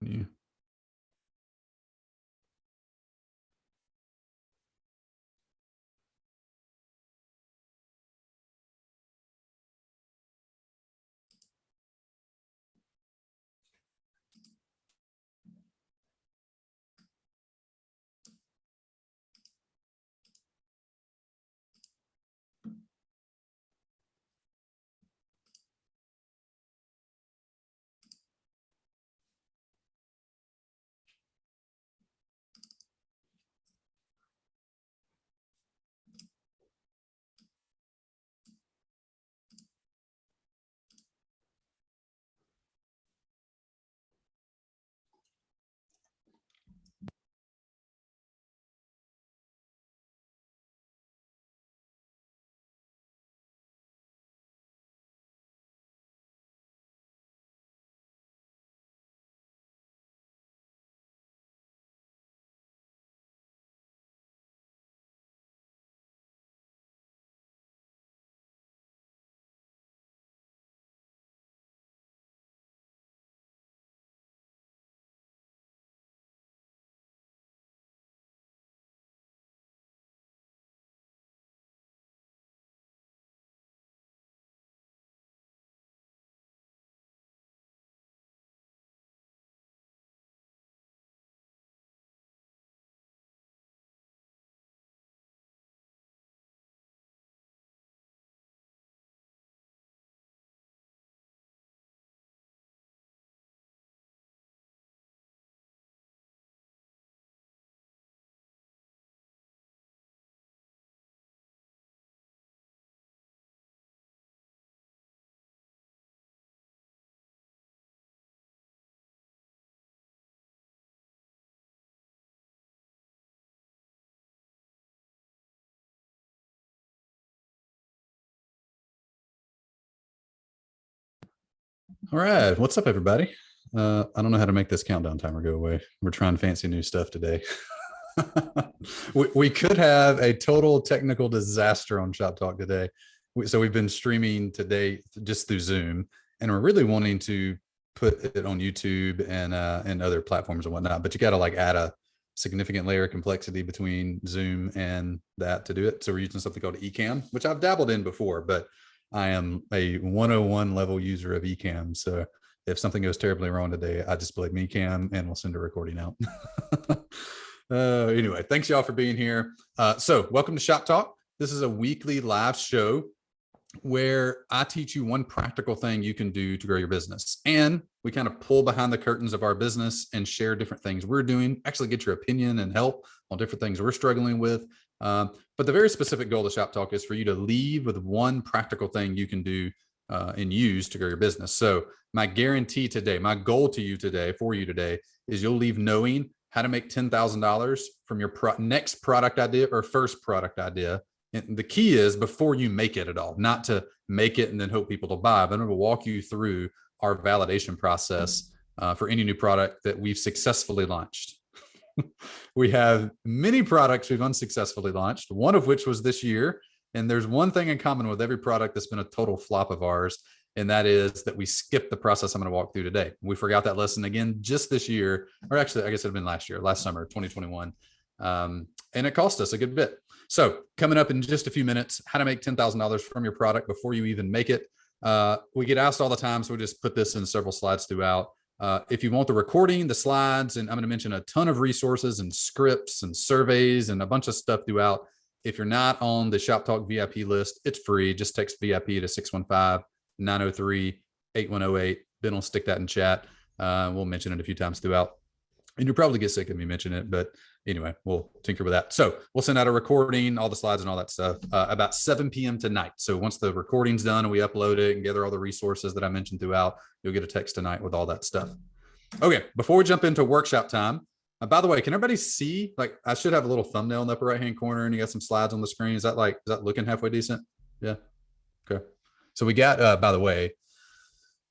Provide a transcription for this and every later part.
You. All right. What's up, everybody? I don't know how to make this countdown timer go away. We're trying fancy new stuff today. we could have a total technical disaster on Shop Talk today. So we've been streaming today just through Zoom, and we're really wanting to put it on YouTube and other platforms and whatnot. But you got to like add a significant layer of complexity between Zoom and that to do it. So we're using something called Ecamm, which I've dabbled in before, but I am a 101 level user of Ecamm. So if something goes terribly wrong today, I just blame Ecamm and we'll send a recording out. Anyway, thanks y'all for being here. So welcome to Shop Talk. This is a weekly live show where I teach you one practical thing you can do to grow your business. And we kind of pull behind the curtains of our business and share different things we're doing, actually get your opinion and help on different things we're struggling with. But the very specific goal of Shop Talk is for you to leave with one practical thing you can do and use to grow your business. So my guarantee today, my goal to you today, for you today, is you'll leave knowing how to make $10,000 from your next product idea or first product idea. And the key is before you make it at all, not to make it and then hope people will buy, but I'm going to walk you through our validation process for any new product that we've successfully launched. We have many products we've unsuccessfully launched, one of which was this year. And there's one thing in common with every product that's been a total flop of ours, and that is that we skipped the process I'm going to walk through today. We forgot that lesson again just this year, or actually, I guess it had been last summer, 2021. And it cost us a good bit. So coming up in just a few minutes, how to make $10,000 from your product before you even make it. We get asked all the time, so we just put this in several slides throughout. If you want the recording, the slides, and I'm going to mention a ton of resources and scripts and surveys and a bunch of stuff throughout. If you're not on the Shop Talk VIP list, it's free. Just text VIP to 615-903-8108. Ben will stick that in chat. We'll mention it a few times throughout. And you'll probably get sick of me mentioning it, but anyway, we'll tinker with that. So we'll send out a recording, all the slides and all that stuff about 7 p.m. tonight. So once the recording's done and we upload it and gather all the resources that I mentioned throughout, you'll get a text tonight with all that stuff. Okay, before we jump into workshop time, by the way, can everybody see, like I should have a little thumbnail in the upper right-hand corner and you got some slides on the screen. Is that looking halfway decent? Yeah. Okay. So we got, by the way,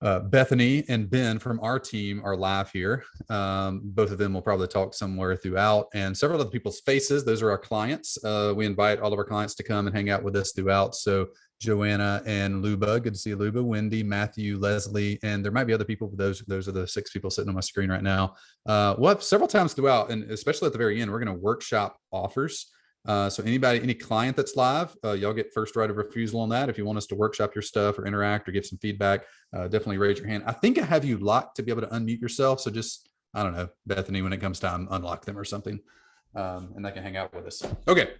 Bethany and Ben from our team are live here. Both of them will probably talk somewhere throughout, and several of the people's faces, those are our clients. We invite all of our clients to come and hang out with us throughout. So Joanna and Luba, good to see you, Luba, Wendy, Matthew, Leslie, and there might be other people, but those are the 6 people sitting on my screen right now. We'll have several times throughout, and especially at the very end, we're going to workshop offers. So any client that's live, y'all get first right of refusal on that. If you want us to workshop your stuff or interact or give some feedback, definitely raise your hand. I think I have you locked to be able to unmute yourself. So just, I don't know, Bethany, when it comes time, unlock them or something, and they can hang out with us. Okay.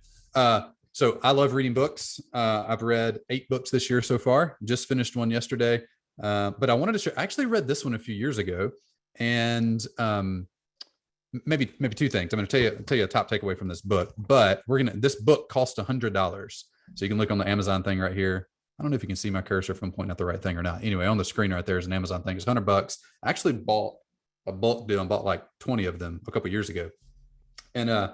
So I love reading books. I've read 8 books this year so far, just finished one yesterday. But I wanted to share, I actually read this one a few years ago, and maybe 2 things. I'm going to tell you a top takeaway from this book, but this book cost $100. So you can look on the Amazon thing right here. I don't know if you can see my cursor if I'm pointing at the right thing or not. Anyway, on the screen right there is an Amazon thing. It's $100. I actually bought a bulk deal and bought like 20 of them a couple of years ago. And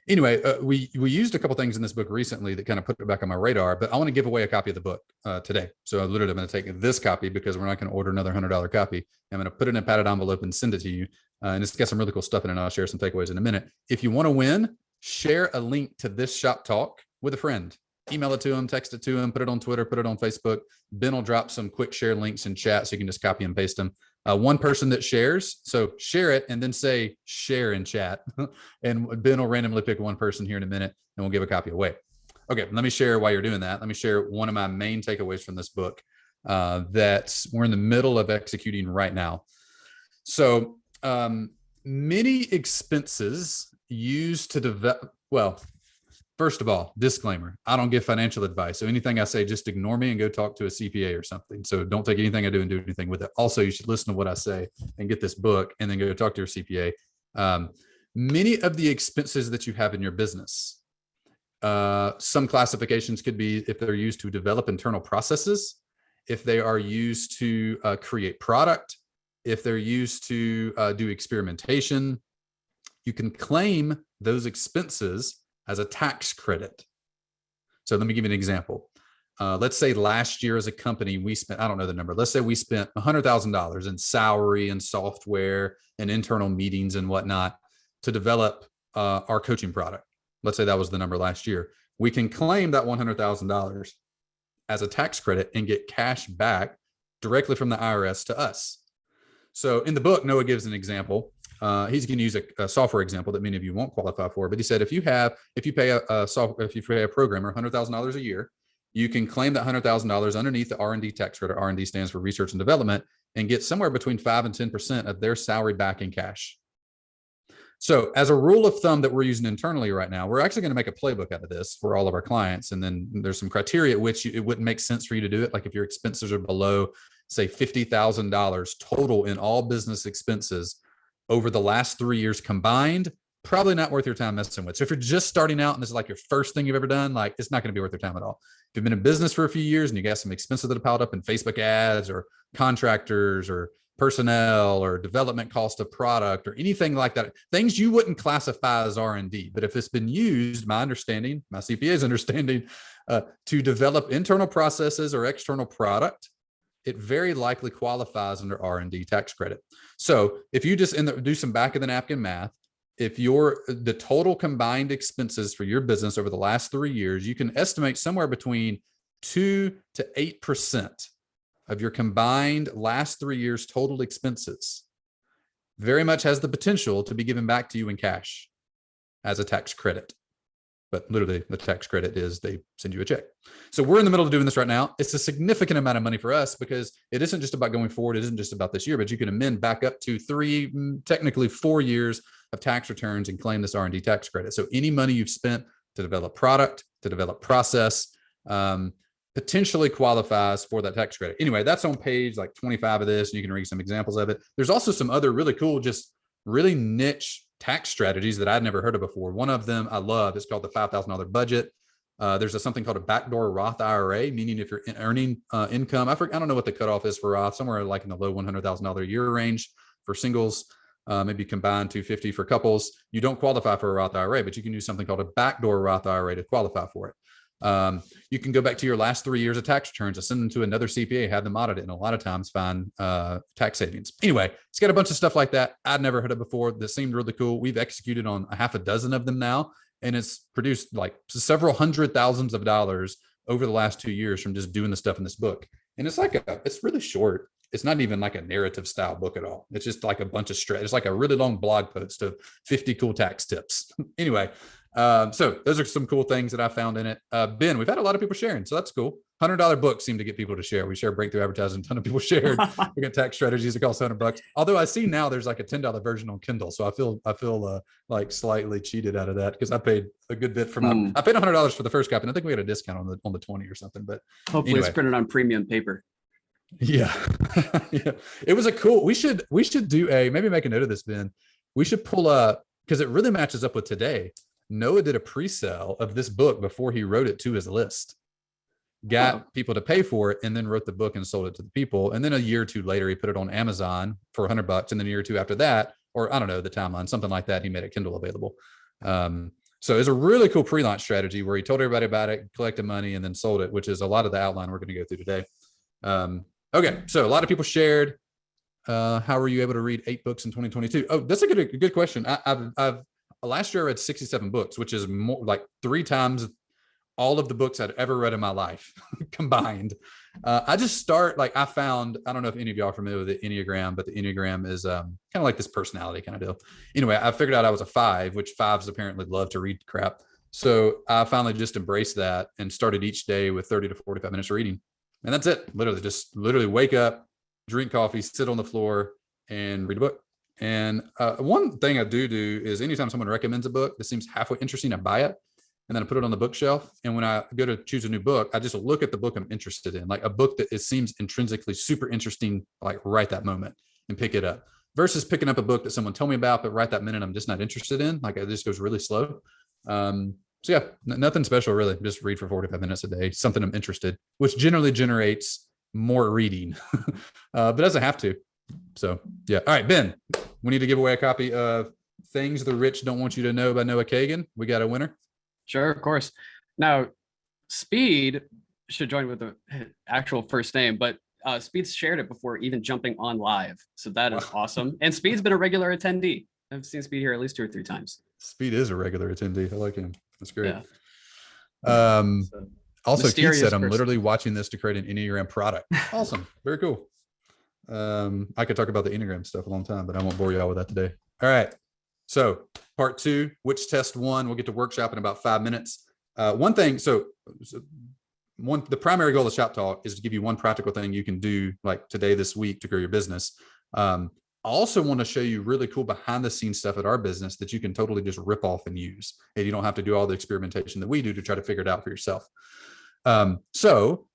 anyway, we used a couple things in this book recently that kind of put it back on my radar, but I want to give away a copy of the book today. So I literally am going to take this copy because we're not going to order another $100 copy. I'm going to put it in a padded envelope and send it to you. And it's got some really cool stuff in it. And I'll share some takeaways in a minute. If you want to win, share a link to this shop talk with a friend. Email it to them, text it to them, put it on Twitter, put it on Facebook. Ben will drop some quick share links in chat so you can just copy and paste them. One person that shares, so share it and then say share in chat. And Ben will randomly pick one person here in a minute and we'll give a copy away. Okay, let me share while you're doing that. Let me share one of my main takeaways from this book that we're in the middle of executing right now. So many expenses used to develop, well, first of all, disclaimer, I don't give financial advice. So anything I say, just ignore me and go talk to a CPA or something. So don't take anything I do and do anything with it. Also, you should listen to what I say and get this book and then go talk to your CPA. Many of the expenses that you have in your business, some classifications could be if they're used to develop internal processes, if they are used to create product, if they're used to do experimentation, you can claim those expenses as a tax credit. So let me give you an example. Let's say last year as a company, we spent, I don't know the number, let's say we spent $100,000 in salary and software and internal meetings and whatnot to develop our coaching product. Let's say that was the number last year. We can claim that $100,000 as a tax credit and get cash back directly from the IRS to us. So in the book, Noah gives an example. He's going to use a software example that many of you won't qualify for, but he said if you pay a programmer $100,000 a year, you can claim that $100,000 underneath the R&D tax credit. R&D stands for research and development, and get somewhere between 5 and 10% of their salary back in cash. So as a rule of thumb that we're using internally right now, we're actually going to make a playbook out of this for all of our clients. And then there's some criteria at which it wouldn't make sense for you to do it. Like if your expenses are below, say, $50,000 total in all business expenses over the last 3 years combined, probably not worth your time messing with. So if you're just starting out and this is like your first thing you've ever done, like it's not going to be worth your time at all. If you've been in business for a few years and you got some expenses that have piled up in Facebook ads or contractors or personnel or development cost of product or anything like that, things you wouldn't classify as R&D. But if it's been used, my understanding, my CPA's understanding, to develop internal processes or external product, it very likely qualifies under R&D tax credit. So if you just do some back of the napkin math, if the total combined expenses for your business over the last 3 years, you can estimate somewhere between 2 to 8% of your combined last 3 years total expenses very much has the potential to be given back to you in cash as a tax credit. But literally the tax credit is they send you a check. So we're in the middle of doing this right now. It's a significant amount of money for us because it isn't just about going forward. It isn't just about this year, but you can amend back up to 3, technically 4 years of tax returns and claim this R&D tax credit. So any money you've spent to develop product, to develop process, potentially qualifies for that tax credit. Anyway, that's on page like 25 of this. And you can read some examples of it. There's also some other really cool, just really niche tax strategies that I'd never heard of before. One of them I love. It's called the $5,000 budget. There's something called a backdoor Roth IRA, meaning if you're earning income, I don't know what the cutoff is for Roth, somewhere like in the low $100,000 a year range for singles, maybe combined $250 for couples. You don't qualify for a Roth IRA, but you can use something called a backdoor Roth IRA to qualify for it. You can go back to your last 3 years of tax returns, send them to another CPA, have them audit it, and a lot of times find tax savings. Anyway, it's got a bunch of stuff like that. I'd never heard of before. That seemed really cool. We've executed on a half a dozen of them now, and it's produced like several hundred thousands of dollars over the last 2 years from just doing the stuff in this book. And it's really short. It's not even like a narrative style book at all. It's just like a bunch of it's like a really long blog post of 50 cool tax tips. Anyway, so those are some cool things that I found in it. Ben, we've had a lot of people sharing, so that's cool. $100 books seem to get people to share. We share breakthrough advertising. A ton of people shared. We got tax strategies that cost $100. Although I see now there's like a $10 version on Kindle, so I feel like slightly cheated out of that because I paid a good bit for I paid $100 for the first copy, and I think we had a discount on the 20 or something. But hopefully anyway. It's printed on premium paper. Yeah. Yeah. It was a cool. We should do maybe make a note of this, Ben. We should pull up because it really matches up with today. Noah did a pre-sale of this book before he wrote it to his list. Got people to pay for it, and then wrote the book and sold it to the people. And then a year or two later, he put it on Amazon for $100. And then a year or two after that, or I don't know the timeline, something like that, he made it Kindle available. So it's a really cool pre-launch strategy where he told everybody about it, collected money, and then sold it, which is a lot of the outline we're going to go through today. Okay, so a lot of people shared. How were you able to read 8 books in 2022? Oh, that's a good question. I've last year I read 67 books, which is more like 3 times all of the books I'd ever read in my life combined. I just start I don't know if any of y'all are familiar with the Enneagram, but the Enneagram is kind of like this personality kind of deal. Anyway, I figured out I was a 5, which 5s apparently love to read crap. So I finally just embraced that and started each day with 30 to 45 minutes of reading. And that's it. Literally wake up, drink coffee, sit on the floor, and read a book. And one thing I do is anytime someone recommends a book that seems halfway interesting, I buy it, and then I put it on the bookshelf. And when I go to choose a new book, I just look at the book I'm interested in, like a book that it seems intrinsically super interesting, like right that moment, and pick it up. Versus picking up a book that someone told me about, but right that minute I'm just not interested in. Like it just goes really slow. So yeah, nothing special really. Just read for 45 minutes a day, something I'm interested, which generally generates more reading, but doesn't have to. So yeah. All right, Ben, we need to give away a copy of Things the Rich Don't Want You to Know by Noah Kagan. We got a winner. Sure, of course. Now, Speed should join with the actual first name, but Speed's shared it before even jumping on live. So that is awesome. And Speed's been a regular attendee. I've seen Speed here at least 2 or 3 times. Speed is a regular attendee. I like him. That's great. Yeah. Also, Keith said, I'm literally watching this to create an Enneagram product. Awesome. Very cool. I could talk about the Enneagram stuff a long time, but I won't bore you all with that today. All right. So part 2, which test 1, we'll get to workshop in about 5 minutes. One thing, the primary goal of Shop Talk is to give you one practical thing you can do like today, this week, to grow your business. I also want to show you really cool behind the scenes stuff at our business that you can totally just rip off and use. And you don't have to do all the experimentation that we do to try to figure it out for yourself. So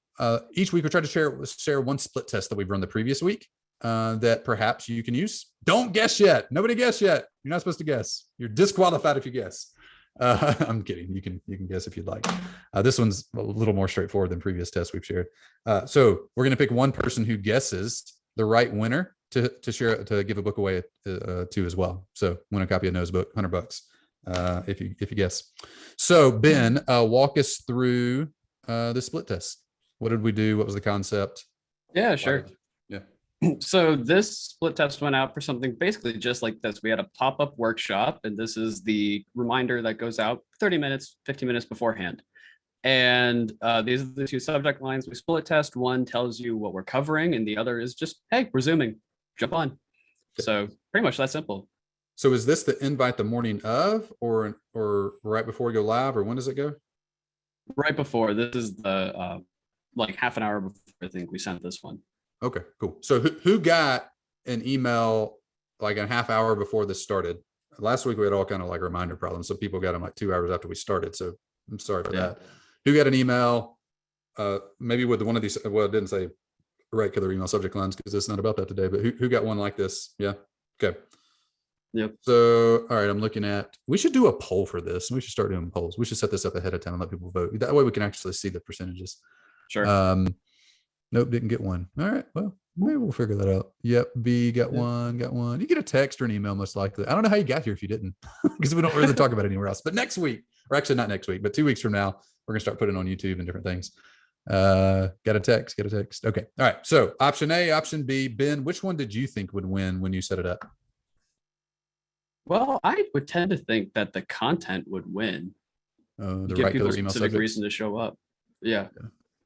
each week we try to share one split test that we've run the previous week that perhaps you can use. Don't guess yet. Nobody guess yet. You're not supposed to guess. You're disqualified if you guess. I'm kidding. You can guess if you'd like. This one's a little more straightforward than previous tests we've shared. So we're going to pick one person who guesses the right winner to share, to give a book away to as well. So win a copy of Noah's book, $100 if you guess. So Ben, walk us through the split test. What did we do? What was the concept? Yeah, sure. Yeah. So this split test went out for something basically just like this. We had a pop-up workshop, and this is the reminder that goes out 30 minutes, 15 minutes beforehand. And these are the 2 subject lines we split test. One tells you what we're covering, and the other is just, hey, we're Zooming, jump on. So pretty much that simple. So is this the invite the morning of, or right before we go live, or when does it go? Right before. This is the like half an hour before I think we sent this one. Okay, cool. So who got an email like a half hour before this started? Last week we had all kind of like reminder problems, so people got them like 2 hours after we started. So I'm sorry for that. Who got an email? Maybe with one of these. Well, it didn't say right killer email subject lines because it's not about that today. But who got one like this? Yeah. Okay. Yep. So, all right, I'm looking at, we should do a poll for this. We should start doing polls. We should set this up ahead of time and let people vote. That way we can actually see the percentages. Sure. Nope, didn't get one. All right, well, maybe we'll figure that out. Yep, B got one. You get a text or an email most likely. I don't know how you got here if you didn't, because we don't really talk about it anywhere else. But next week, or actually not next week, but 2 weeks from now, We're gonna start putting it on YouTube and different things. Got a text. Okay. All right. So option A, option B. Ben, which one did you think would win when you set it up? Well, I would tend to think that the content would win. The Give right people killer email specific subjects. reason to show up. Yeah.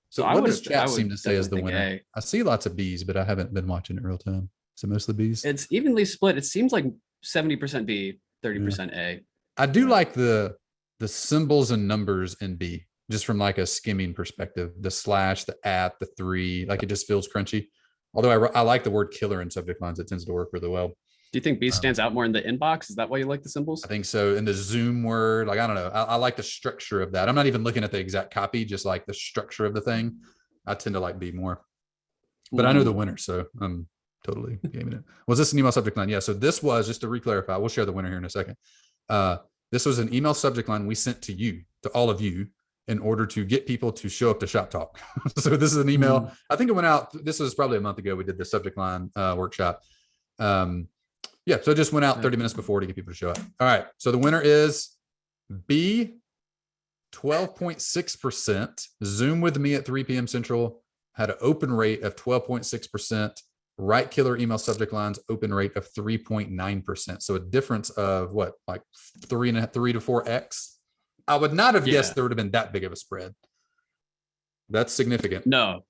So I what would does chat seem to say is the definitely think winner? A. I see lots of B's, but I haven't been watching it real time. So mostly B's. It's evenly split. It seems like 70% B, 30% A. I do like the symbols and numbers in B, just from like a skimming perspective. The slash, the at, the 3, like it just feels crunchy. Although I like the word killer in subject lines, it tends to work really well. Do you think B stands out more in the inbox? Is that why you like the symbols? I think so. In the Zoom word, like, I don't know. I like the structure of that. I'm not even looking at the exact copy, just like the structure of the thing. I tend to like B more. But I know the winner, so I'm totally gaming it. Was this an email subject line? Yeah. So this was, just to re-clarify, we'll share the winner here in a second. This was an email subject line we sent to you, to all of you, in order to get people to show up to Shop Talk. So this is an email. I think it went out. This was probably a month ago. We did the subject line workshop. Yeah. So it just went out 30 minutes before to get people to show up. All right. So the winner is B, 12.6%. Zoom with me at 3 p.m. Central had an open rate of 12.6%. Right killer email subject lines open rate of 3.9%. So a difference of what, like 3 to 4x. I would not have guessed there would have been that big of a spread. That's significant. No.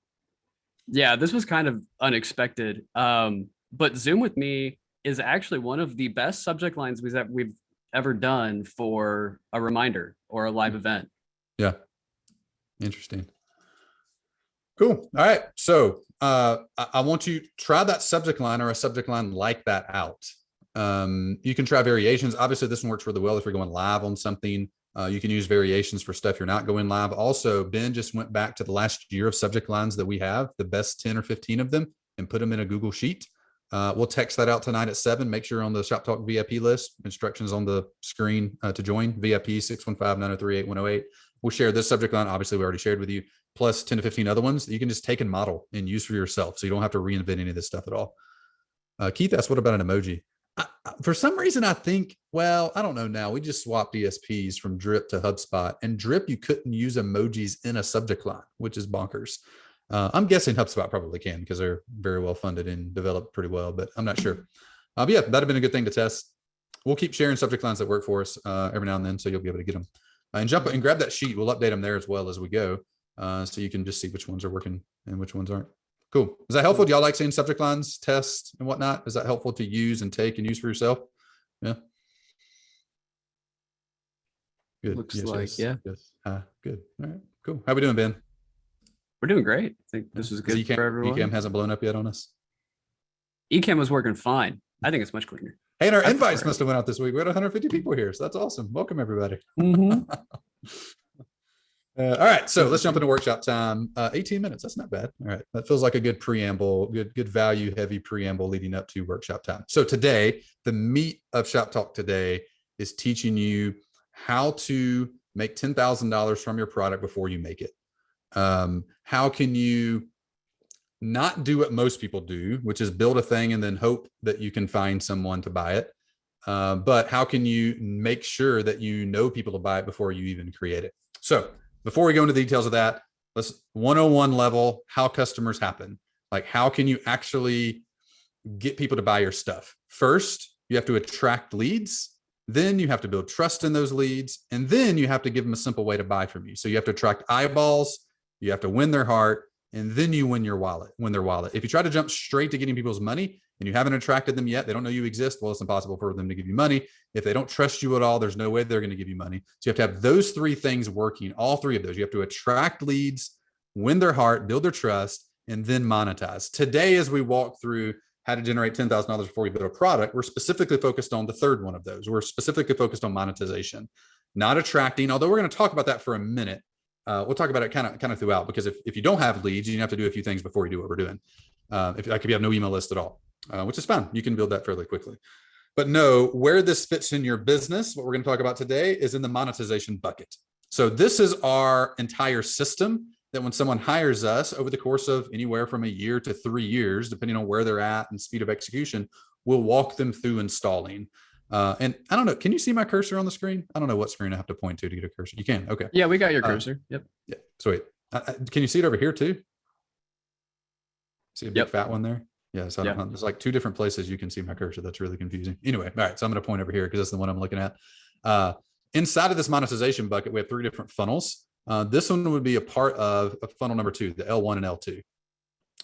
Yeah, this was kind of unexpected. But Zoom with me is actually one of the best subject lines we've ever done for a reminder or a live event. Yeah. Interesting. Cool. All right. So I want you to try that subject line or a subject line like that out. You can try variations. Obviously, this one works really well if you're going live on something. You can use variations for stuff you're not going live. Also, Ben just went back to the last year of subject lines that we have, the best 10 or 15 of them, and put them in a Google Sheet. We'll text that out tonight at 7. Make sure you're on the Shop Talk VIP list. Instructions on the screen to join. VIP 615-903-8108. We'll share this subject line. Obviously, we already shared with you, plus 10 to 15 other ones that you can just take and model and use for yourself. So you don't have to reinvent any of this stuff at all. Keith asked, what about an emoji? For some reason, I think, well, I don't know now. We just swapped ESPs from Drip to HubSpot. And Drip, you couldn't use emojis in a subject line, which is bonkers. I'm guessing HubSpot probably can because they're very well funded and developed pretty well, but I'm not sure. But yeah, that'd have been a good thing to test. We'll keep sharing subject lines that work for us every now and then, so you'll be able to get them. And jump and grab that sheet. We'll update them there as well as we go, so you can just see which ones are working and which ones aren't. Cool. Is that helpful? Do y'all like seeing subject lines, tests, and whatnot? Is that helpful to use and take and use for yourself? Yeah. Good. Looks like, yeah. Yes. Good. All right. Cool. How we doing, Ben? We're doing great. I think this was good for everyone. Ecamm hasn't blown up yet on us. Ecamm was working fine. I think it's much cleaner. Hey, and our invites must have went out this week. We had 150 people here, so that's awesome. Welcome, everybody. All right, so let's jump into workshop time. 18 minutes, that's not bad. All right, that feels like a good preamble, good value heavy preamble leading up to workshop time. So today, the meat of Shop Talk today is teaching you how to make $10,000 from your product before you make it. How can you not do what most people do, which is build a thing and then hope that you can find someone to buy it. But how can you make sure that you know people to buy it before you even create it? So before we go into the details of that, let's 101 level, how customers happen. Like, how can you actually get people to buy your stuff? First, you have to attract leads. Then you have to build trust in those leads. And then you have to give them a simple way to buy from you. So you have to attract eyeballs. You have to win their heart. And then you win their wallet. If you try to jump straight to getting people's money and you haven't attracted them yet, they don't know you exist, well, it's impossible for them to give you money. If they don't trust you at all, there's no way they're going to give you money. So you have to have those 3 things working, all 3 of those. You have to attract leads, win their heart, build their trust, and then monetize. Today, as we walk through how to generate $10,000 before you build a product, we're specifically focused on the third one of those. We're specifically focused on monetization, not attracting, although we're going to talk about that for a minute. We'll talk about it kind of throughout, because if you don't have leads, you have to do a few things before you do what we're doing. If you have no email list at all, which is fine. You can build that fairly quickly. But no, where this fits in your business, what we're going to talk about today is in the monetization bucket. So this is our entire system that when someone hires us over the course of anywhere from a year to 3 years, depending on where they're at and speed of execution, we'll walk them through installing. And I don't know, can you see my cursor on the screen? I don't know what screen I have to point to get a cursor. You can, okay. Yeah, we got your cursor. Yep. Yeah, sweet. Can you see it over here too? See a big Yep. fat one there? Yeah, so I don't know. There's like two different places you can see my cursor. That's really confusing. Anyway, all right, so I'm going to point over here because that's the one I'm looking at. Inside of this monetization bucket, we have 3 different funnels. This one would be a part of funnel number 2, the L1 and L2.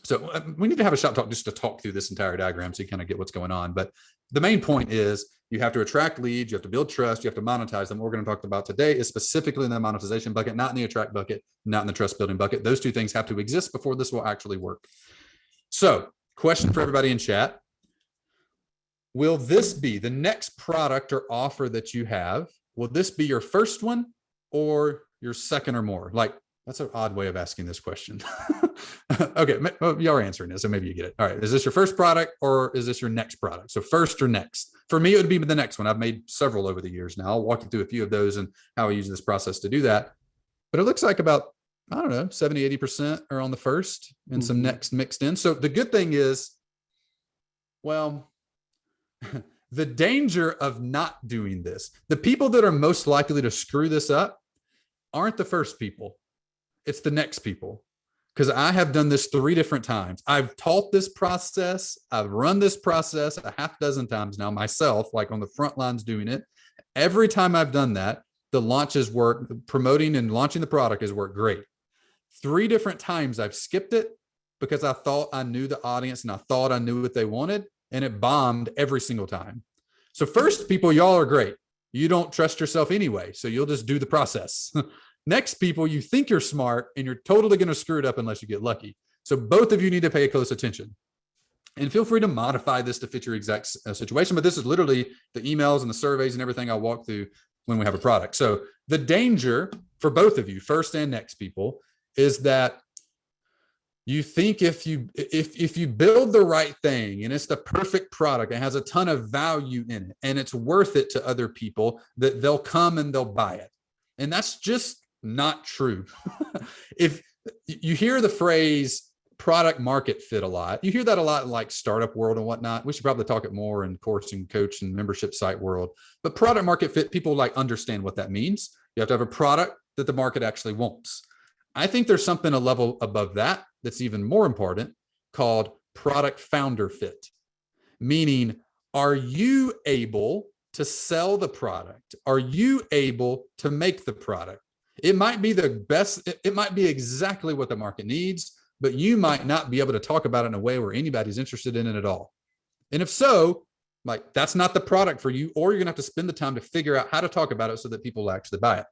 So we need to have a shop talk just to talk through this entire diagram so you kind of get what's going on. But the main point is you have to attract leads, you have to build trust, you have to monetize them. What we're going to talk about today is specifically in the monetization bucket, not in the attract bucket, not in the trust building bucket. Those 2 things have to exist before this will actually work. So question for everybody in chat. Will this be the next product or offer that you have? Will this be your first one or your second or more? Like, that's an odd way of asking this question. Okay, y'all are answering this, so maybe you get it. All right, is this your first product or is this your next product? So first or next. For me, it would be the next one. I've made several over the years now. I'll walk you through a few of those and how I use this process to do that. But it looks like about, I don't know, 70, 80% are on the first and some next mixed in. So the good thing is, well, the danger of not doing this, the people that are most likely to screw this up aren't the first people. It's the next people. Because I have done this 3 different times. I've taught this process. I've run this process a half dozen times now myself, like on the front lines doing it. Every time I've done that, the launches work, promoting and launching the product has worked great. 3 different times I've skipped it because I thought I knew the audience and I thought I knew what they wanted, and it bombed every single time. So first, people, y'all are great. You don't trust yourself anyway, so you'll just do the process. Next, people, you think you're smart and you're totally going to screw it up unless you get lucky. So both of you need to pay close attention. And feel free to modify this to fit your exact situation, but this is literally the emails and the surveys and everything I'll walk through when we have a product. So the danger for both of you, first and next people, is that you think if you build the right thing and it's the perfect product, it has a ton of value in it and it's worth it to other people, that they'll come and they'll buy it. And that's just not true. If you hear the phrase product market fit a lot, you hear that a lot in like startup world and whatnot. We should probably talk it more in course and coach and membership site world. But product market fit, people like understand what that means. You have to have a product that the market actually wants. I think there's something a level above that that's even more important called product founder fit. Meaning, are you able to sell the product? Are you able to make the product? It might be the best, it might be exactly what the market needs, but you might not be able to talk about it in a way where anybody's interested in it at all. And if so, like, that's not the product for you, or you're gonna have to spend the time to figure out how to talk about it so that people will actually buy it.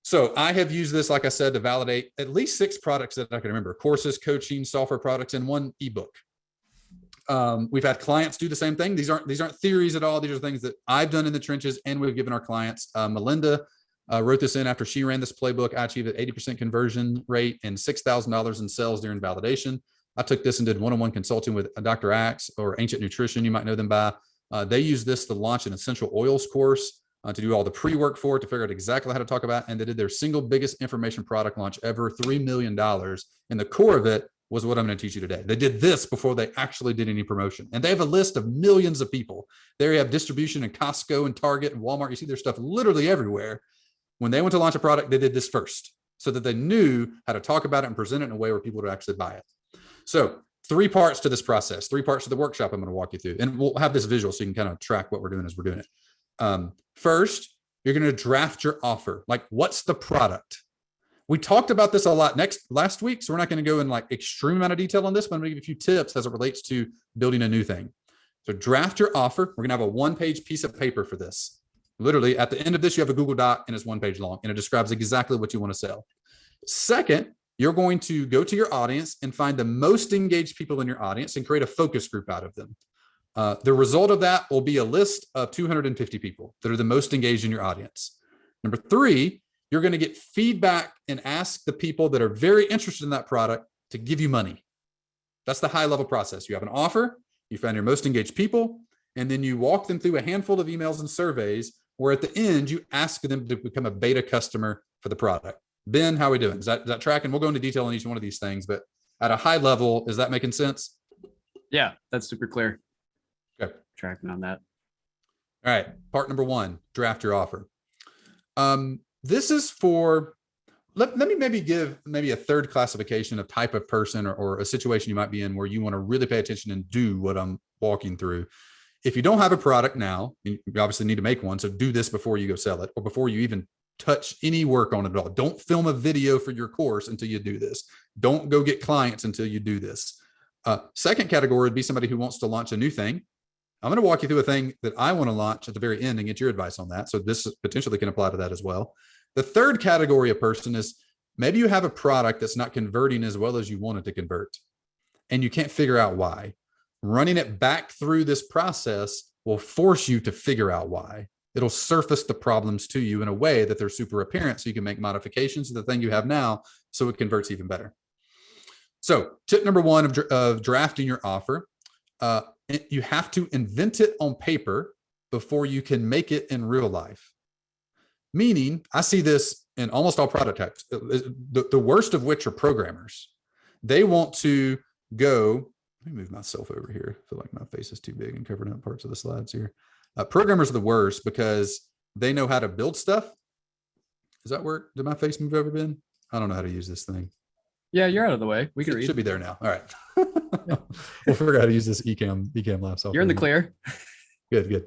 So I have used this, like I said, to validate at least 6 products that I can remember: courses, coaching, software products, and 1 ebook. We've had clients do the same thing. These aren't theories at all. These are things that I've done in the trenches and we've given our clients. Melinda wrote this in after she ran this playbook. I achieved an 80% conversion rate and $6,000 in sales during validation. I took this and did one-on-one consulting with Dr. Axe, or Ancient Nutrition, you might know them by. They use this to launch an essential oils course, to do all the pre-work for it, to figure out exactly how to talk about it. And they did their single biggest information product launch ever, $3 million. And the core of it was what I'm going to teach you today. They did this before they actually did any promotion. And they have a list of millions of people. They have distribution in Costco and Target and Walmart. You see their stuff literally everywhere. When they went to launch a product, they did this first so that they knew how to talk about it and present it in a way where people would actually buy it. So 3 parts to this process, 3 parts to the workshop I'm going to walk you through. And we'll have this visual so you can kind of track what we're doing as we're doing it. First, you're going to draft your offer. Like, what's the product? We talked about this a lot last week, so we're not going to go in like extreme amount of detail on this, but I'm going to give you a few tips as it relates to building a new thing. So draft your offer. We're going to have a 1-page piece of paper for this. Literally, at the end of this, you have a Google Doc and it's 1 page long, and it describes exactly what you want to sell. Second, you're going to go to your audience and find the most engaged people in your audience and create a focus group out of them. The result of that will be a list of 250 people that are the most engaged in your audience. Number 3, you're going to get feedback and ask the people that are very interested in that product to give you money. That's the high level process. You have an offer, you find your most engaged people, and then you walk them through a handful of emails and surveys where at the end you ask them to become a beta customer for the product. Ben, how are we doing? Is that tracking? We'll go into detail on each one of these things, but at a high level, is that making sense? Yeah, that's super clear. Okay. Tracking on that. All right. Part number one, draft your offer. This is for, let me maybe give maybe a third classification of type of person or a situation you might be in where you want to really pay attention and do what I'm walking through. If you don't have a product now, you obviously need to make one. So do this before you go sell it or before you even touch any work on it at all. Don't film a video for your course until you do this. Don't go get clients until you do this. Second category would be somebody who wants to launch a new thing. I'm going to walk you through a thing that I want to launch at the very end and get your advice on that. So this potentially can apply to that as well. The third category of person is maybe you have a product that's not converting as well as you want it to convert, and you can't figure out why. Running it back through this process will force you to figure out why. It'll surface the problems to you in a way that they're super apparent so you can make modifications to the thing you have now so it converts even better. So tip number one of drafting your offer, you have to invent it on paper before you can make it in real life. Meaning, I see this in almost all product types, the worst of which are programmers. They want to go, let me move myself over here. I feel like my face is too big and covering up parts of the slides here. Programmers are the worst because they know how to build stuff. Does that work? Did my face move over, Ben? I don't know how to use this thing. Yeah, you're out of the way. We can read. Should be there now. All right. We'll figure out how to use this Ecamm lab software. You're in the clear. Good.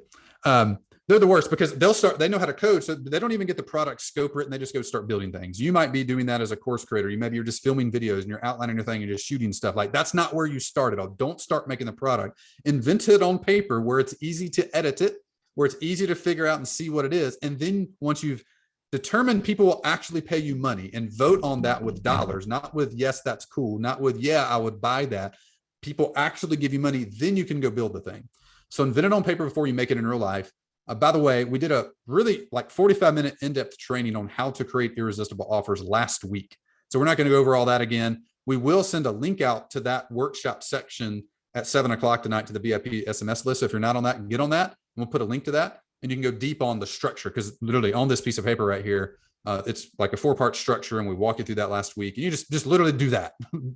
They're the worst because they know how to code. So they don't even get the product scope written. They just go start building things. You might be doing that as a course creator. Maybe you're just filming videos and you're outlining your thing and just shooting stuff. Like that's not where you start at all. Don't start making the product. Invent it on paper where it's easy to edit it, where it's easy to figure out and see what it is. And then once you've determined people will actually pay you money and vote on that with dollars, not with, yes, that's cool. Not with, yeah, I would buy that. People actually give you money. Then you can go build the thing. So invent it on paper before you make it in real life. By the way, we did a really like 45-minute in-depth training on how to create irresistible offers last week. So we're not going to go over all that again. We will send a link out to that workshop section at 7:00 tonight to the VIP SMS list. So if you're not on that, get on that. And we'll put a link to that and you can go deep on the structure because literally on this piece of paper right here, it's like a 4-part structure. And we walk you through that last week and you just literally do that.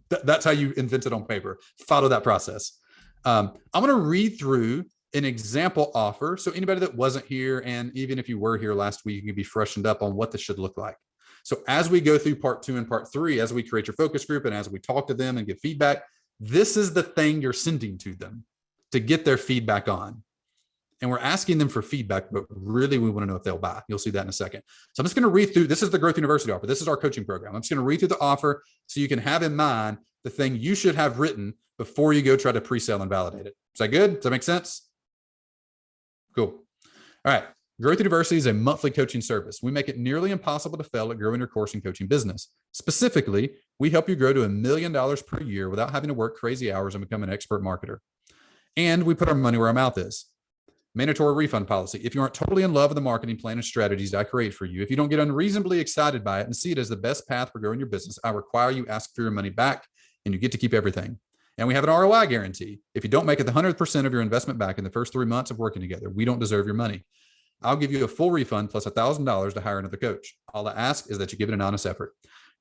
That's how you invent it on paper. Follow that process. I'm going to read through an example offer. So anybody that wasn't here, and even if you were here last week, you can be freshened up on what this should look like. So as we go through part 2 and part 3, as we create your focus group and as we talk to them and give feedback, this is the thing you're sending to them to get their feedback on. And we're asking them for feedback, but really we want to know if they'll buy. You'll see that in a second. So I'm just going to read through, this is the Growth University offer. This is our coaching program. I'm just going to read through the offer so you can have in mind the thing you should have written before you go try to pre-sell and validate it. Is that good? Does that make sense? Cool. All right. Growth University is a monthly coaching service. We make it nearly impossible to fail at growing your course and coaching business. Specifically, we help you grow to $1 million per year without having to work crazy hours and become an expert marketer. And we put our money where our mouth is. Mandatory refund policy. If you aren't totally in love with the marketing plan and strategies I create for you, if you don't get unreasonably excited by it and see it as the best path for growing your business, I require you ask for your money back and you get to keep everything. And we have an ROI guarantee. If you don't make it the 100% of your investment back in the first 3 months of working together, we don't deserve your money. I'll give you a full refund plus $1,000 to hire another coach. All I ask is that you give it an honest effort.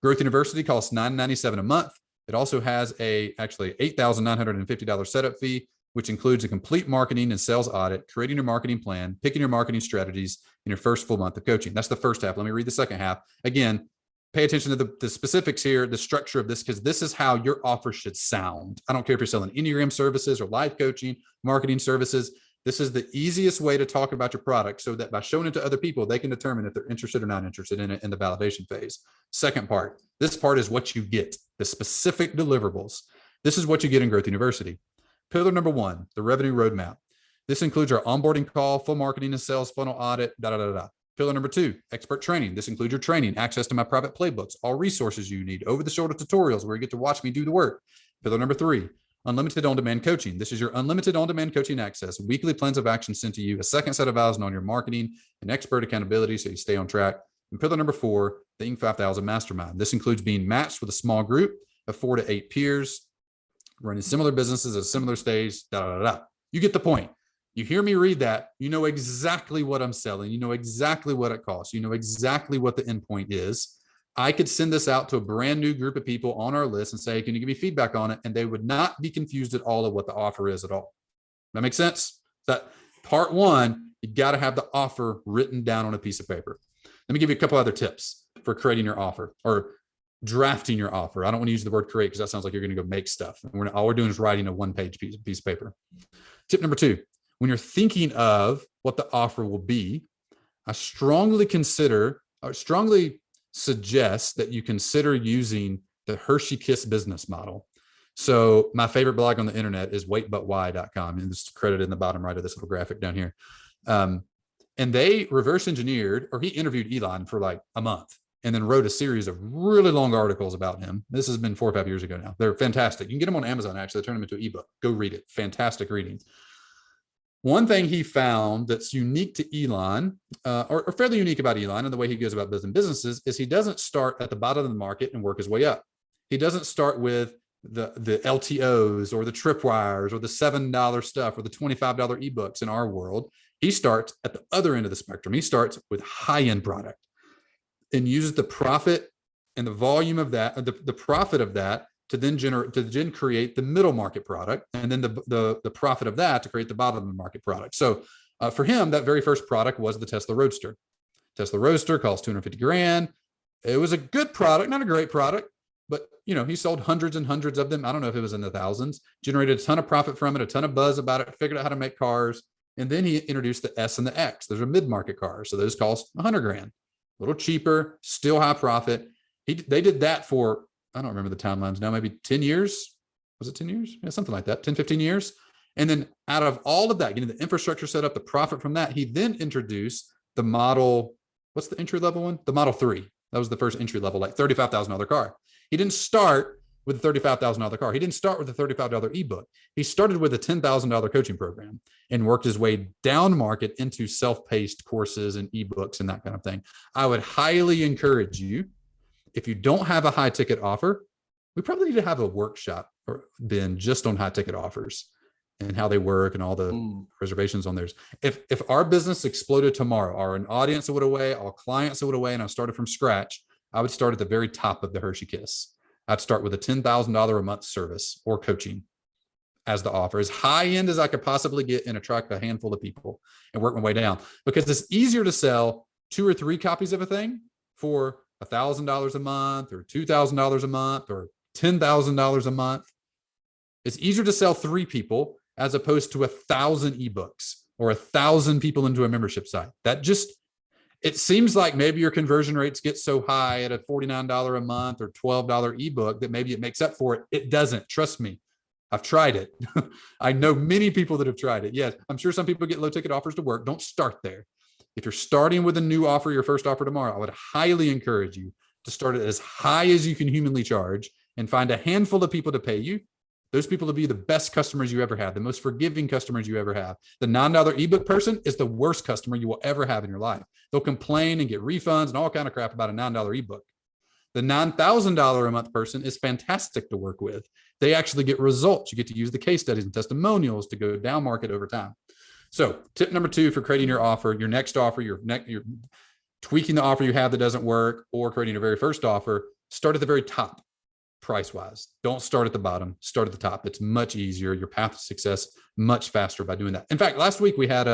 Growth University costs $997 a month. It also has actually $8,950 setup fee, which includes a complete marketing and sales audit, creating your marketing plan, picking your marketing strategies in your first full month of coaching. That's the first half. Let me read the second half. Again, pay attention to the specifics here, the structure of this, because this is how your offer should sound. I don't care if you're selling Enneagram services or life coaching, marketing services. This is the easiest way to talk about your product so that by showing it to other people, they can determine if they're interested or not interested in it in the validation phase. Second part, this part is what you get, the specific deliverables. This is what you get in Growth University. Pillar number 1, the revenue roadmap. This includes our onboarding call, full marketing and sales funnel audit, Pillar number 2, expert training. This includes your training, access to my private playbooks, all resources you need, over-the-shoulder tutorials where you get to watch me do the work. Pillar number 3, unlimited on-demand coaching. This is your unlimited on-demand coaching access, weekly plans of action sent to you, a second set of eyes on your marketing, and expert accountability so you stay on track. And pillar number 4, the Inc. 5000 Mastermind. This includes being matched with a small group of 4 to 8 peers, running similar businesses at a similar stage, You get the point. You hear me read that, you know exactly what I'm selling. You know exactly what it costs. You know exactly what the endpoint is. I could send this out to a brand new group of people on our list and say, can you give me feedback on it? And they would not be confused at all of what the offer is at all. That makes sense? That part 1, You got to have the offer written down on a piece of paper. Let me give you a couple other tips for creating your offer or drafting your offer. I don't want to use the word create because that sounds like you're going to go make stuff. All we're doing is writing a one-page piece of paper. Tip number 2, when you're thinking of what the offer will be, I strongly suggest that you consider using the Hershey Kiss business model. So my favorite blog on the internet is waitbutwhy.com, and it's credited in the bottom right of this little graphic down here. And they reverse engineered, or he interviewed Elon for like a month and then wrote a series of really long articles about him. This has been 4 or 5 years ago now. They're fantastic. You can get them on Amazon, actually. They turn them into an ebook. Go read it. Fantastic reading. One thing he found that's unique to Elon, or fairly unique about Elon and the way he goes about building businesses, is he doesn't start at the bottom of the market and work his way up. He doesn't start with the LTOs or the tripwires or the $7 stuff or the $25 ebooks in our world. He starts at the other end of the spectrum. He starts with high-end product and uses the profit and the volume of that, the profit of that, to then create the middle market product, and then the profit of that to create the bottom of the market product. So for him, that very first product was the Tesla Roadster. Tesla Roadster cost $250,000. It was a good product, not a great product, but he sold hundreds and hundreds of them. I don't know if it was in the thousands. Generated a ton of profit from it, a ton of buzz about it. Figured out how to make cars, and then he introduced the S and the X. Those are mid-market cars, so those cost $100,000. A little cheaper, still high profit. They did that for, I don't remember the timelines now, maybe 10 years. Was it 10 years? Yeah, something like that, 10, 15 years. And then out of all of that, getting the infrastructure set up, the profit from that, he then introduced the model, what's the entry level one? The Model 3. That was the first entry level, like $35,000 car. He didn't start with a $35,000 car. He didn't start with a $35 ebook. He started with a $10,000 coaching program and worked his way down market into self-paced courses and ebooks and that kind of thing. I would highly encourage you, if you don't have a high ticket offer, we probably need to have a workshop or Ben just on high ticket offers and how they work and all the reservations on theirs. If our business exploded tomorrow, or an audience that would away, all clients that would away, and I started from scratch, I would start at the very top of the Hershey Kiss. I'd start with a $10,000 a month service or coaching as the offer, as high end as I could possibly get, and attract a handful of people and work my way down, because it's easier to sell 2 or 3 copies of a thing for $1,000 a month or $2,000 a month or $10,000 a month. It's easier to sell 3 people as opposed to 1,000 ebooks or 1,000 people into a membership site. It seems like maybe your conversion rates get so high at a $49 a month or $12 ebook that maybe it makes up for it. It doesn't. Trust me. I've tried it. I know many people that have tried it. Yes, I'm sure some people get low ticket offers to work. Don't start there. If you're starting with a new offer, your first offer tomorrow, I would highly encourage you to start it as high as you can humanly charge and find a handful of people to pay you. Those people will be the best customers you ever have, the most forgiving customers you ever have. The $9 ebook person is the worst customer you will ever have in your life. They'll complain and get refunds and all kind of crap about a $9 ebook. The $9,000 a month person is fantastic to work with. They actually get results. You get to use the case studies and testimonials to go down market over time. So tip number 2 for creating your offer, your next offer, you're tweaking the offer you have that doesn't work, or creating your very first offer, start at the very top price-wise. Don't start at the bottom, start at the top. It's much easier. Your path to success much faster by doing that. In fact, last week we had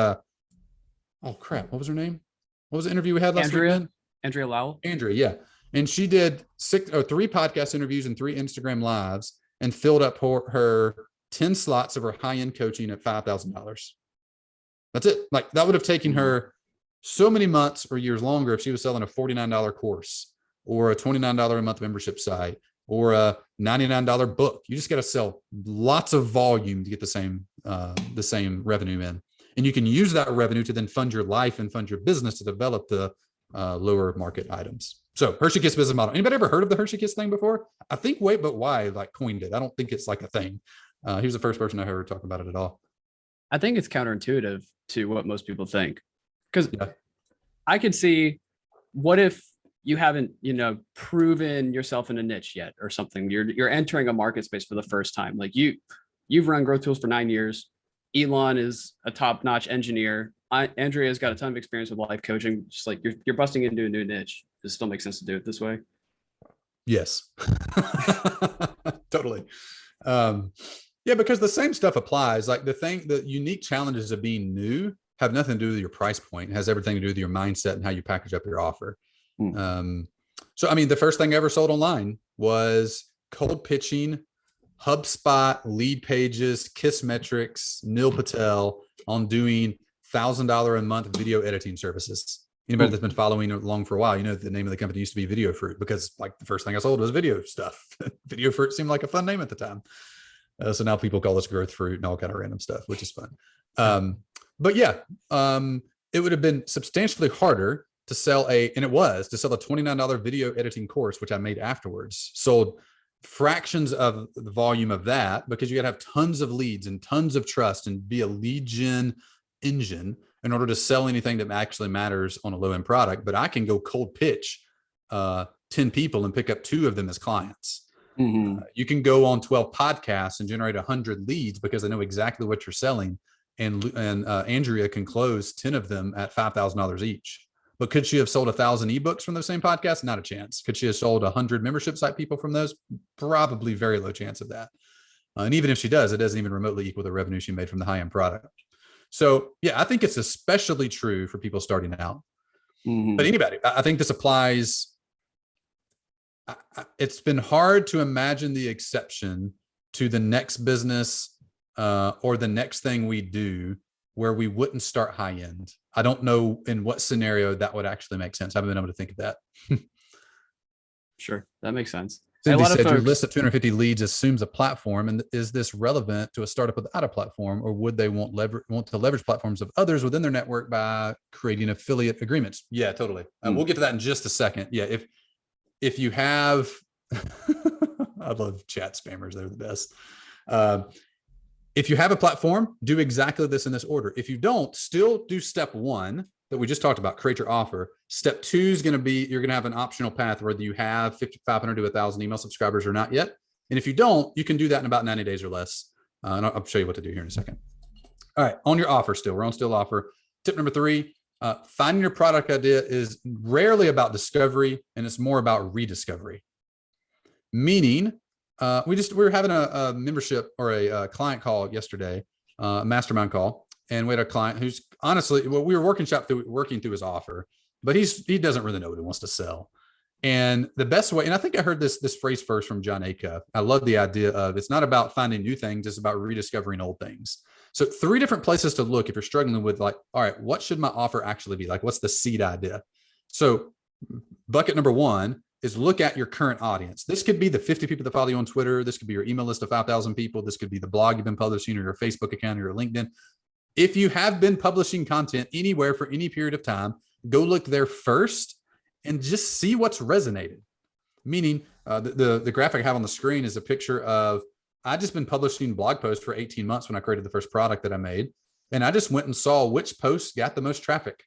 what was her name? What was the interview we had last week? Andrea Lowell. Andrea, yeah. And she did 3 podcast interviews and 3 Instagram lives and filled up her 10 slots of her high-end coaching at $5,000. That's it. Like, that would have taken her so many months or years longer if she was selling a $49 course or a $29 a month membership site or a $99 book. You just got to sell lots of volume to get the same revenue in. And you can use that revenue to then fund your life and fund your business to develop the lower market items. So Hershey Kiss business model. Anybody ever heard of the Hershey Kiss thing before? I think Wait But Why coined it. I don't think it's like a thing. He was the first person I heard talk about it at all. I think it's counterintuitive to what most people think, because I could see, what if you haven't, proven yourself in a niche yet or something? You're entering a market space for the first time. Like you've run growth tools for 9 years. Elon is a top-notch engineer. Andrea's got a ton of experience with life coaching. Just like you're busting into a new niche. Does it still make sense to do it this way? Yes, totally. Yeah, because the same stuff applies. Like the unique challenges of being new have nothing to do with your price point. It has everything to do with your mindset and how you package up your offer. So, I mean, the first thing I ever sold online was cold pitching HubSpot, Lead Pages, Kissmetrics, Neil Patel on doing $1,000 a month video editing services. Anybody that's been following along for a while, you know, the name of the company used to be Video Fruit, because like the first thing I sold was video stuff. Video Fruit seemed like a fun name at the time. So now people call us Growth Fruit and all kind of random stuff, which is fun. But yeah, it would have been substantially harder to sell a $29 video editing course, which I made afterwards. Sold fractions of the volume of that, because you got to have tons of leads and tons of trust and be a lead gen engine in order to sell anything that actually matters on a low end product. But I can go cold pitch 10 people and pick up 2 of them as clients. You can go on 12 podcasts and generate 100 leads because I know exactly what you're selling. And Andrea can close 10 of them at $5,000 each. But could she have sold 1,000 ebooks from those same podcasts? Not a chance. Could she have sold 100 membership site people from those? Probably very low chance of that. And even if she does, it doesn't even remotely equal the revenue she made from the high-end product. So yeah, I think it's especially true for people starting out. But anybody, I think this applies. It's been hard to imagine the exception to the next business or the next thing we do where we wouldn't start high end. I don't know in what scenario that would actually make sense. I haven't been able to think of that. Sure, that makes sense. Cindy said your list of 250 leads assumes a platform, and is this relevant to a startup without a platform, or would they want to leverage platforms of others within their network by creating affiliate agreements? Yeah, totally. We'll get to that in just a second. Yeah, if you have, I love chat spammers; they're the best. If you have a platform, do exactly this in this order. If you don't, still do step 1 that we just talked about, create your offer. Step 2 is going to be, you're going to have an optional path whether you have 500 to 1,000 email subscribers or not yet. And if you don't, you can do that in about 90 days or less. And I'll show you what to do here in a second. All right, on your offer still, we're on still offer. Tip number 3, finding your product idea is rarely about discovery, and it's more about rediscovery. Meaning, we were having a membership or a client call yesterday, a mastermind call, and we had a client who's honestly, well, we were working through his offer, but he doesn't really know what he wants to sell. And the best way, and I think I heard this phrase first from John Acuff. I love the idea of it's not about finding new things, it's about rediscovering old things. So 3 different places to look if you're struggling with like, all right, what should my offer actually be? Like, what's the seed idea? So bucket number 1 is look at your current audience. This could be the 50 people that follow you on Twitter. This could be your email list of 5,000 people. This could be the blog you've been publishing or your Facebook account or your LinkedIn. If you have been publishing content anywhere for any period of time, go look there first and just see what's resonated. Meaning the graphic I have on the screen is a picture of, I just been publishing blog posts for 18 months when I created the first product that I made. And I just went and saw which posts got the most traffic.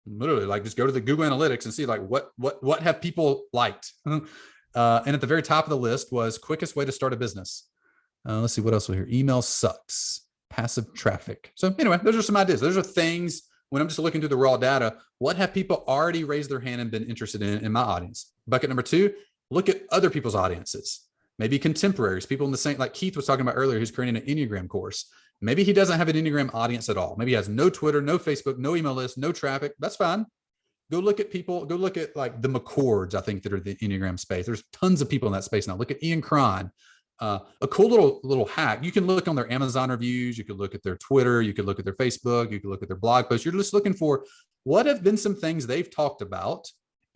Literally, like, just go to the Google Analytics and see like what have people liked. And at the very top of the list was quickest way to start a business. Let's see what else we hear. Email sucks. Passive traffic. So anyway, those are some ideas. Those are things when I'm just looking through the raw data. What have people already raised their hand and been interested in my audience? Bucket number 2, look at other people's audiences. Maybe contemporaries, people in the same, like Keith was talking about earlier, who's creating an Enneagram course. Maybe he doesn't have an Enneagram audience at all. Maybe he has no Twitter, no Facebook, no email list, no traffic. That's fine. Go look at people, go look at like the McCords, I think, that are the Enneagram space. There's tons of people in that space now. Look at Ian Cron. A cool little hack. You can look on their Amazon reviews. You could look at their Twitter. You could look at their Facebook. You could look at their blog posts. You're just looking for what have been some things they've talked about.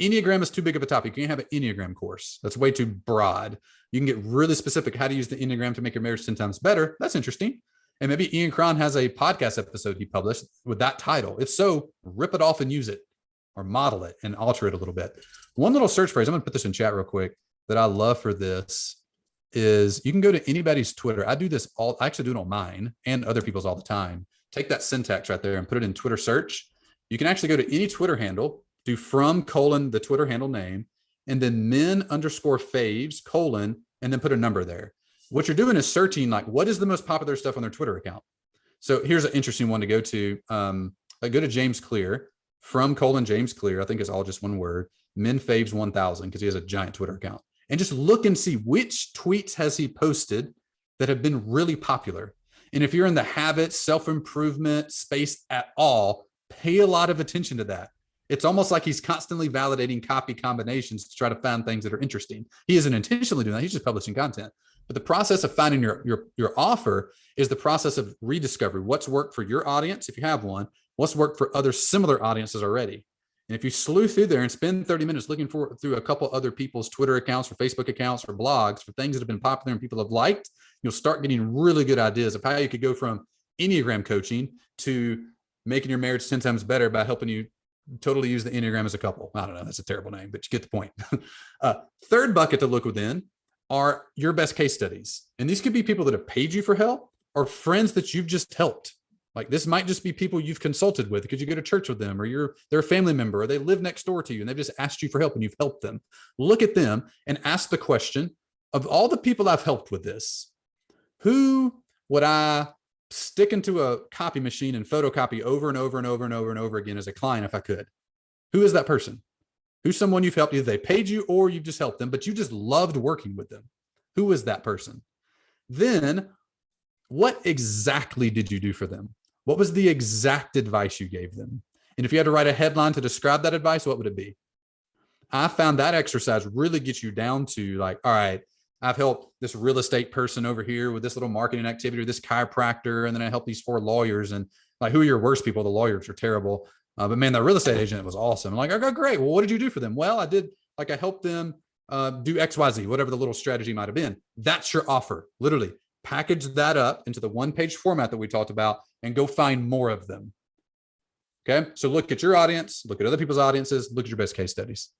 Enneagram is too big of a topic. You can't have an Enneagram course. That's way too broad. You can get really specific. How to use the Enneagram to make your marriage 10 times better. That's interesting. And maybe Ian Cron has a podcast episode he published with that title. If so, rip it off and use it, or model it and alter it a little bit. One little search phrase, I'm going to put this in chat real quick, that I love for this is you can go to anybody's Twitter. I actually do it on mine and other people's all the time. Take that syntax right there and put it in Twitter search. You can actually go to any Twitter handle, do from : the Twitter handle name, and then men_faves : and then put a number there. What you're doing is searching like, what is the most popular stuff on their Twitter account? So here's an interesting one to go to. Go to James Clear, from : James Clear. I think it's all just one word. Men faves 1000, because he has a giant Twitter account. And just look and see which tweets has he posted that have been really popular. And if you're in the habit, self-improvement space at all, pay a lot of attention to that. It's almost like he's constantly validating copy combinations to try to find things that are interesting. He isn't intentionally doing that. He's just publishing content. But the process of finding your offer is the process of rediscovery. What's worked for your audience, if you have one, what's worked for other similar audiences already. And if you sleuth through there and spend 30 minutes looking through a couple other people's Twitter accounts or Facebook accounts or blogs for things that have been popular and people have liked, you'll start getting really good ideas of how you could go from Enneagram coaching to making your marriage 10 times better by helping you totally use the Enneagram as a couple. I don't know, that's a terrible name, but you get the point. Third bucket to look within are your best case studies. And these could be people that have paid you for help or friends that you've just helped. Like this might just be people you've consulted with because you go to church with them, or they're a family member, or they live next door to you and they've just asked you for help and you've helped them. Look at them and ask the question, of all the people I've helped with this, who would I stick into a copy machine and photocopy over and over and over and over and over again as a client if I could? Who is that person? Who's someone you've helped? Either they paid you or you've just helped them, but you just loved working with them. Who is that person? Then what exactly did you do for them? What was the exact advice you gave them? And if you had to write a headline to describe that advice, what would it be? I found that exercise really gets you down to like, all right, I've helped this real estate person over here with this little marketing activity, or this chiropractor, and then I helped these 4 lawyers. And like, who are your worst people? The lawyers are terrible. But man, that real estate agent was awesome. I'm like, okay, great. Well, what did you do for them? Well, I helped them do XYZ, whatever the little strategy might have been. That's your offer. Literally package that up into the 1-page format that we talked about and go find more of them. Okay. So look at your audience, look at other people's audiences, look at your best case studies.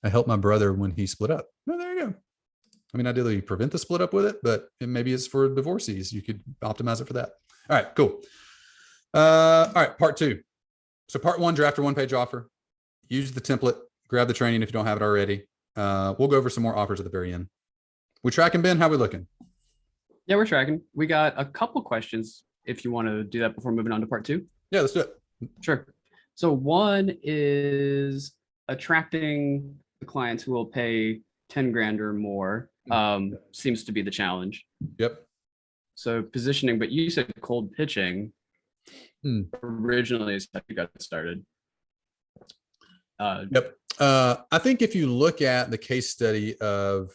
I helped my brother when he split up. Oh, there you go. I mean, ideally prevent the split up with it, but maybe it's for divorcees. You could optimize it for that. All right, cool. All right, part 2. So part 1, draft your 1-page offer. Use the template, grab the training if you don't have it already. We'll go over some more offers at the very end. We tracking, Ben? How we looking? Yeah, we're tracking. We got a couple questions if you want to do that before moving on to part 2. Yeah, let's do it. Sure. So one is attracting the clients who will pay 10 grand or more seems to be the challenge. Yep. So positioning, but you said cold pitching originally is how you got started. Yep. I think if you look at the case study of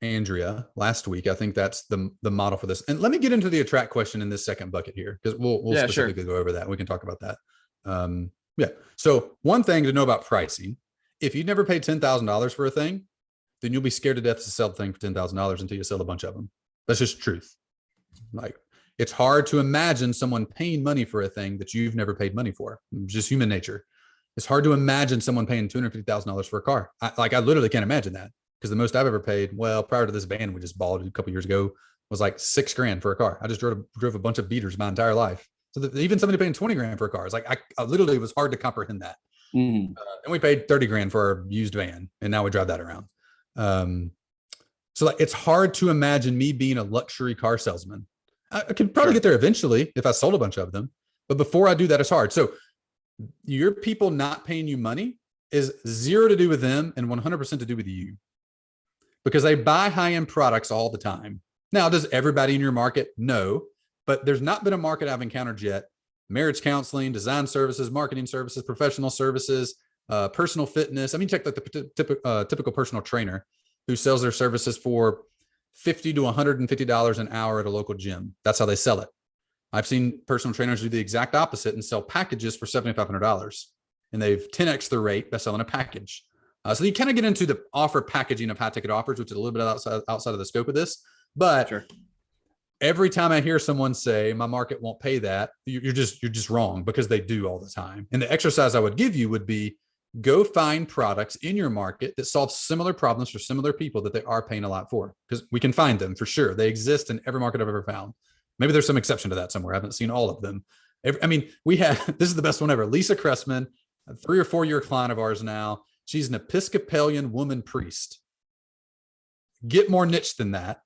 Andrea last week, I think that's the model for this. And let me get into the attract question in this second bucket here, because we'll specifically go over that. We can talk about that. Yeah. So one thing to know about pricing, if you've never paid $10,000 for a thing, then you'll be scared to death to sell the thing for $10,000 until you sell a bunch of them. That's just truth. Like, it's hard to imagine someone paying money for a thing that you've never paid money for. It's just human nature. It's hard to imagine someone paying $250,000 for a car. I literally can't imagine that, because the most I've ever paid, well, prior to this van we just bought a couple years ago, was like $6 grand for a car. I just drove a bunch of beaters my entire life. So even somebody paying 20 grand for a car, it's like, I literally, it was hard to comprehend that. And we paid 30 grand for our used van, and now we drive that around. So like, it's hard to imagine me being a luxury car salesman. I could probably get there eventually if I sold a bunch of them, but before I do that, it's hard. So your people not paying you money is 0 to do with them and 100% to do with you, because they buy high-end products all the time. Now, does everybody in your market? No, but there's not been a market I've encountered yet. Marriage counseling, design services, marketing services, professional services, personal fitness. I mean, take like the typical personal trainer who sells their services for $50 to $150 an hour at a local gym. That's how they sell it. I've seen personal trainers do the exact opposite and sell packages for $7,500, and they've 10x their rate by selling a package. So you kind of get into the offer packaging of high ticket offers, which is a little bit outside of the scope of this. But every time I hear someone say my market won't pay that, you're just wrong, because they do all the time. And the exercise I would give you would be, go find products in your market that solve similar problems for similar people that they are paying a lot for, because we can find them for sure. They exist in every market I've ever found. Maybe there's some exception to that somewhere. I haven't seen all of them. I mean, we had, this is the best one ever. Lisa Cressman, a 3 or 4 year client of ours now. She's an Episcopalian woman priest. Get more niche than that.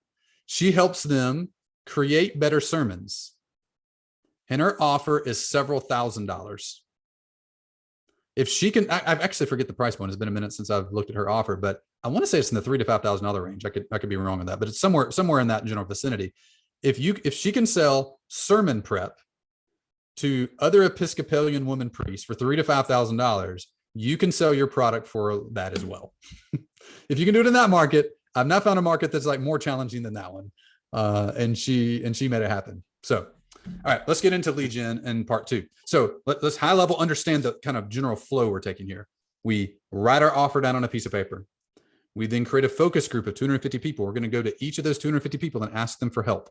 She helps them create better sermons, and her offer is several $1,000s. If she can, I actually forget the price point. It's been a minute since I've looked at her offer, but I want to say it's in the $3,000 to $5,000 range. I could be wrong on that, but it's somewhere in that general vicinity. If she can sell sermon prep to other Episcopalian women priests for $3,000 to $5,000, you can sell your product for that as well. If you can do it in that market, I've not found a market that's like more challenging than that one. And she made it happen. So, all right, let's get into lead gen in part 2. So let's high level understand the kind of general flow we're taking here. We write our offer down on a piece of paper. We then create a focus group of 250 people. We're going to go to each of those 250 people and ask them for help.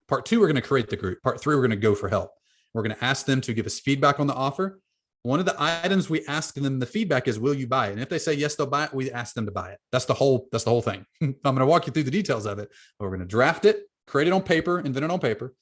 Part 2, we're going to create the group. Part 3, we're going to go for help. We're going to ask them to give us feedback on the offer. One of the items we ask them the feedback is, will you buy it? And if they say yes, they'll buy it, we ask them to buy it. That's the whole thing. I'm going to walk you through the details of it. But we're going to draft it, create it on paper, invent it on paper,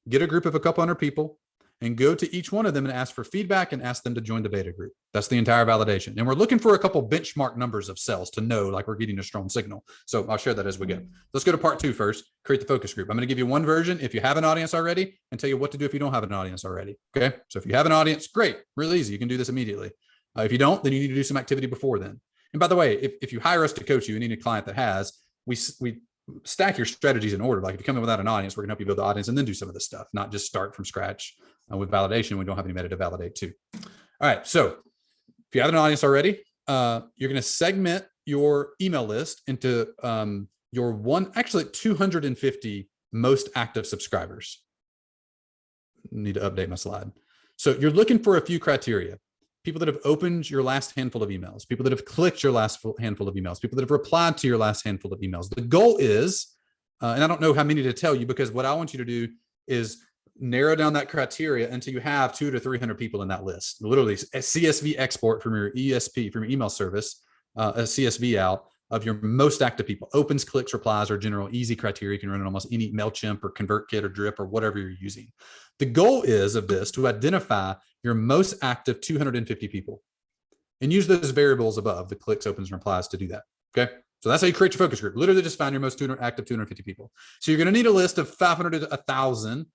get a group of a couple hundred people, and go to each one of them and ask for feedback and ask them to join the beta group. That's the entire validation. And we're looking for a couple benchmark numbers of sales to know like we're getting a strong signal. So I'll share that as we go. Let's go to part 2 first, create the focus group. I'm going to give you one version if you have an audience already and tell you what to do if you don't have an audience already. Okay. So if you have an audience, great, really easy. You can do this immediately. If you don't, then you need to do some activity before then. And by the way, if you hire us to coach you and need a client that has, we stack your strategies in order. Like if you come in without an audience, we're going to help you build the audience and then do some of this stuff, not just start from scratch with validation. We don't have any meta to validate too. All right. So if you have an audience already, you're going to segment your email list into your 250 most active subscribers. Need to update my slide. So you're looking for a few criteria. People that have opened your last handful of emails, people that have clicked your last handful of emails, people that have replied to your last handful of emails. The goal is, and I don't know how many to tell you, because what I want you to do is narrow down that criteria until you have 200 to 300 people in that list. Literally a CSV export from your ESP, from your email service, a CSV out of your most active people. Opens, clicks, replies are general easy criteria. You can run it almost any MailChimp or ConvertKit or Drip or whatever you're using. The goal is of this to identify your most active 250 people and use those variables above, the clicks, opens, and replies to do that. Okay. So that's how you create your focus group. Literally just find your most active 250 people. So you're going to need a list of 500 to 1,000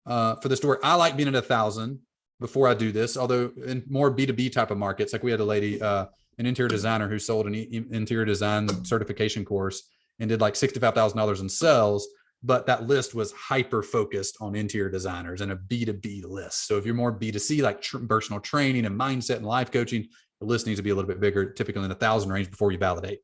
for this to work. I like being at 1,000 before I do this, although in more B2B type of markets, like we had a lady, an interior designer who sold an interior design certification course and did like $65,000 in sales. But that list was hyper focused on interior designers and a B2B list. So if you're more B2C, like personal training and mindset and life coaching, the list needs to be a little bit bigger, typically in the 1,000 range before you validate.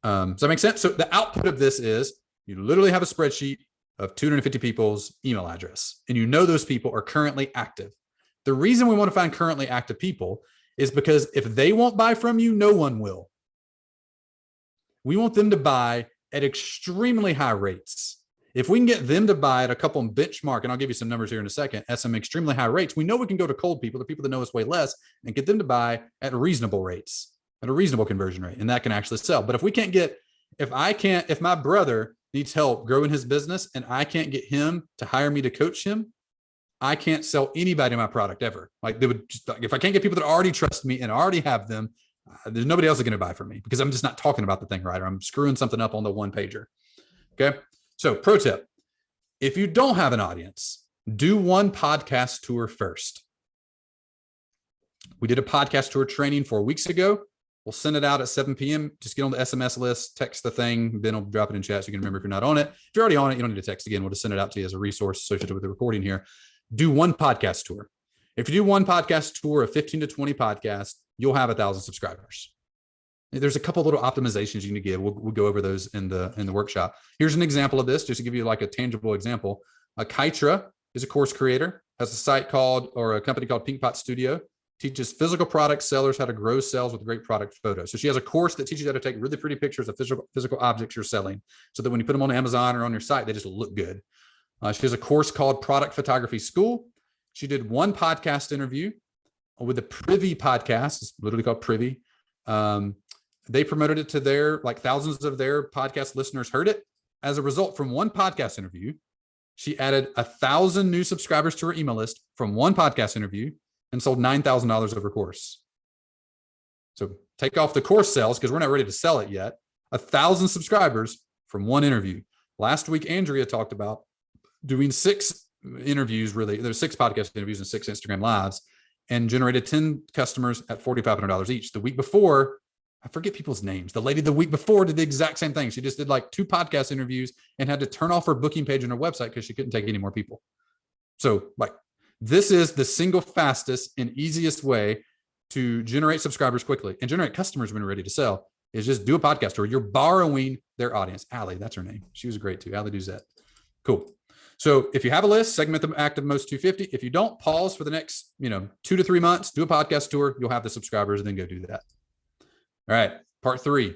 Does that make sense? So the output of this is you literally have a spreadsheet of 250 people's email address, and you know those people are currently active. The reason we want to find currently active people is because if they won't buy from you, no one will. We want them to buy at extremely high rates. If we can get them to buy at a couple benchmark, and I'll give you some numbers here in a second, at some extremely high rates, we know we can go to cold people, the people that know us way less, and get them to buy at reasonable rates, at a reasonable conversion rate, and that can actually sell. But if we can't get, if my brother needs help growing his business and I can't get him to hire me to coach him, I can't sell anybody my product ever. Like they would just, if I can't get people that already trust me and already have them, there's nobody else that's going to buy from me because I'm just not talking about the thing right, or I'm screwing something up on the one pager. Okay. So pro tip, if you don't have an audience, do one podcast tour first. We did a podcast tour training 4 weeks ago. We'll send it out at 7 p.m. Just get on the SMS list, text the thing. Ben will drop it in chat so you can remember if you're not on it. If you're already on it, you don't need to text again. We'll just send it out to you as a resource associated with the recording here. Do one podcast tour. If you do one podcast tour of 15 to 20 podcasts, you'll have 1,000 subscribers. There's a couple little optimizations you need to give. We'll go over those in the workshop. Here's an example of this, just to give you like a tangible example. Kytra is a course creator, has a site called, or a company called Pink Pot Studio, teaches physical product sellers how to grow sales with great product photos. So she has a course that teaches you how to take really pretty pictures of physical objects you're selling so that when you put them on Amazon or on your site, they just look good. She has a course called Product Photography School. She did one podcast interview with the Privy podcast. It's literally called Privy. They promoted it to their, like thousands of their podcast listeners heard it. As a result, from one podcast interview, she added 1,000 new subscribers to her email list from one podcast interview and sold $9,000 of her course. So take off the course sales because we're not ready to sell it yet. 1,000 subscribers from one interview. Last week, Andrea talked about doing 6 interviews, really. There's 6 podcast interviews and 6 Instagram lives and generated 10 customers at $4,500 each. The week before, I forget people's names. The lady the week before did the exact same thing. She just did like 2 podcast interviews and had to turn off her booking page on her website because she couldn't take any more people. So like, this is the single fastest and easiest way to generate subscribers quickly and generate customers when you're ready to sell, is just do a podcast tour. You're borrowing their audience. Allie, that's her name. She was great too. Allie Duzette. Cool. So if you have a list, segment them active most 250. If you don't, pause for the next 2 to 3 months, do a podcast tour. You'll have the subscribers and then go do that. All right. Part 3,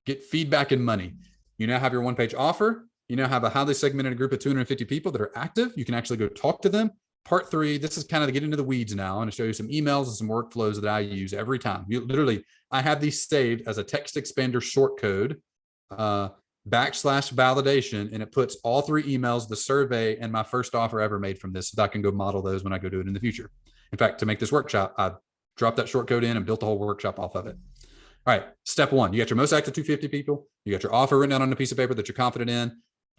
get feedback and money. You now have your 1-page offer. You now have a highly segmented group of 250 people that are active. You can actually go talk to them. Part 3, this is kind of get into the weeds now. I'm going to show you some emails and some workflows that I use every time. I have these saved as a text expander short code, /validation, and it puts all 3 emails, the survey, and my first offer ever made from this, so that I can go model those when I go do it in the future. In fact, to make this workshop, I dropped that short code in and built the whole workshop off of it. All right. Step 1, you got your most active 250 people. You got your offer written down on a piece of paper that you're confident in,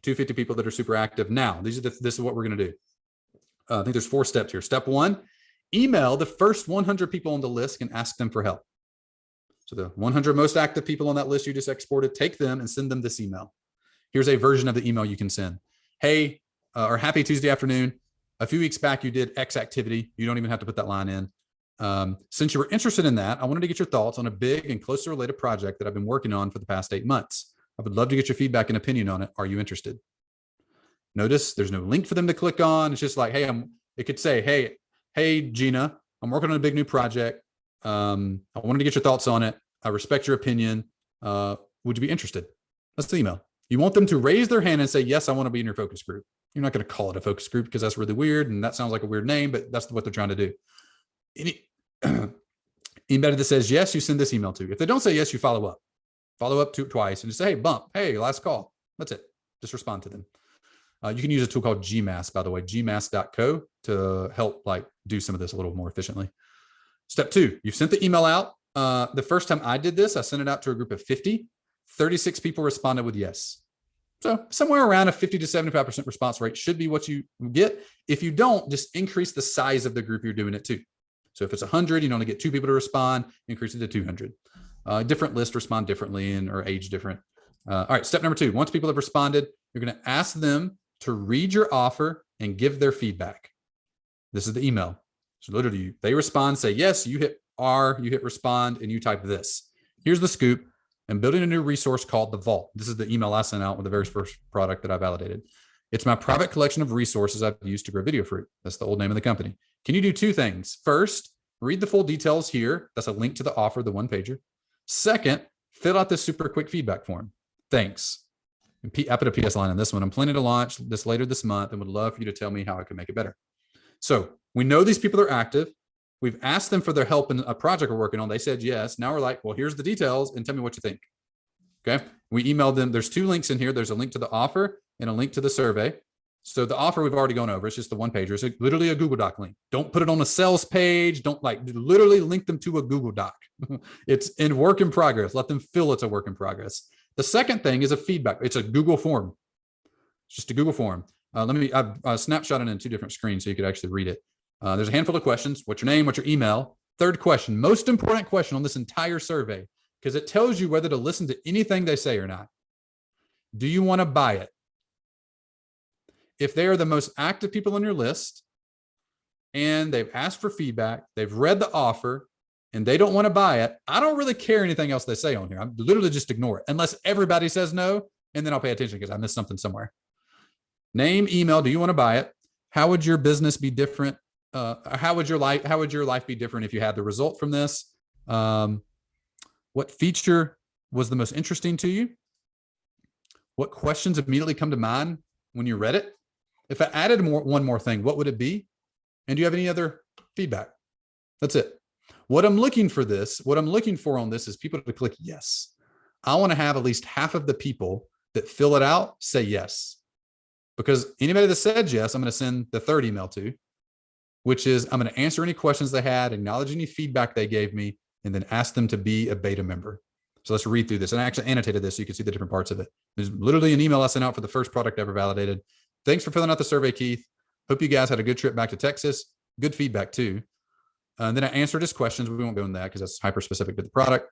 250 people that are super active. Now, this is what we're going to do. I think there's 4 steps here. Step 1, email the first 100 people on the list and ask them for help. So the 100 most active people on that list you just exported, take them and send them this email. Here's a version of the email you can send. Hey, or happy Tuesday afternoon. A few weeks back, you did X activity. You don't even have to put that line in. Since you were interested in that, I wanted to get your thoughts on a big and closely related project that I've been working on for the past 8 months. I would love to get your feedback and opinion on it. Are you interested? Notice there's no link for them to click on. It's just like, hey, it could say, hey, Gina, I'm working on a big new project. I wanted to get your thoughts on it. I respect your opinion. Would you be interested? That's the email. You want them to raise their hand and say, yes, I want to be in your focus group. You're not going to call it a focus group because that's really weird. And that sounds like a weird name, but that's what they're trying to do. Anybody that says yes, you send this email to. If they don't say yes, you follow up to twice and just say, hey, last call. That's it. Just respond to them. You can use a tool called GMass, by the way, gmass.co, to help do some of this a little more efficiently. Step 2, you've sent the email out. The first time I did this, I sent it out to a group of 50. 36 people responded with yes. So somewhere around a 50 to 75% response rate should be what you get. If you don't, just increase the size of the group you're doing it to. So if it's 100, you only get 2 people to respond, increase it to 200. Different lists respond differently or age different. All right, step number 2, once people have responded, you're going to ask them to read your offer and give their feedback. This is the email. So literally, they respond, say yes, you hit R, you hit respond, and you type this. Here's the scoop. I'm building a new resource called the Vault. This is the email I sent out with the very first product that I validated. It's my private collection of resources I've used to grow Video Fruit. That's the old name of the company. Can you do 2 things? First, read the full details here. That's a link to the offer, the 1-pager. Second, fill out this super quick feedback form. Thanks. I put a PS line on this one. I'm planning to launch this later this month and would love for you to tell me how I can make it better. So we know these people are active. We've asked them for their help in a project we're working on. They said yes. Now we're like, well, here's the details and tell me what you think. Okay. We emailed them. There's 2 links in here. There's a link to the offer and a link to the survey. So the offer we've already gone over. It's just the 1-pager. It's literally a Google Doc link. Don't put it on a sales page. Don't literally link them to a Google Doc. It's in work in progress. Let them feel it's a work in progress. The second thing is a feedback. It's a Google form. It's just a Google form. I've snapshotted it in 2 different screens so you could actually read it. There's a handful of questions. What's your name? What's your email? Third question, most important question on this entire survey, because it tells you whether to listen to anything they say or not. Do you want to buy it? If they are the most active people on your list and they've asked for feedback, they've read the offer, and they don't want to buy it, I don't really care anything else they say on here. I'm literally just ignore it unless everybody says no, and then I'll pay attention because I missed something somewhere. Name, email, do you want to buy it? How would your business be different? How would your life be different if you had the result from this? What feature was the most interesting to you? What questions immediately come to mind when you read it? If I added one more thing, what would it be? And do you have any other feedback? That's it. What I'm looking for on this is people to click yes. I want to have at least half of the people that fill it out say yes. Because anybody that said yes, I'm going to send the 3rd email to, which is I'm going to answer any questions they had, acknowledge any feedback they gave me, and then ask them to be a beta member. So let's read through this. And I actually annotated this so you can see the different parts of it. There's literally an email I sent out for the first product ever validated. Thanks for filling out the survey, Keith. Hope you guys had a good trip back to Texas. Good feedback too. And then I answered his questions. We won't go into that because that's hyper specific to the product.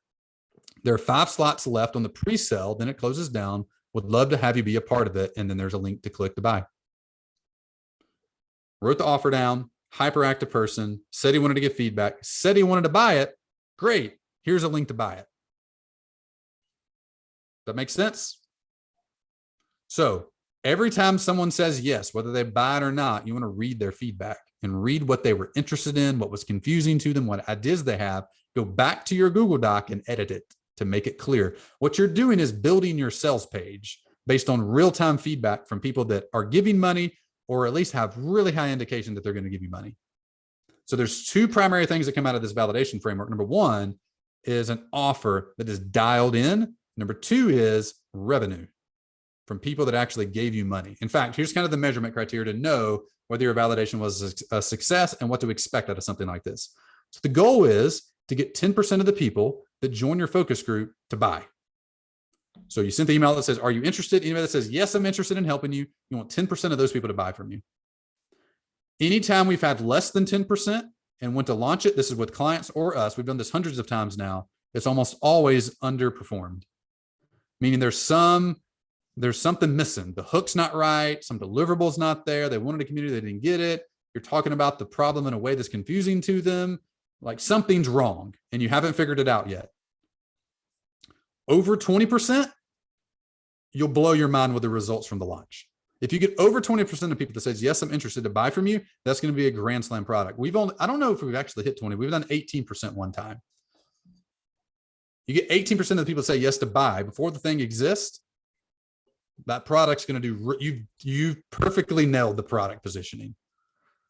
There are 5 slots left on the pre-sale. Then it closes down. Would love to have you be a part of it. And then there's a link to click to buy. Wrote the offer down, hyperactive person, said he wanted to get feedback, said he wanted to buy it. Great. Here's a link to buy it. That makes sense? So every time someone says yes, whether they buy it or not, you want to read their feedback and read what they were interested in, what was confusing to them, what ideas they have. Go back to your Google Doc and edit it to make it clear. What you're doing is building your sales page based on real-time feedback from people that are giving money, or at least have really high indication that they're going to give you money. So there's 2 primary things that come out of this validation framework. Number 1 is an offer that is dialed in. Number 2 is revenue from people that actually gave you money. In fact, here's kind of the measurement criteria to know whether your validation was a success and what to expect out of something like this. So the goal is to get 10% of the people that join your focus group to buy. So you sent the email that says, are you interested? Anybody that says, yes, I'm interested in helping you, you want 10% of those people to buy from you. Anytime we've had less than 10% and went to launch it, this is with clients or us, we've done this hundreds of times now, it's almost always underperformed. Meaning there's something missing. The hook's not right. Some deliverables not there. They wanted a community, they didn't get it. You're talking about the problem in a way that's confusing to them. Like something's wrong and you haven't figured it out yet. Over 20%, you'll blow your mind with the results from the launch. If you get over 20% of people that says, yes, I'm interested to buy from you, that's going to be a grand slam product. I don't know if we've actually hit 20. We've done 18% one time. You get 18% of the people say yes to buy before the thing exists. That product's going to do, you've perfectly nailed the product positioning.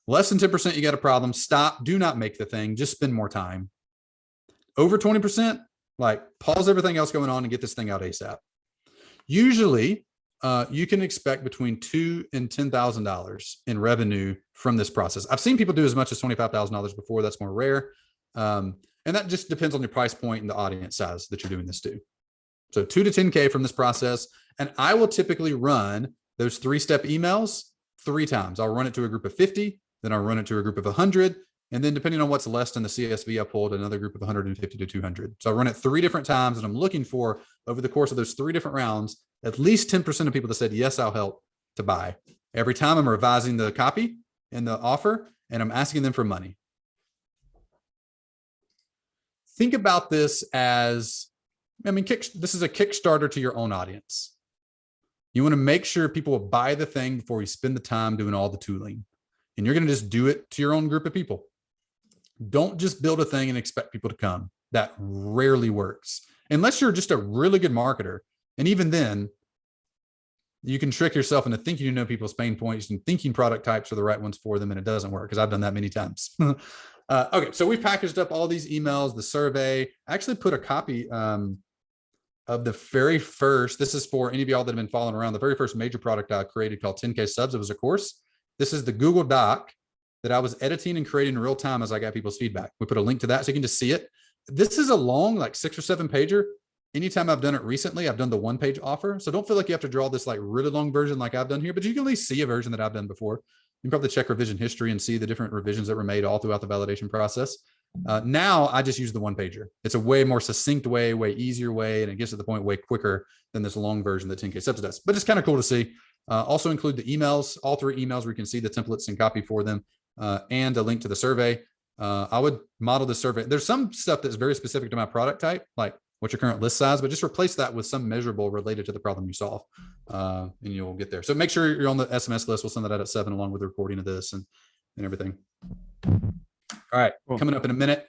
Less than 10%, you got a problem. Stop. Do not make the thing. Just spend more time. Over 20%, like pause everything else going on and get this thing out ASAP. Usually, you can expect between $2,000 and $10,000 in revenue from this process. I've seen people do as much as $25,000 before. That's more rare. And that just depends on your price point and the audience size that you're doing this to. So 2 to 10K from this process. And I will typically run those 3-step emails 3 times. I'll run it to a group of 50, then I'll run it to a group of 100. And then depending on what's less in the CSV, I pulled another group of 150 to 200. So I run it 3 different times, and I'm looking for, over the course of those 3 different rounds, at least 10% of people that said, yes, I'll help to buy. Every time I'm revising the copy and the offer, and I'm asking them for money. Think about this as, this is a Kickstarter to your own audience. You want to make sure people will buy the thing before you spend the time doing all the tooling. And you're going to just do it to your own group of people. Don't just build a thing and expect people to come. That rarely works. Unless you're just a really good marketer. And even then, you can trick yourself into thinking you know people's pain points and thinking product types are the right ones for them, and it doesn't work, because I've done that many times. Okay, so we packaged up all these emails, the survey. I actually put a copy of the very first, this is for any of y'all that have been following around, the very first major product I created called 10K Subs. It was a course. This is the Google Doc that I was editing and creating in real time as I got people's feedback. We put a link to that so you can just see it. This is a long, like 6 or 7 pager. Anytime I've done it recently, I've done the 1-page offer. So don't feel like you have to draw this like really long version like I've done here, but you can at least see a version that I've done before. You can probably check revision history and see the different revisions that were made all throughout the validation process. Now I just use the 1-pager. It's a way more succinct way, way easier way, and it gets to the point way quicker than this long version that 10K Subs does. But it's kind of cool to see. Also include the emails, all 3 emails where you can see the templates and copy for them, and a link to the survey. I would model the survey. There's some stuff that's very specific to my product type, like what's your current list size, but just replace that with some measurable related to the problem you solve, and you'll get there. So make sure you're on the SMS list. We'll send that out at 7 along with the recording of this and everything. All right, cool. Coming up in a minute.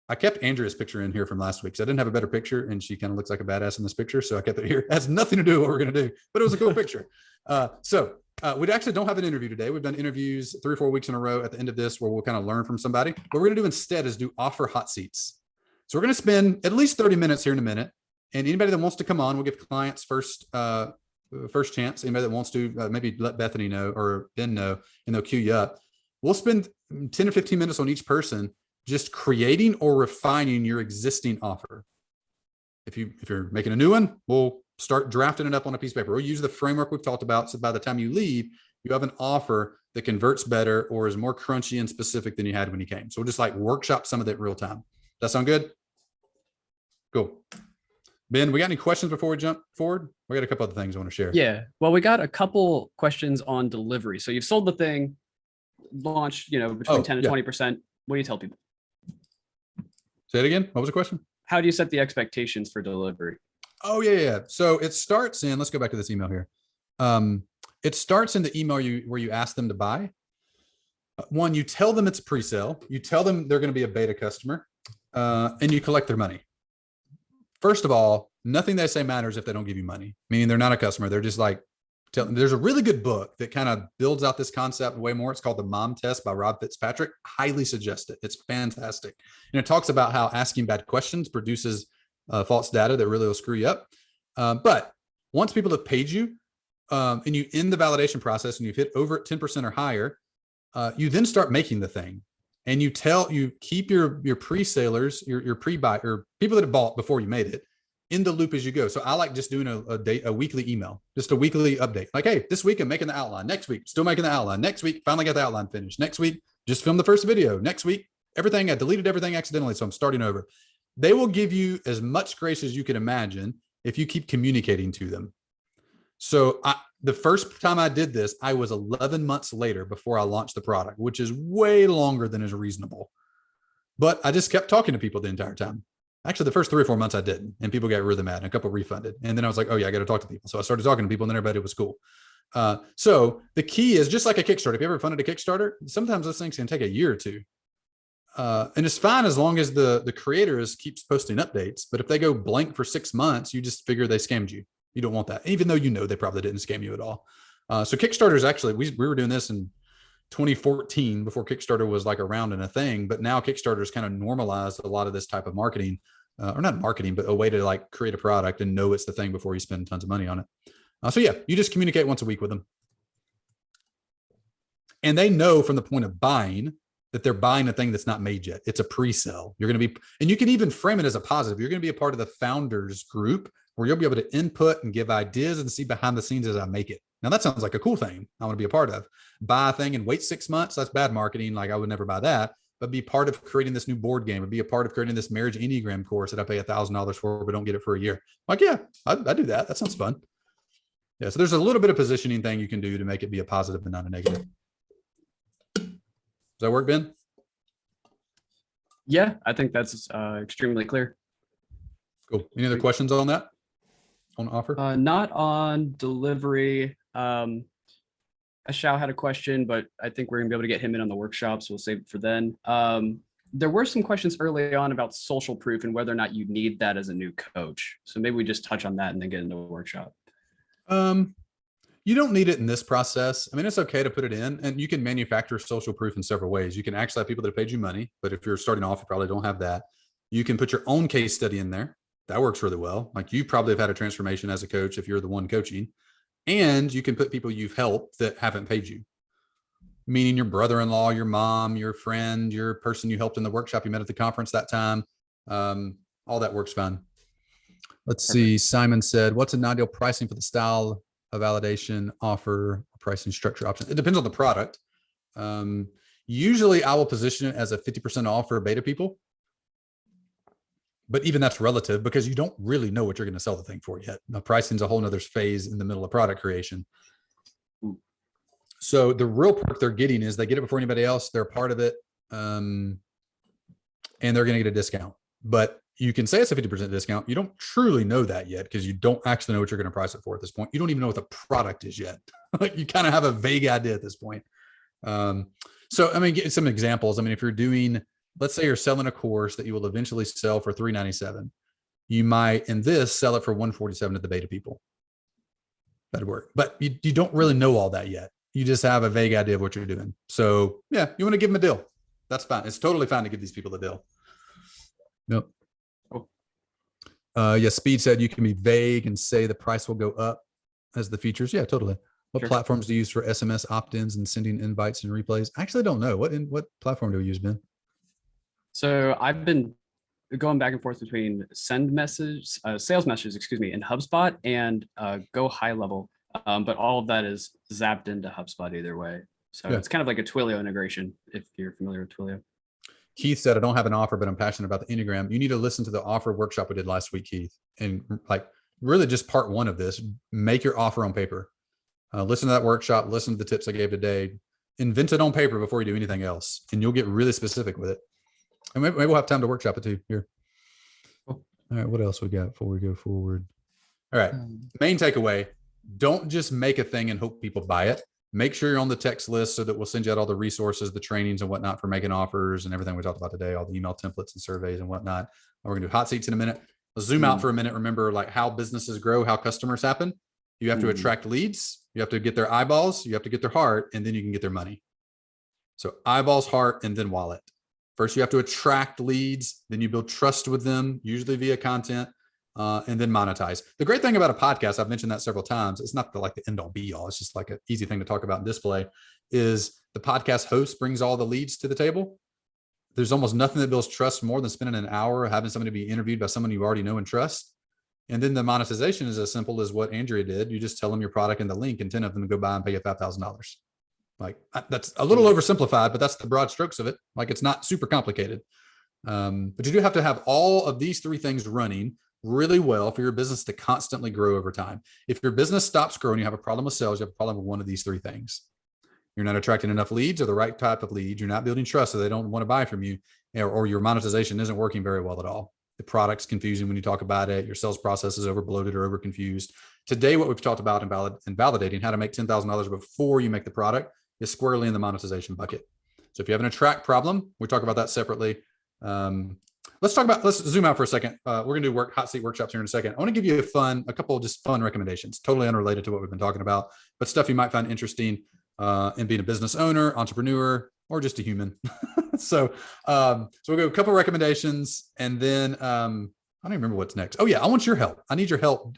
I kept Andrea's picture in here from last week, so I didn't have a better picture, and she kind of looks like a badass in this picture, so I kept it here. It has nothing to do with what we're going to do, but it was a cool picture. We actually don't have an interview today. We've done interviews 3 or 4 weeks in a row at the end of this where we'll kind of learn from somebody. What we're going to do instead is do offer hot seats. So we're going to spend at least 30 minutes here in a minute, and anybody that wants to come on, we'll give clients first chance. Anybody that wants to, maybe let Bethany know or Ben know, and they'll queue you up. We'll spend 10 or 15 minutes on each person just creating or refining your existing offer. If you're making a new one, we'll start drafting it up on a piece of paper. We'll use the framework we've talked about. So by the time you leave, you have an offer that converts better or is more crunchy and specific than you had when you came. So we'll just like workshop some of that real time. Does that sound good? Cool. Ben, we got any questions before we jump forward? We got a couple other things I want to share. Yeah. Well, we got a couple questions on delivery. So you've sold the thing, launched, between 10 and 20%. What do you tell people? Say it again. What was the question? How do you set the expectations for delivery? Oh, yeah. So it starts in, let's go back to this email here. It starts in the email where you ask them to buy. One, you tell them it's a pre-sale. You tell them they're going to be a beta customer, and you collect their money. First of all, nothing they say matters if they don't give you money, meaning they're not a customer. They're just like, there's a really good book that kind of builds out this concept way more. It's called The Mom Test by Rob Fitzpatrick. Highly suggest it. It's fantastic. And it talks about how asking bad questions produces false data that really will screw you up. But once people have paid you and you end the validation process and you've hit over 10% or higher, you then start making the thing. And you keep your pre-salers, your pre-buy, or people that have bought before you made it, in the loop as you go. So I like just doing a weekly email, just a weekly update. Like, hey, this week I'm making the outline. Next week, still making the outline. Next week, finally got the outline finished. Next week, just filmed the first video. Next week, I deleted everything accidentally, so I'm starting over. They will give you as much grace as you can imagine if you keep communicating to them. So the first time I did this, I was 11 months later before I launched the product, which is way longer than is reasonable. But I just kept talking to people the entire time. Actually, the first 3 or 4 months I didn't, and people got really mad, and a couple refunded. And then I was like, oh yeah, I got to talk to people. So I started talking to people, and then everybody was cool. So the key is just like a Kickstarter. If you ever funded a Kickstarter, sometimes those things can take a year or two. And it's fine as long as the creators keeps posting updates. But if they go blank for 6 months, you just figure they scammed you. You don't want that, even though they probably didn't scam you at all. So Kickstarter is actually, we were doing this in 2014 before Kickstarter was like around and a thing. But now Kickstarter has kind of normalized a lot of this type of marketing, or not marketing, but a way to like create a product and know it's the thing before you spend tons of money on it. So yeah, you just communicate once a week with them. And they know from the point of buying that they're buying a thing that's not made yet. It's a pre-sale. You're going to be, and you can even frame it as a positive. You're going to be a part of the founders group where you'll be able to input and give ideas and see behind the scenes as I make it. Now that sounds like a cool thing I want to be a part of. Buy a thing and wait 6 months. That's bad marketing. Like I would never buy that, but be part of creating this new board game, or be a part of creating this marriage Enneagram course that I pay $1,000 for, but don't get it for a year. Like, yeah, I do that. That sounds fun. Yeah. So there's a little bit of positioning thing you can do to make it be a positive and not a negative. Does that work, Ben? Yeah, I think that's extremely clear. Cool. Any other questions on that? On offer? Not on delivery. Ashao had a question, but I think we're gonna be able to get him in on the workshop, so we'll save it for then. There were some questions early on about social proof and whether or not you need that as a new coach. So maybe we just touch on that and then get into the workshop. You don't need it in this process. I mean, it's okay to put it in, and you can manufacture social proof in several ways. You can actually have people that have paid you money, but if you're starting off, you probably don't have that. You can put your own case study in there. That works really well. Like you probably have had a transformation as a coach if you're the one coaching, and you can put people you've helped that haven't paid you, meaning your brother-in-law, your mom, your friend, your person you helped in the workshop you met at the conference that time. All that works fine. Let's see. Simon said, what's an ideal pricing for the style of validation offer, pricing structure option? It depends on the product. Usually I will position it as a 50% off for beta people. But even that's relative because you don't really know what you're going to sell the thing for yet. Now, pricing is a whole nother phase in the middle of product creation. So the real perk they're getting is they get it before anybody else. They're a part of it. And they're going to get a discount. But you can say it's a 50% discount. You don't truly know that yet because you don't actually know what you're going to price it for at this point. You don't even know what the product is yet. You kind of have a vague idea at this point. So, I mean, get some examples. I mean, if you're doing, let's say you're selling a course that you will eventually sell for $397. You might, in this, sell it for $147 to the beta people. That'd work. But you don't really know all that yet. You just have a vague idea of what you're doing. So yeah, you want to give them a deal. That's fine. It's totally fine to give these people a deal. Yep. Yeah, Speed said you can be vague and say the price will go up as the features. Yeah, totally. What platforms do you use for SMS opt-ins and sending invites and replays? I actually don't know. What platform do we use, Ben? So I've been going back and forth between sales messages, in HubSpot and Go High Level. But all of that is zapped into HubSpot either way. So It's kind of like a Twilio integration, if you're familiar with Twilio. Keith said, I don't have an offer, but I'm passionate about the Enneagram. You need to listen to the offer workshop we did last week, Keith. And like really just part one of this, make your offer on paper. Listen to that workshop, listen to the tips I gave today, invent it on paper before you do anything else. And you'll get really specific with it. And maybe we'll have time to workshop it too here. All right. What else we got before we go forward? All right. Main takeaway. Don't just make a thing and hope people buy it. Make sure you're on the text list so that we'll send you out all the resources, the trainings and whatnot for making offers and everything we talked about today, all the email templates and surveys and whatnot. We're going to do hot seats in a minute. Let's zoom out for a minute. Remember like how businesses grow, how customers happen. You have to attract leads. You have to get their eyeballs. You have to get their heart, and then you can get their money. So eyeballs, heart, and then wallet. First, you have to attract leads. Then you build trust with them, usually via content, and then monetize. The great thing about a podcast, I've mentioned that several times, it's not the end all be all. It's just like an easy thing to talk about and display, is the podcast host brings all the leads to the table. There's almost nothing that builds trust more than spending an hour having somebody be interviewed by someone you already know and trust. And then the monetization is as simple as what Andrea did. You just tell them your product and the link, and 10 of them go buy and pay you $5,000. Like that's a little oversimplified, but that's the broad strokes of it. Like it's not super complicated. But you do have to have all of these three things running really well for your business to constantly grow over time. If your business stops growing, you have a problem with sales, you have a problem with one of these three things. You're not attracting enough leads or the right type of lead. You're not building trust, so they don't want to buy from you, or your monetization isn't working very well at all. The product's confusing when you talk about it. Your sales process is over bloated or over confused. Today, what we've talked about in validating how to make $10,000 before you make the product is squarely in the monetization bucket. So if you have an attract problem, we talk about that separately. Let's zoom out for a second. We're going to do hot seat workshops here in a second. I want to give you a couple of just fun recommendations, totally unrelated to what we've been talking about, but stuff you might find interesting in being a business owner, entrepreneur, or just a human. So we'll go a couple of recommendations, and then I don't even remember what's next. Oh yeah, I want your help. I need your help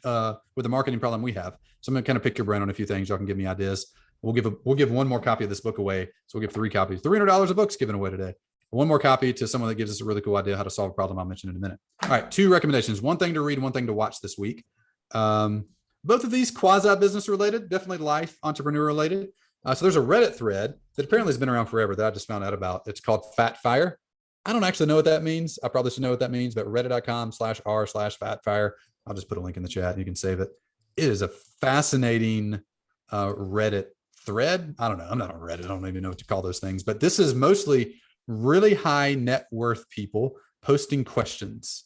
with the marketing problem we have. So I'm going to kind of pick your brain on a few things. Y'all can give me ideas. We'll give one more copy of this book away. So we'll give 3 copies, $300 of books given away today. One more copy to someone that gives us a really cool idea how to solve a problem I'll mention in a minute. All right, 2 recommendations, one thing to read, one thing to watch this week. Both of these quasi-business related, definitely life, entrepreneur related. So there's a Reddit thread that apparently has been around forever that I just found out about. It's called Fat Fire. I don't actually know what that means. I probably should know what that means, but reddit.com/r/fatfire. I'll just put a link in the chat and you can save it. It is a fascinating Reddit thread. I don't know. I'm not on Reddit. I don't even know what to call those things, but this is mostly really high net worth people posting questions.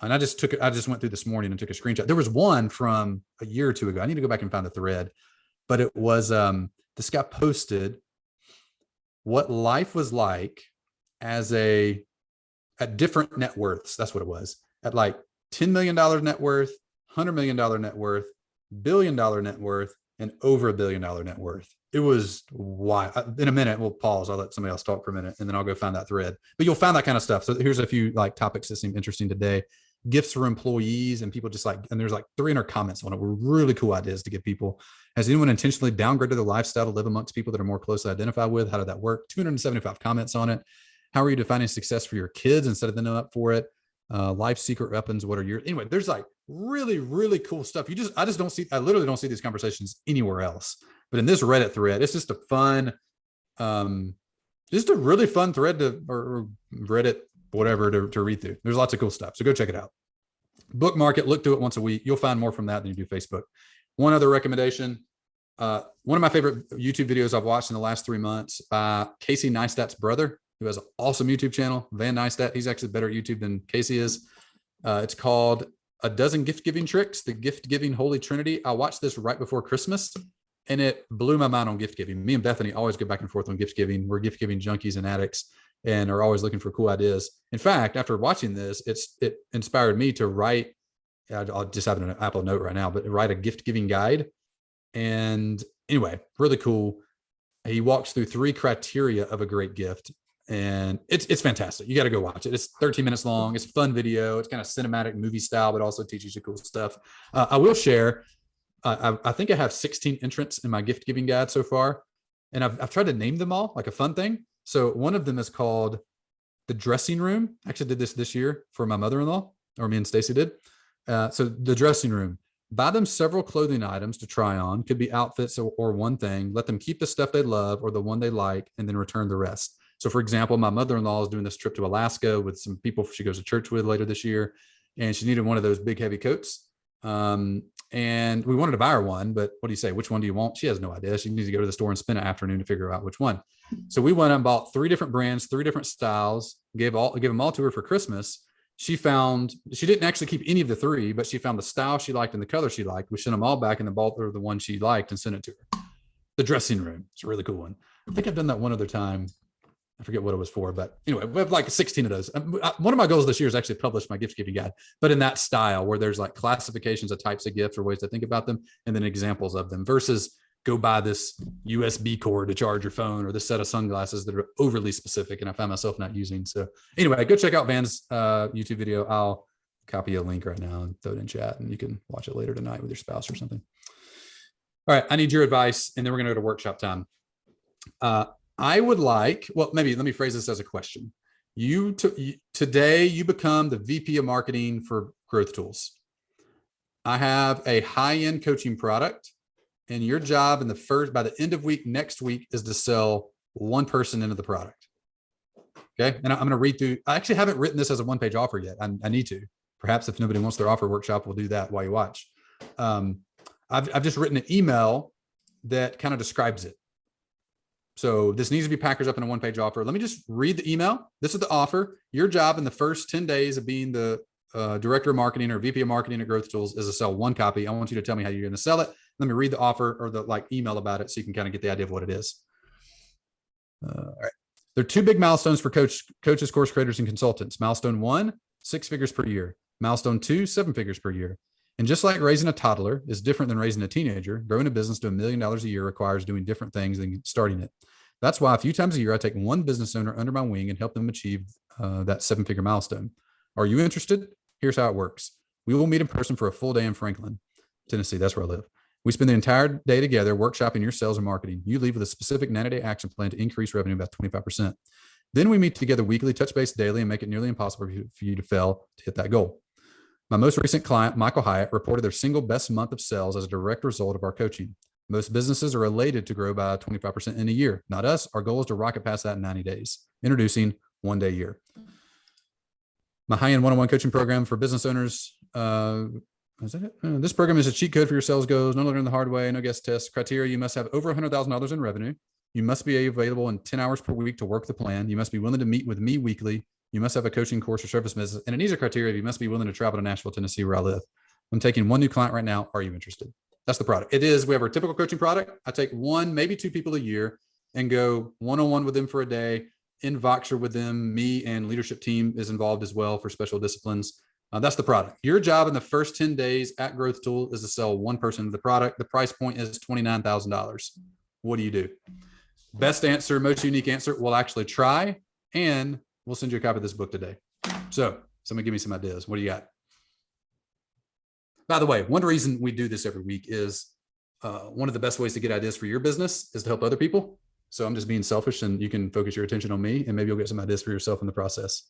And I just went through this morning and took a screenshot. There was one from a year or 2 ago. I need to go back and find the thread, but it was, this guy posted what life was like at different net worths. That's what it was, at like $10 million net worth, $100 million net worth, $1 billion net worth, and over $1 billion net worth. It was wild. In a minute, we'll pause. I'll let somebody else talk for a minute, and then I'll go find that thread. But you'll find that kind of stuff. So here's a few like topics that seem interesting today. Gifts for employees, and people just and there's like 300 comments on it. Were really cool ideas to give people. Has anyone intentionally downgraded their lifestyle to live amongst people that are more closely identified with? How did that work? 275 comments on it. How are you defining success for your kids instead of them up for it? Life secret weapons. What are your, anyway, there's like really, really cool stuff. I literally don't see these conversations anywhere else, but in this Reddit thread, it's just a fun, just a really fun thread or Reddit, whatever to read through. There's lots of cool stuff. So go check it out. Bookmark it, look through it once a week. You'll find more from that than you do Facebook. One other recommendation. One of my favorite YouTube videos I've watched in the last 3 months by Casey Neistat's brother, who has an awesome YouTube channel, Van Neistat. He's actually better at YouTube than Casey is. It's called A Dozen Gift Giving Tricks, the Gift Giving Holy Trinity. I watched this right before Christmas, and it blew my mind on gift giving. Me and Bethany always go back and forth on gift giving. We're gift giving junkies and addicts and are always looking for cool ideas. In fact, after watching this, it inspired me to write, I'll just have an Apple Note right now, but write a gift giving guide. And anyway, really cool. He walks through 3 criteria of a great gift. And it's fantastic. You got to go watch it. It's 13 minutes long. It's a fun video. It's kind of cinematic movie style, but also teaches you cool stuff. I will share, I think I have 16 entrants in my gift giving guide so far. And I've tried to name them all like a fun thing. So one of them is called The Dressing Room. I actually did this year for my mother-in-law, or me and Stacy did. So The Dressing Room. Buy them several clothing items to try on. Could be outfits or one thing. Let them keep the stuff they love or the one they like, and then return the rest. So for example, my mother-in-law is doing this trip to Alaska with some people she goes to church with later this year, and she needed one of those big heavy coats. And we wanted to buy her one, but what do you say? Which one do you want? She has no idea. She needs to go to the store and spend an afternoon to figure out which one. So we went and bought 3 different brands, 3 different styles, gave them all to her for Christmas. She didn't actually keep any of the 3, but she found the style she liked and the color she liked. We sent them all back and bought her the one she liked and sent it to her. The dressing room. It's a really cool one. I think I've done that one other time. I forget what it was for, but anyway, we have like 16 of those. One of my goals this year is actually publish my gift giving guide, but in that style where there's like classifications of types of gifts or ways to think about them, and then examples of them versus go buy this USB cord to charge your phone or this set of sunglasses that are overly specific and I find myself not using. So anyway, go check out Van's YouTube video. I'll copy a link right now and throw it in chat, and you can watch it later tonight with your spouse or something. All right, I need your advice, and then we're going to go to workshop time. I would like, well, maybe let me phrase this as a question. Today you become the VP of marketing for Growth Tools. I have a high-end coaching product, and your job by the end of week next week is to sell one person into the product. Okay, and I'm going to read through. I actually haven't written this as a one-page offer yet. I need to. Perhaps if nobody wants their offer workshop, we'll do that while you watch. I've just written an email that kind of describes it. So this needs to be packaged up in a one-page offer. Let me just read the email. This is the offer. Your job in the first 10 days of being the director of marketing or VP of marketing at Growth Tools is to sell one copy. I want you to tell me how you're going to sell it. Let me read the offer or the email about it so you can kind of get the idea of what it is. All right. There are 2 big milestones for coaches, course creators, and consultants. Milestone 1, 6 figures per year. Milestone 2, 7 figures per year. And just like raising a toddler is different than raising a teenager, growing a business to $1 million a year requires doing different things than starting it. That's why a few times a year, I take one business owner under my wing and help them achieve that 7-figure milestone. Are you interested? Here's how it works. We will meet in person for a full day in Franklin, Tennessee. That's where I live. We spend the entire day together workshopping your sales and marketing. You leave with a specific 90-day action plan to increase revenue by 25%. Then we meet together weekly, touch base daily, and make it nearly impossible for you to fail to hit that goal. My most recent client, Michael Hyatt, reported their single best month of sales as a direct result of our coaching. Most businesses are elated to grow by 25% in a year. Not us. Our goal is to rocket past that in 90 days. Introducing One Day a Year. My high-end one-on-one coaching program for business owners. Is that it? This program is a cheat code for your sales goals. No learning the hard way. No guest tests. Criteria: you must have over $100,000 in revenue. You must be available in 10 hours per week to work the plan. You must be willing to meet with me weekly. You must have a coaching course or service business. And these are criteria. You must be willing to travel to Nashville, Tennessee, where I live. I'm taking one new client right now. Are you interested? That's the product. It is. We have our typical coaching product. I take 1, maybe 2 people a year and go one-on-one with them for a day, in Voxer with them. Me and leadership team is involved as well for special disciplines. That's the product. Your job in the first 10 days at Growth Tool is to sell one person to the product. The price point is $29,000. What do you do? Best answer, most unique answer. We'll actually try, and we'll send you a copy of this book today. So somebody give me some ideas. What do you got? By the way, one reason we do this every week is one of the best ways to get ideas for your business is to help other people. So I'm just being selfish, and you can focus your attention on me, and maybe you'll get some ideas for yourself in the process.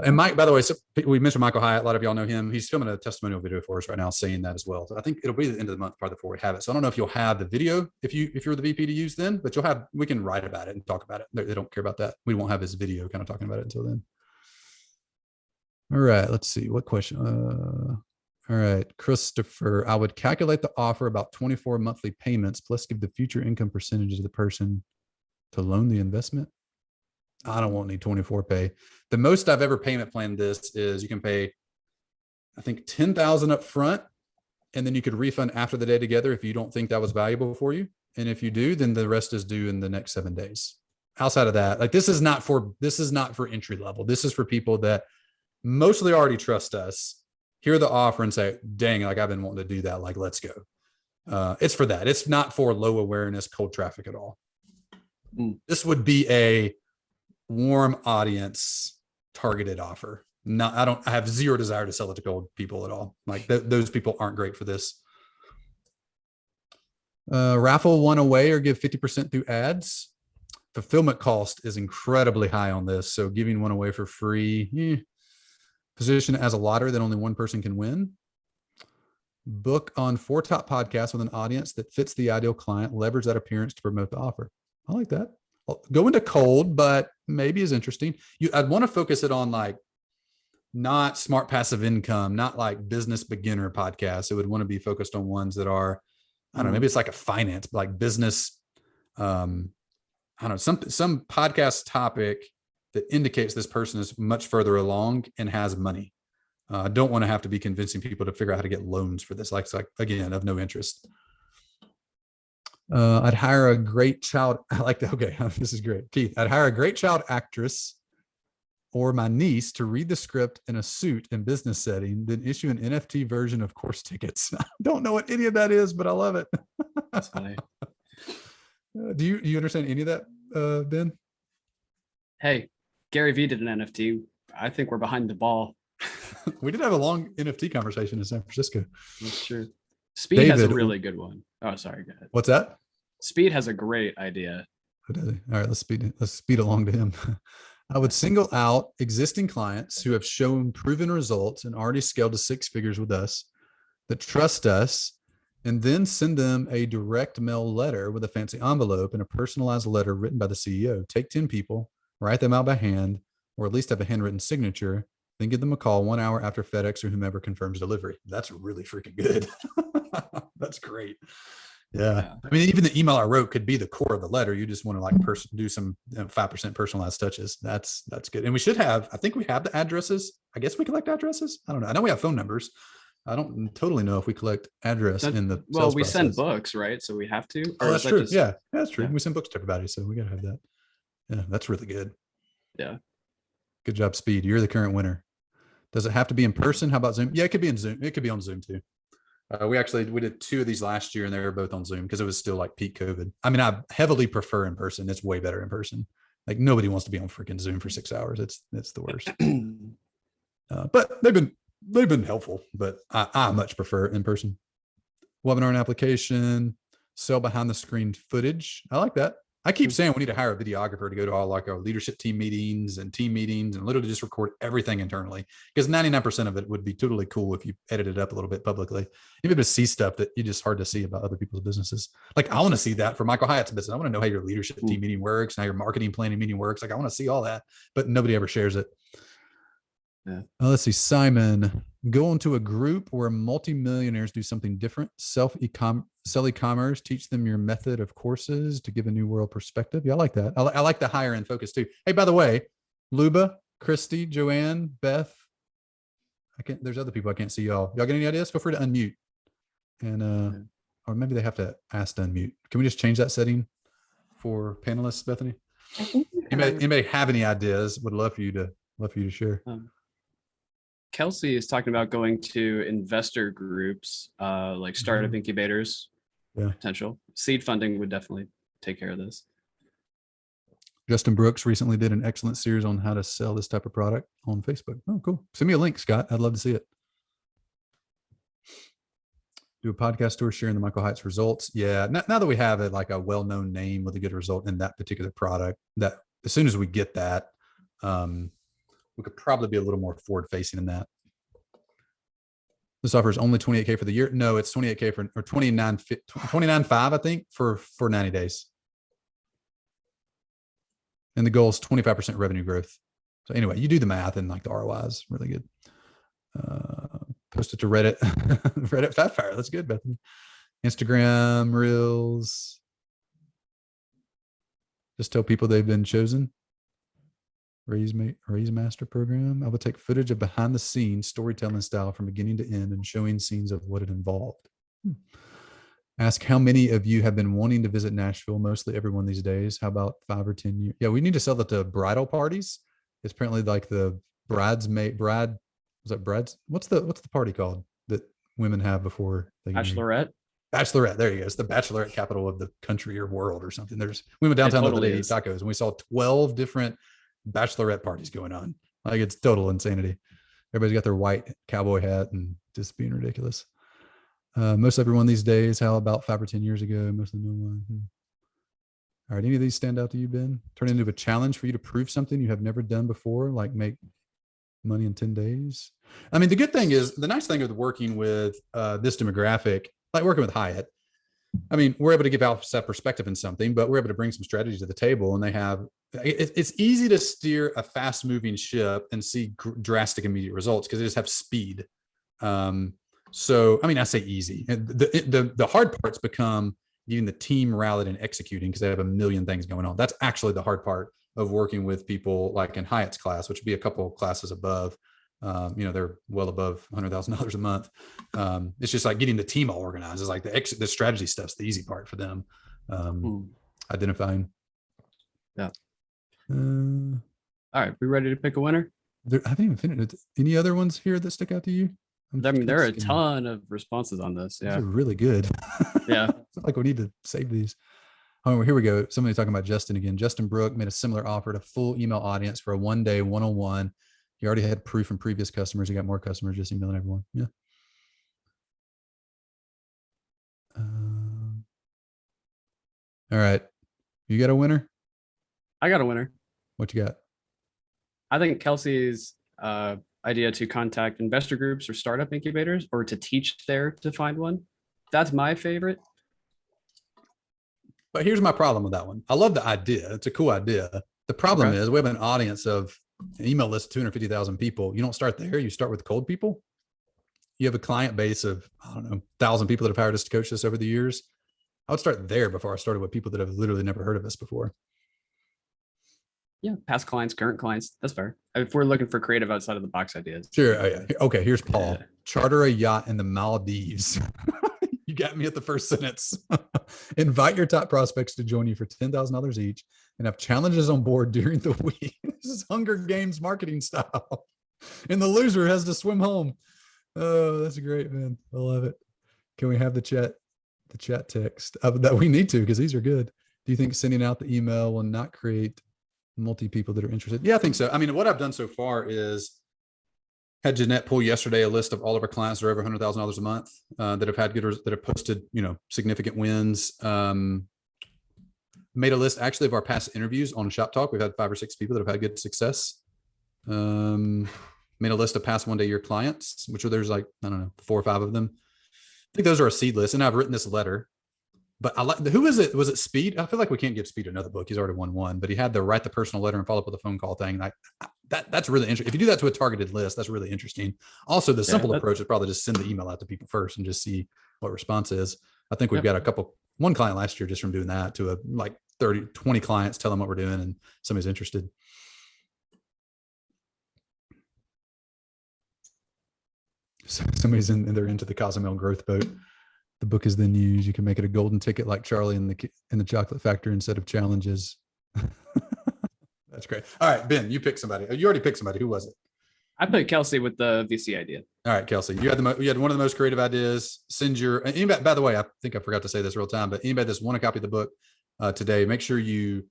And Mike, by the way, so we mentioned Michael Hyatt. A lot of y'all know him. He's filming a testimonial video for us right now, saying that as well. So I think it'll be the end of the month probably before we have it. So I don't know if you'll have the video if you're the VP to use then, but we can write about it and talk about it. They don't care about that. We won't have his video kind of talking about it until then. All right, let's see what question. All right, Christopher, I would calculate the offer about 24 monthly payments plus give the future income percentage of the person to loan the investment. I don't want any 24 pay. The most I've ever payment planned this is you can pay, I think, $10,000 up front, and then you could refund after the day together if you don't think that was valuable for you. And if you do, then the rest is due in the next 7 days. Outside of that, like this is not for entry level. This is for people that mostly already trust us, hear the offer and say, dang, like I've been wanting to do that. Like, let's go. It's for that. It's not for low awareness, cold traffic at all. This would be a warm audience targeted offer. I have zero desire to sell it to cold people at all. Like those people aren't great for this. Raffle one away or give 50% through ads. Fulfillment cost is incredibly high on this. So giving one away for free, position as a lottery that only one person can win. Book on 4 top podcasts with an audience that fits the ideal client. Leverage that appearance to promote the offer. I like that. I'll go into cold, but maybe is interesting. I'd want to focus it on like not smart passive income, not like business beginner podcasts. It would want to be focused on ones that are, I don't know, maybe it's like a finance, but like business. I don't know, some podcast topic that indicates this person is much further along and has money. I don't want to have to be convincing people to figure out how to get loans for this. Like again, of no interest. I'd hire a great child. I like that. Okay, this is great. Keith, I'd hire a great child actress or my niece to read the script in a suit and business setting, then issue an NFT version of course tickets. I don't know what any of that is, but I love it. That's funny. Do you understand any of that, Ben? Hey, Gary Vee did an NFT. I think we're behind the ball. We did have a long NFT conversation in San Francisco. That's true. Speed has a really good one. Oh, sorry. Go ahead. What's that? Speed has a great idea. Who does he? All right, let's speed along to him. I would single out existing clients who have shown proven results and already scaled to 6 figures with us, that trust us, and then send them a direct mail letter with a fancy envelope and a personalized letter written by the CEO. Take 10 people, write them out by hand, or at least have a handwritten signature, then give them a call 1 hour after FedEx or whomever confirms delivery. That's really freaking good. That's great. Yeah. I mean, even the email I wrote could be the core of the letter. You just want to like do some 5% personalized touches. That's good. And we should have, I think we have the addresses. I guess we collect addresses. I don't know. I know we have phone numbers. I don't totally know if we collect address in the well, we process. Send books, right? So we have to. Oh, that's true. Yeah, that's true. Yeah. We send books to everybody, so we gotta have that. Yeah, that's really good. Yeah. Good job, Speed. You're the current winner. Does it have to be in person? How about Zoom? Yeah, it could be in Zoom. It could be on Zoom too. We did 2 of these last year and they were both on Zoom because it was still like peak COVID. I mean, I heavily prefer in person. It's way better in person. Like nobody wants to be on freaking Zoom for 6 hours. It's the worst. But they've been helpful, but I much prefer in person. Webinar and application, sell behind the screen footage. I like that. I keep saying we need to hire a videographer to go to all like our leadership team meetings and literally just record everything internally. Because 99% of it would be totally cool if you edit it up a little bit publicly. Even to see stuff that you just hard to see about other people's businesses. Like I want to see that for Michael Hyatt's business. I want to know how your leadership team meeting works, and how your marketing planning meeting works. Like I want to see all that, but nobody ever shares it. Yeah. Let's see, Simon, go into a group where multimillionaires do something different. Sell e-commerce, teach them your method of courses to give a new world perspective. Yeah, I like that. I like the higher end focus too. Hey, by the way, Luba, Christy, Joanne, Beth, there's other people I can't see y'all. Y'all got any ideas? Feel free to unmute. And or maybe they have to ask to unmute. Can we just change that setting for panelists, Bethany? I think anybody have any ideas? Would love for you to share. Kelsey is talking about going to investor groups, like startup incubators, potential. Seed funding would definitely take care of this. Justin Brooks recently did an excellent series on how to sell this type of product on Facebook. Oh, cool. Send me a link, Scott. I'd love to see it. Do a podcast tour sharing the Michael Hyatt's results. Yeah. Now that we have it like a well-known name with a good result in that particular product, that as soon as we get that, we could probably be a little more forward-facing in that. This offer is only $28K for the year. No, it's $28K or $29.5, I think, for 90 days. And the goal is 25% revenue growth. So anyway, you do the math and like the ROI is really good. Post it to Reddit. Reddit Fat Fire. That's good, Bethany. Instagram Reels. Just tell people they've been chosen. Raise Master program. I would take footage of behind the scenes storytelling style from beginning to end and showing scenes of what it involved. Ask how many of you have been wanting to visit Nashville. Mostly everyone these days. How about 5 or 10 years? Yeah, we need to sell that to bridal parties. It's apparently like the what's the party called that women have before they Bachelorette. Bachelorette. There you go. It's the bachelorette capital of the country or world or something. We went downtown the other day to eat tacos and we saw 12 different bachelorette parties going on. Like it's total insanity. Everybody's got their white cowboy hat and just being ridiculous. Most everyone these days. How about 5 or 10 years ago? Most of no one. All right. Any of these stand out to you, Ben? Turn into a challenge for you to prove something you have never done before, like make money in 10 days. I mean, the nice thing of working with this demographic, like working with Hyatt, I mean, we're able to give outside perspective in something, but we're able to bring some strategy to the table, and it's easy to steer a fast moving ship and see drastic immediate results because they just have speed. So, I mean, I say easy. The hard parts become getting the team rallied and executing because they have a million things going on. That's actually the hard part of working with people like in Hyatt's class, which would be a couple of classes above. They're well above $100,000 a month. It's just like getting the team all organized. It's like the strategy stuff's the easy part for them. Identifying. Yeah. All right, we ready to pick a winner? I haven't even finished it. Any other ones here that stick out to you? I mean, there are a ton of responses on this. Yeah, these are really good. Yeah. It's like we need to save these. Oh, here we go. Somebody talking about Justin again. Justin Brook made a similar offer to full email audience for a 1-day one-on-one. He already had proof from previous customers. He got more customers just emailing everyone. Yeah. All right. You got a winner? I got a winner. What you got? I think Kelsey's idea to contact investor groups or startup incubators or to teach there to find one. That's my favorite. But here's my problem with that one. I love the idea. It's a cool idea. The problem is we have an audience of an email list of 250,000 people. You don't start there. You start with cold people. You have a client base of, I don't know, 1,000 people that have hired us to coach this over the years. I would start there before I started with people that have literally never heard of us before. Yeah, past clients, current clients. That's fair. If we're looking for creative outside of the box ideas. Sure. Oh, yeah. Okay. Here's Paul. Charter a yacht in the Maldives. You got me at the first sentence. Invite your top prospects to join you for $10,000 each and have challenges on board during the week. This is Hunger Games marketing style. And the loser has to swim home. Oh, that's great, man. I love it. Can we have the chat text that we need to, because these are good. Do you think sending out the email will not create multi people that are interested? Yeah, I think so. I mean, what I've done so far is had Jeanette pull yesterday a list of all of our clients that are over $100,000 a month that have had that have posted, significant wins. Made a list actually of our past interviews on Shop Talk. We've had 5 or 6 people that have had good success. Made a list of past 1-day year clients, which there's like, I don't know, 4 or 5 of them. I think those are a seed list. And I've written this letter. But I like, who is it? Was it Speed? I feel like we can't give Speed another book. He's already won one, but he had to write the personal letter and follow up with a phone call thing. That's really interesting. If you do that to a targeted list, that's really interesting. Also, the simple approach is probably just send the email out to people first and just see what response is. I think we've got one client last year just from doing that to like 30, 20 clients, tell them what we're doing and somebody's interested. So somebody's they're into the Cozumel growth boat. The book is then used. You can make it a golden ticket like Charlie in the Chocolate Factory instead of challenges. That's great. All right, Ben, you pick somebody. You already picked somebody. Who was it? I put Kelsey with the VC idea. All right, Kelsey, you had one of the most creative ideas. Send anybody. By the way, I think I forgot to say this real time, but anybody that's want a copy of the book today, make sure you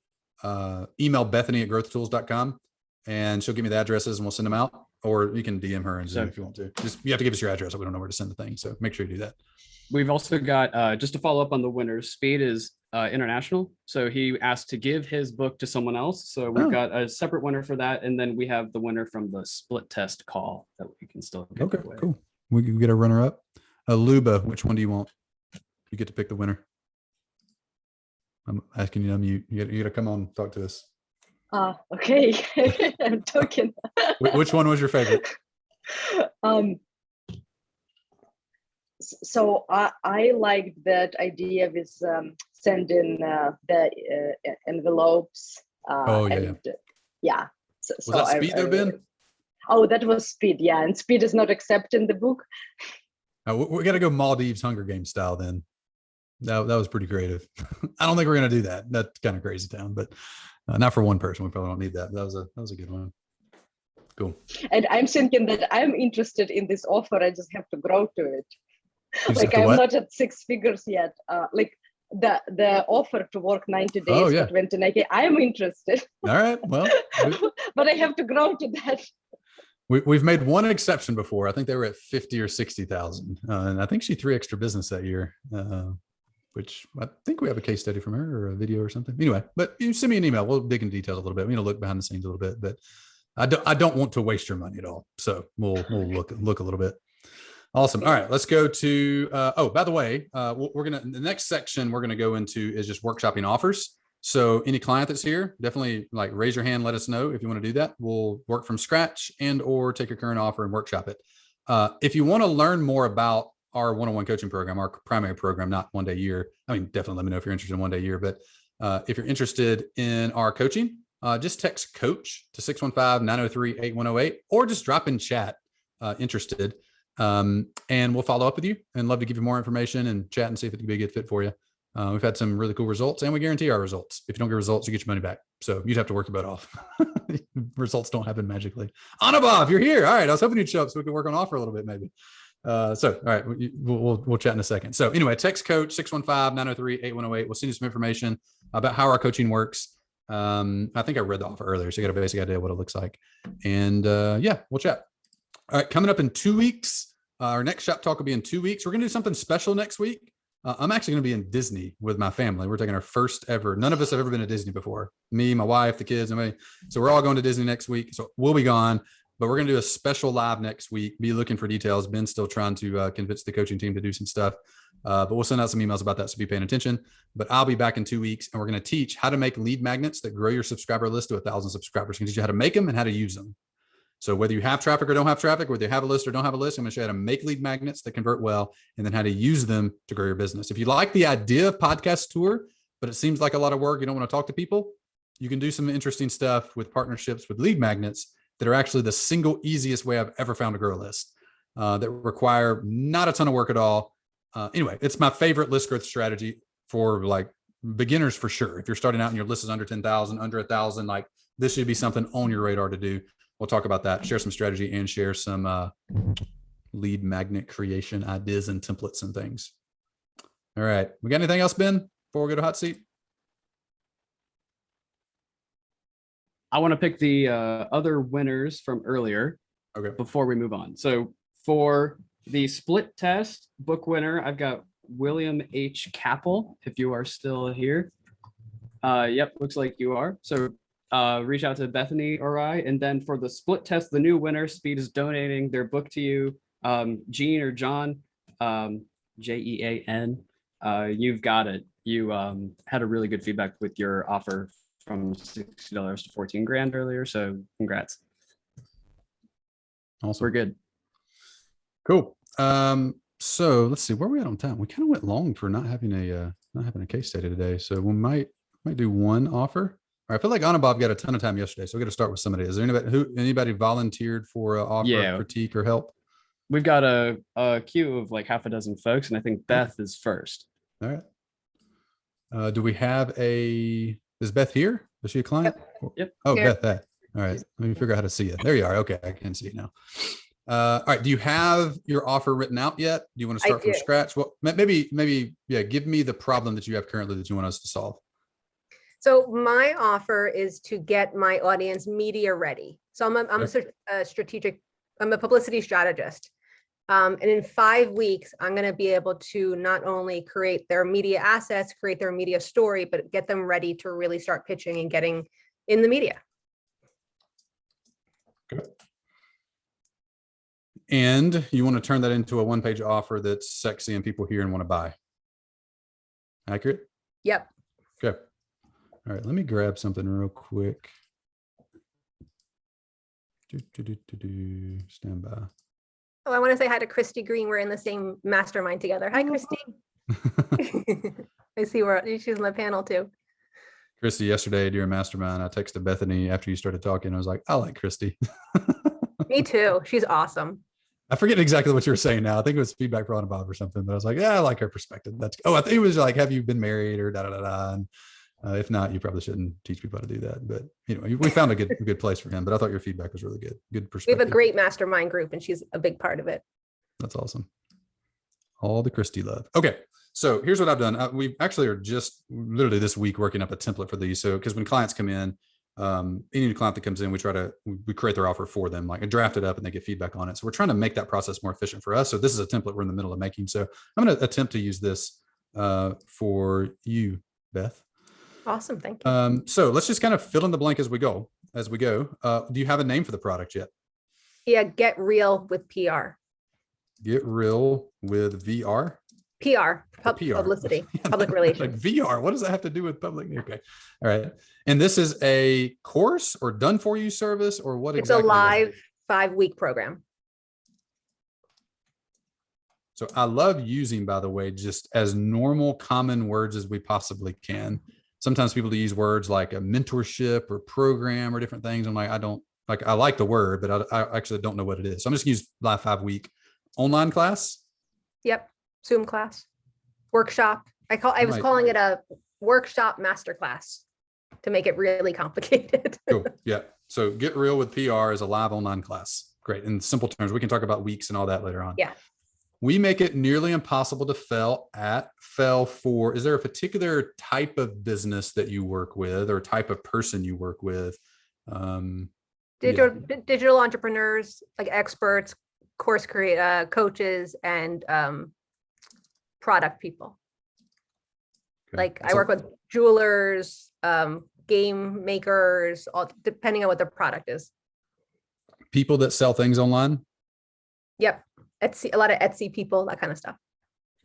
email Bethany at growthtools.com and she'll give me the addresses and we'll send them out. Or you can DM her and Zoom if you want to. You have to give us your address. So we don't know where to send the thing. So make sure you do that. We've also got, just to follow up on the winners, Speed is international. So he asked to give his book to someone else. So we've got a separate winner for that. And then we have the winner from the split test call that we can still give away. Cool. We get a runner up. Luba, which one do you want? You get to pick the winner. I'm asking you to unmute. You got to come on and talk to us. Okay. I'm talking. Which one was your favorite? So I liked that idea with sending the envelopes. Yeah. So was that Speed there, Ben? Oh, that was Speed. Yeah, and Speed is not accepting the book. We got to go Maldives Hunger Games style then. That was pretty creative. I don't think we're gonna do that. That's kind of crazy town, but not for one person. We probably don't need that. That was a good one. Cool. And I'm thinking that I'm interested in this offer. I just have to grow to it. Like I'm not at 6 figures yet. Like the offer to work 90 days for 29K. I'm interested. All right. Well, but I have to grow to that. We've made one exception before. I think they were at 50 or 60,000, and I think she 3 extra business that year. Which I think we have a case study from her or a video or something. Anyway, but you send me an email. We'll dig into details a little bit. Look behind the scenes a little bit, but I don't want to waste your money at all. So we'll look a little bit. Awesome. All right, let's go to, oh, by the way, the next section we're going to go into is just workshopping offers. So any client that's here, definitely like raise your hand, let us know if you want to do that. We'll work from scratch and or take a current offer and workshop it. If you want to learn more about our one-on-one coaching program, our primary program, not one day a year, I mean, definitely let me know if you're interested in one day a year, but if you're interested in our coaching, just text coach to 615-903-8108, or just drop in chat interested. And we'll follow up with you and love to give you more information and chat and see if it can be a good fit for you. We've had some really cool results, and we guarantee our results. If you don't get results, you get your money back. So you'd have to work your butt off. Results don't happen magically. Anubhav, you're here. All right. I was hoping you'd show up so we could work on offer a little bit, maybe. So, all right, we'll chat in a second. So anyway, text coach 615-903-8108. We'll send you some information about how our coaching works. I think I read the offer earlier, so you got a basic idea of what it looks like. And yeah, we'll chat. All right, coming up in 2 weeks, our next shop talk will be in 2 weeks. We're going to do something special next week. I'm actually going to be in Disney with my family. We're taking our first ever. None of us have ever been to Disney before. Me, my wife, the kids, and me. So we're all going to Disney next week. So we'll be gone, but we're going to do a special live next week. Be looking for details. Ben's still trying to convince the coaching team to do some stuff, but we'll send out some emails about that. So be paying attention. But I'll be back in 2 weeks, and we're going to teach how to make lead magnets that grow your subscriber list to 1,000 subscribers. We can teach you how to make them and how to use them. So whether you have traffic or don't have traffic, whether you have a list or don't have a list, I'm going to show you how to make lead magnets that convert well, and then how to use them to grow your business. If you like the idea of podcast tour, but it seems like a lot of work, you don't want to talk to people, you can do some interesting stuff with partnerships with lead magnets that are actually the single easiest way I've ever found to grow a list, that require not a ton of work at all. Anyway, it's my favorite list growth strategy for like beginners for sure. If you're starting out and your list is under 10,000, under 1,000, like this should be something on your radar to do. We'll talk about that, share some strategy, and share some lead magnet creation ideas and templates and things. All right. We got anything else, Ben, before we go to hot seat? I want to pick the other winners from earlier before we move on. So for the split test book winner, I've got William H. Capel, if you are still here. Yep, looks like you are. So reach out to Bethany or I. And then for the split test, the new winner, Speed is donating their book to you. Jean or John, Jean, you've got it. You had a really good feedback with your offer from $60 to 14 grand earlier. So congrats. Awesome. We're good. Cool. So let's see where we at on time. We kind of went long for not having a case study today. So we might do one offer. I feel like Anubhav got a ton of time yesterday, so we got to start with somebody. Is there anybody volunteered for offer, critique, or help? We've got a queue of like half a dozen folks, and I think Beth is first. All right. Do we have is Beth here? Is she a client? Yep. Oh, here. Beth. All right. Let me figure out how to see it. There you are. Okay, I can see it now. All right. Do you have your offer written out yet? Do you want to start from scratch? Well, maybe, yeah. Give me the problem that you have currently that you want us to solve. So my offer is to get my audience media ready. So I'm a publicity strategist. And in 5 weeks, I'm going to be able to not only create their media assets, create their media story, but get them ready to really start pitching and getting in the media. Okay. And you want to turn that into a one-page offer that's sexy and people hear and want to buy. Accurate? Yep. Okay. All right, let me grab something real quick. Stand by. Oh, I want to say hi to Christy Green. We're in the same mastermind together. Hi, Christy. I see she's on the panel too. Christy, yesterday during mastermind, I texted Bethany after you started talking. I was like, I like Christy. Me too. She's awesome. I forget exactly what you were saying now. I think it was feedback for Anubhav or something, but I was like, yeah, I like her perspective. I think it was like, have you been married or da-da-da-da. And if not, you probably shouldn't teach people how to do that. But we found a good place for him. But I thought your feedback was really good. Good perspective. We have a great mastermind group, and she's a big part of it. That's awesome. All the Christy love. Okay, so here's what I've done. We actually are just literally this week working up a template for these. So because when clients come in, any new client that comes in, we create their offer for them, like I draft it up and they get feedback on it. So we're trying to make that process more efficient for us. So this is a template we're in the middle of making. So I'm going to attempt to use this for you, Beth. Awesome. Thank you. So let's just kind of fill in the blank as we go. Do you have a name for the product yet? Yeah. Get real with PR. Get real with VR. PR, PR. publicity, public relations. Like VR, what does that have to do with public? Okay. All right. And this is a course or done for you service, or what It's exactly? a live 5-week program. So I love using, by the way, just as normal common words as we possibly can. Sometimes people use words like a mentorship or program or different things. I'm like, I like the word, but I actually don't know what it is. So I'm just gonna use live 5-week online class. Yep. Zoom class, workshop. I was calling it a workshop masterclass to make it really complicated. Cool. Yeah. So Get Real with PR is a live online class. Great. In simple terms, we can talk about weeks and all that later on. Yeah. We make it nearly impossible to fail for. Is there a particular type of business that you work with or type of person you work with? Digital entrepreneurs, like experts, course coaches, and product people. Okay. Like I work with jewelers, game makers, all depending on what the product is. People that sell things online. Yep. Etsy, a lot of Etsy people, that kind of stuff.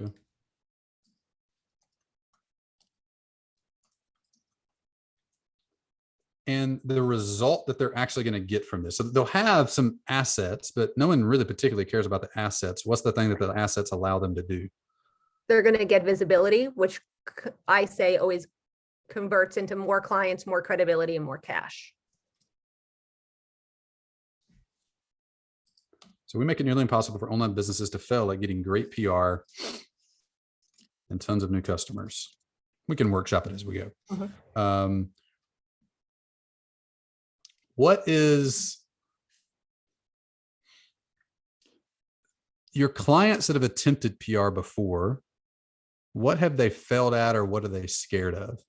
Okay. And the result that they're actually going to get from this. So they'll have some assets, but no one really particularly cares about the assets. What's the thing that the assets allow them to do? They're going to get visibility, which I say always converts into more clients, more credibility, and more cash. So we make it nearly impossible for online businesses to fail at getting great PR and tons of new customers. We can workshop it as we go. Mm-hmm. What is your clients that have attempted PR before? What have they failed at, or what are they scared of?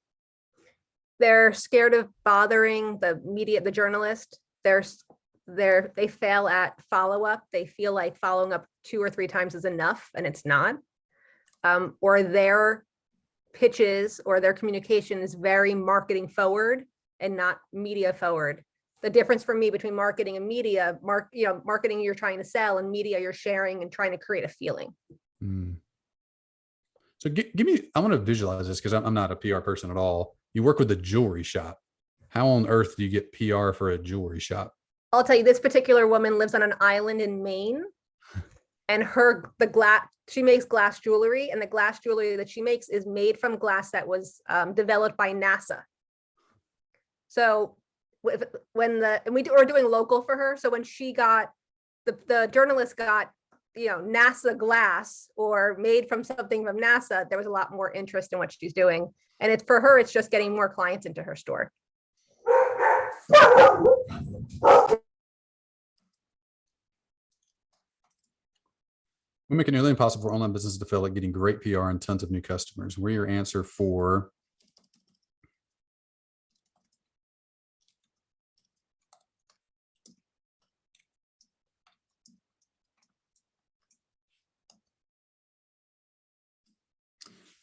They're scared of bothering the media, the journalist. They fail at follow-up. They feel like following up 2 or 3 times is enough, and it's not. Or their pitches or their communication is very marketing forward and not media forward. The difference for me between marketing and media, marketing you're trying to sell, and media you're sharing and trying to create a feeling. So give me, I want to visualize this because I'm not a PR person at all. You work with a jewelry shop. How on earth do you get PR for a jewelry shop? I'll tell you, this particular woman lives on an island in Maine, and she makes glass jewelry, and the glass jewelry that she makes is made from glass that was developed by NASA. So and we were doing local for her. So when she got, the journalist got, NASA glass or made from something from NASA, there was a lot more interest in what she's doing. And for her, it's just getting more clients into her store. We make it nearly impossible for online businesses to fail at getting great PR and tons of new customers. We're your answer for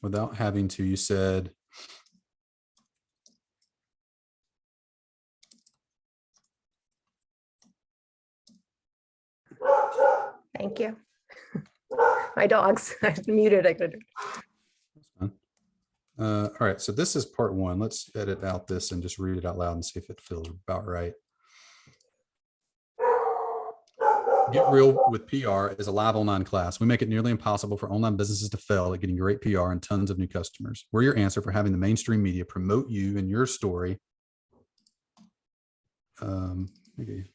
without having to, you said, thank you. My dogs, I muted. I could. All right, so this is part 1. Let's edit out this and just read it out loud and see if it feels about right. Get Real with PR is a live online class. We make it nearly impossible for online businesses to fail at getting great PR and tons of new customers. We're your answer for having the mainstream media promote you and your story. Okay.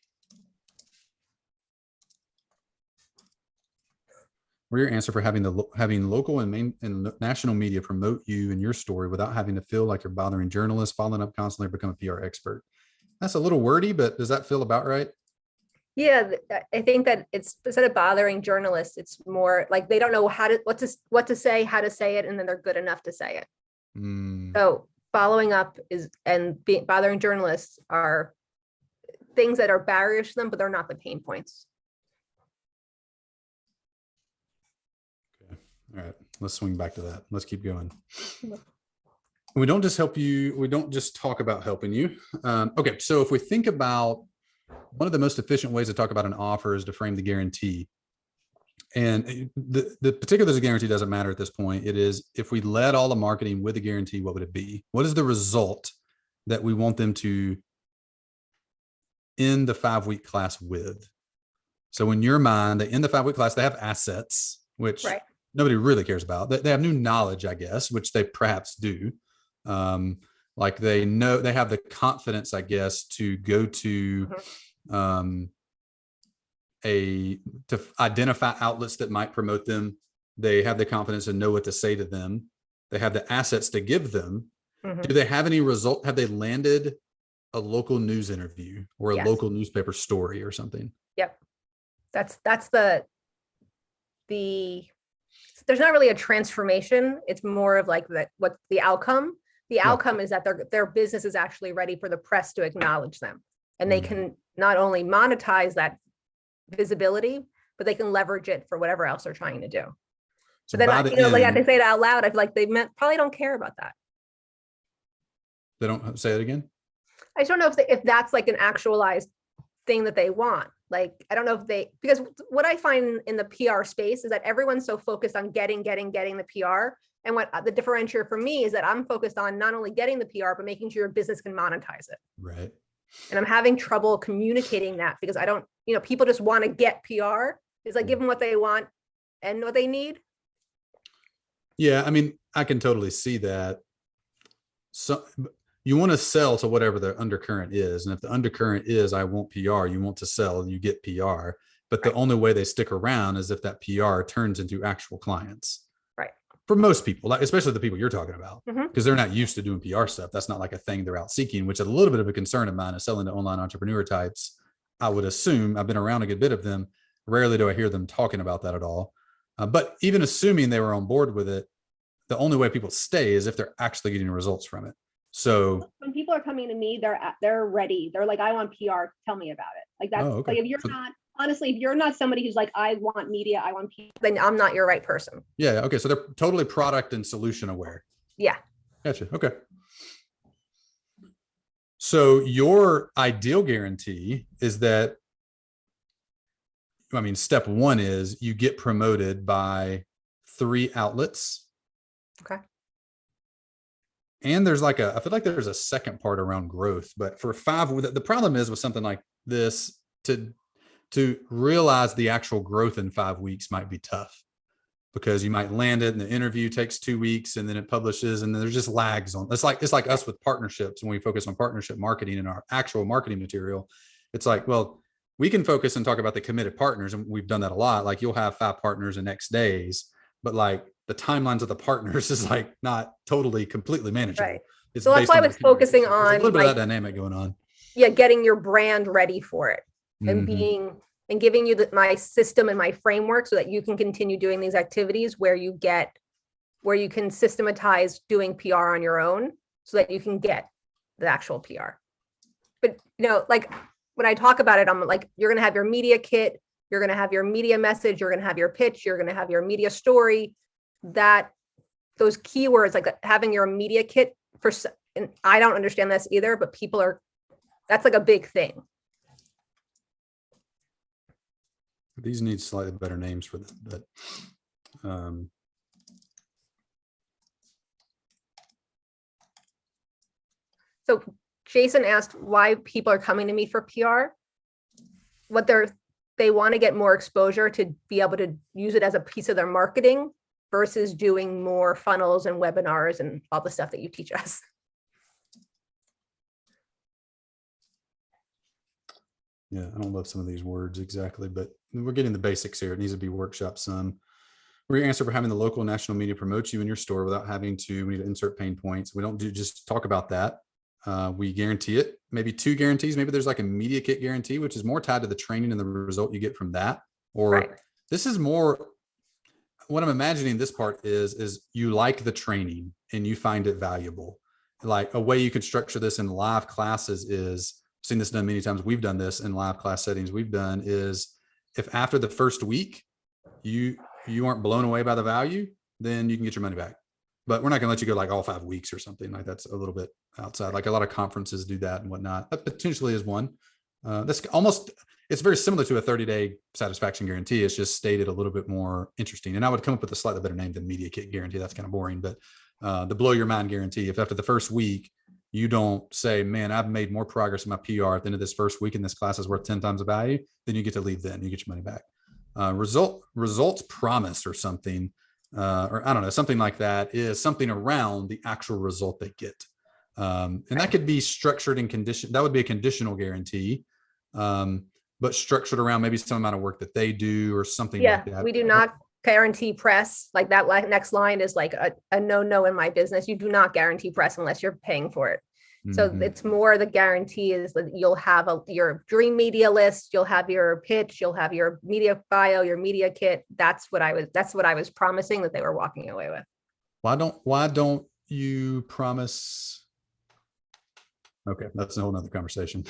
We're your answer for having local and national media promote you and your story without having to feel like you're bothering journalists, following up constantly, or become a PR expert. That's a little wordy, but does that feel about right? Yeah, I think that it's, instead of bothering journalists, it's more like they don't know what to say, how to say it, and then they're good enough to say it. So following up bothering journalists are things that are barriers to them, but they're not the pain points. Okay. All right, let's swing back to that. Let's keep going. We don't just help you. We don't just talk about helping you. Okay, so if we think about one of the most efficient ways to talk about an offer is to frame the guarantee. And the particulars of guarantee doesn't matter at this point. It is, if we led all the marketing with a guarantee, what would it be? What is the result that we want them to end the 5-week class with? So in your mind, they end the 5-week class, they have assets, which nobody really cares about. They have new knowledge, I guess, which they perhaps do. Like they know, they have the confidence, I guess, to go to to identify outlets that might promote them. They have the confidence to know what to say to them. They have the assets to give them. Do they have any result? Have they landed a local news interview or a local newspaper story or something? Yep. That's the there's not really a transformation. It's more of like what's the outcome? The outcome is that their business is actually ready for the press to acknowledge them. And they can not only monetize that visibility, but they can leverage it for whatever else they're trying to do. So then, like I have to say it out loud. I feel like they probably don't care about that. They don't say it again. I just don't know if that's like an actualized thing that they want. Like, I don't know if because what I find in the PR space is that everyone's so focused on getting the PR. And what the differentiator for me is that I'm focused on not only getting the PR, but making sure your business can monetize it. Right. And I'm having trouble communicating that because I don't, people just want to get PR. It's like, give them what they want and what they need. Yeah. I mean, I can totally see that. So you want to sell to whatever the undercurrent is. And if the undercurrent is, I want PR, you want to sell and you get PR. But the only way they stick around is if that PR turns into actual clients. Right. For most people, like especially the people you're talking about, because they're not used to doing PR stuff. That's not like a thing they're out seeking, which is a little bit of a concern of mine is selling to online entrepreneur types. I would assume, I've been around a good bit of them. Rarely do I hear them talking about that at all. But even assuming they were on board with it, the only way people stay is if they're actually getting results from it. So when people are coming to me, they're ready. They're like, I want PR. Tell me about it. Like that's like, if you're not, honestly, if you're not somebody who's like, I want media, I want PR, then I'm not your right person. Yeah. Okay. So they're totally product and solution aware. Yeah. Gotcha. Okay. So your ideal guarantee is that, I mean, step one is you get promoted by 3 outlets. Okay. And there's I feel like there's a second part around growth, but for 5, the problem is with something like this, to realize the actual growth in 5 weeks might be tough because you might land it and the interview takes 2 weeks and then it publishes and then there's just lags on. It's like us with partnerships. When we focus on partnership marketing and our actual marketing material, it's like, well, we can focus and talk about the committed partners. And we've done that a lot. Like you'll have 5 partners in X days, but like the timelines of the partners is like not totally completely manageable. Right. So that's why I was focusing on a little bit of that dynamic going on. Yeah. Getting your brand ready for it and giving you my system and my framework so that you can continue doing these activities where you can systematize doing PR on your own so that you can get the actual PR. But like when I talk about it, I'm like, you're going to have your media kit, you're going to have your media message, you're going to have your pitch, you're going to have your media story. That those keywords, like having your media kit and I don't understand this either, but that's like a big thing. These need slightly better names for this, but so Jason asked why people are coming to me for PR. They want to get more exposure to be able to use it as a piece of their marketing versus doing more funnels and webinars and all the stuff that you teach us. Yeah, I don't love some of these words exactly, but we're getting the basics here. It needs to be workshop some. We're your answer for having the local and national media promote you in your store without having to, we need to insert pain points. We don't just talk about that. We guarantee it, maybe 2 guarantees. Maybe there's like a media kit guarantee, which is more tied to the training and the result you get from that. Or this is more, what I'm imagining this part is you like the training and you find it valuable. Like a way you could structure this in live classes is, I've seen this done many times. We've done this in live class settings. We've done is if after the first week, you aren't blown away by the value, then you can get your money back. But we're not going to let you go like all 5 weeks or something. Like that's a little bit outside. Like a lot of conferences do that and whatnot. That potentially is one. That's almost, it's very similar to a 30-day satisfaction guarantee. It's just stated a little bit more interesting. And I would come up with a slightly better name than media kit guarantee. That's kind of boring, but the blow your mind guarantee. If after the first week, you don't say, man, I've made more progress in my PR at the end of this first week and this class is worth 10 times the value, then you get to leave then, you get your money back. Results promised or something, or I don't know, something like that is something around the actual result they get. And that could be structured in condition. That would be a conditional guarantee, but structured around maybe some amount of work that they do or something like that. We do not guarantee press. Like that next line is like a no in my business. You do not guarantee press unless you're paying for it. So it's more the guarantee is that you'll have your dream media list, you'll have your pitch, you'll have your media bio, your media kit. That's what I was promising that they were walking away with. Why don't you promise? Okay, that's a whole nother conversation.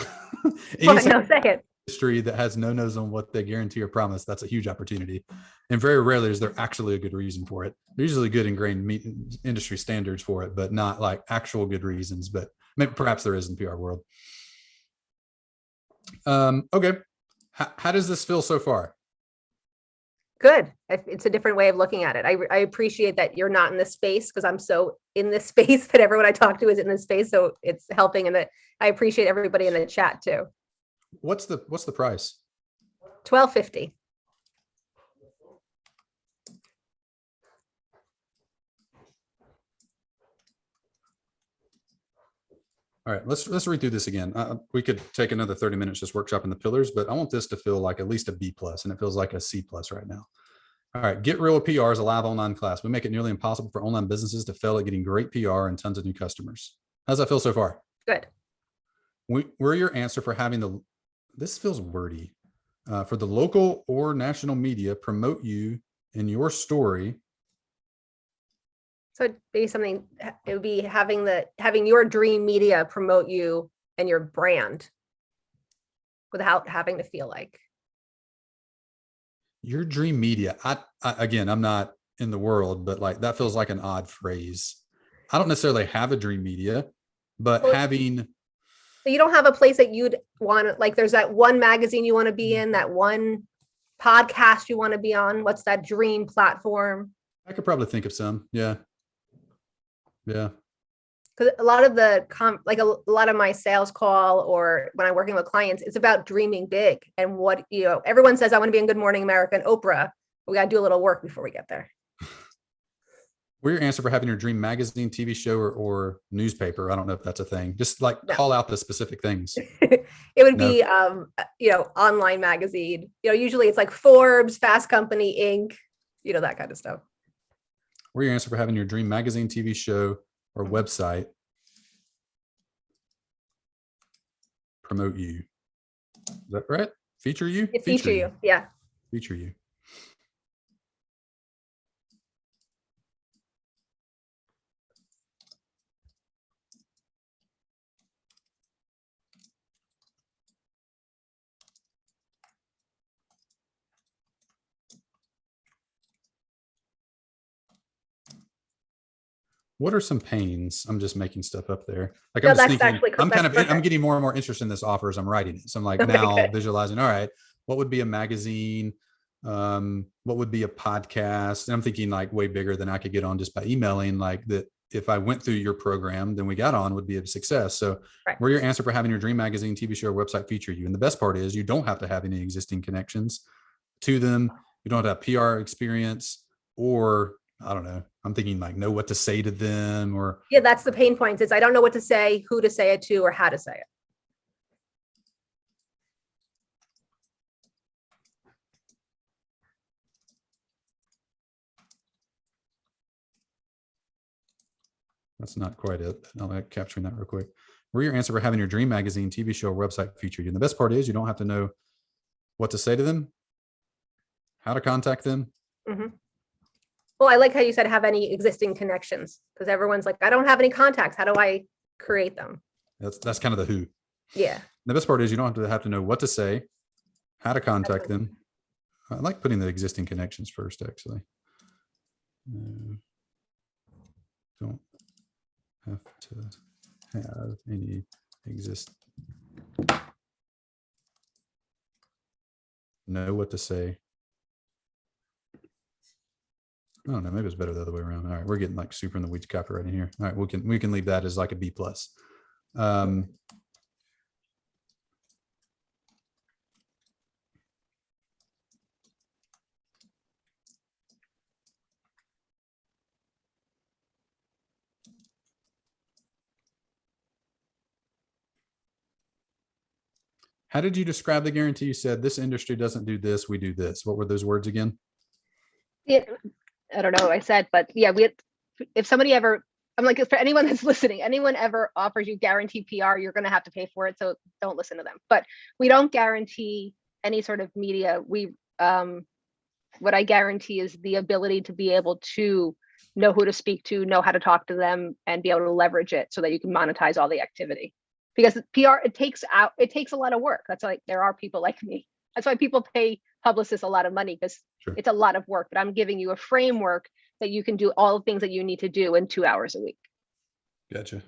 Industry that has no-nos on what they guarantee or promise, that's a huge opportunity. And very rarely is there actually a good reason for it. There's usually good ingrained industry standards for it, but not like actual good reasons, but maybe perhaps there is in the PR world. Okay. How does this feel so far? Good. It's a different way of looking at it. I appreciate that you're not in this space because I'm so in this space that everyone I talk to is in this space. So it's helping, and I appreciate everybody in the chat too. What's the price? $12.50. All right, let's read through this again. We could take another 30 minutes just workshopping the pillars, but I want this to feel like at least a B+, and it feels like a C+ right now. All right, Get Real with PR is a live online class. We make it nearly impossible for online businesses to fail at getting great PR and tons of new customers. How's that feel so far? Good. We're your answer for having this feels wordy, for the local or national media promote you in your story. So it'd be something, it would be having your dream media promote you and your brand without having to feel like. Your dream media. Again, I'm not in the world, but like that feels like an odd phrase. I don't necessarily have a dream media, but having. You don't have a place that you'd want to, like there's that one magazine you want to be in, that one podcast you want to be on. What's that dream platform? I could probably think of some. Yeah. Because a lot of a lot of my sales call or when I'm working with clients, it's about dreaming big and what, everyone says, I want to be in Good Morning America and Oprah. But we got to do a little work before we get there. We're your answer for having your dream magazine, TV show, or newspaper. I don't know if that's a thing. Just like call out the specific things. It would be, online magazine. Usually it's like Forbes, Fast Company, Inc., that kind of stuff. We're your answer for having your dream magazine, TV show, or website promote you. Is that right? Feature you? Feature you. Yeah. Feature you. What are some pains? I'm just making stuff up there. Like I'm just thinking, I'm getting more and more interested in this offer as I'm writing it. So I'm like now visualizing, all right, what would be a magazine? What would be a podcast? And I'm thinking like way bigger than I could get on just by emailing, like that. If I went through your program, then we got on would be a success. So we're your answer for having your dream magazine, TV show, or website feature you. And the best part is you don't have to have any existing connections to them. You don't have PR experience, or I don't know. I'm thinking like know what to say to them, or that's the pain points. It's I don't know what to say, who to say it to, or how to say it. That's not quite it. I'll like capturing that real quick. We're your answer for having your dream magazine, TV show, or website featured. And the best part is you don't have to know what to say to them, how to contact them. Mm-hmm. Well, I like how you said have any existing connections, because everyone's like, I don't have any contacts. How do I create them? That's kind of the who. Yeah. The best part is you don't have to know what to say, how to contact them. I like putting the existing connections first, actually. Don't have to have any know what to say. I don't know. Maybe it's better the other way around. All right, we're getting like super in the weeds copyright in here. All right, we can leave that as like a B+. How did you describe the guarantee? You said this industry doesn't do this, we do this. What were those words again? I don't know what I said, but yeah, if somebody ever, I'm like, for anyone that's listening, anyone ever offers you guaranteed PR, you're going to have to pay for it. So don't listen to them. But we don't guarantee any sort of media. What I guarantee is the ability to be able to know who to speak to, know how to talk to them, and be able to leverage it so that you can monetize all the activity. Because PR, it takes a lot of work. That's like, there are people like me. That's why people pay publicists a lot of money, because it's a lot of work, but I'm giving you a framework that you can do all the things that you need to do in 2 hours a week. Gotcha.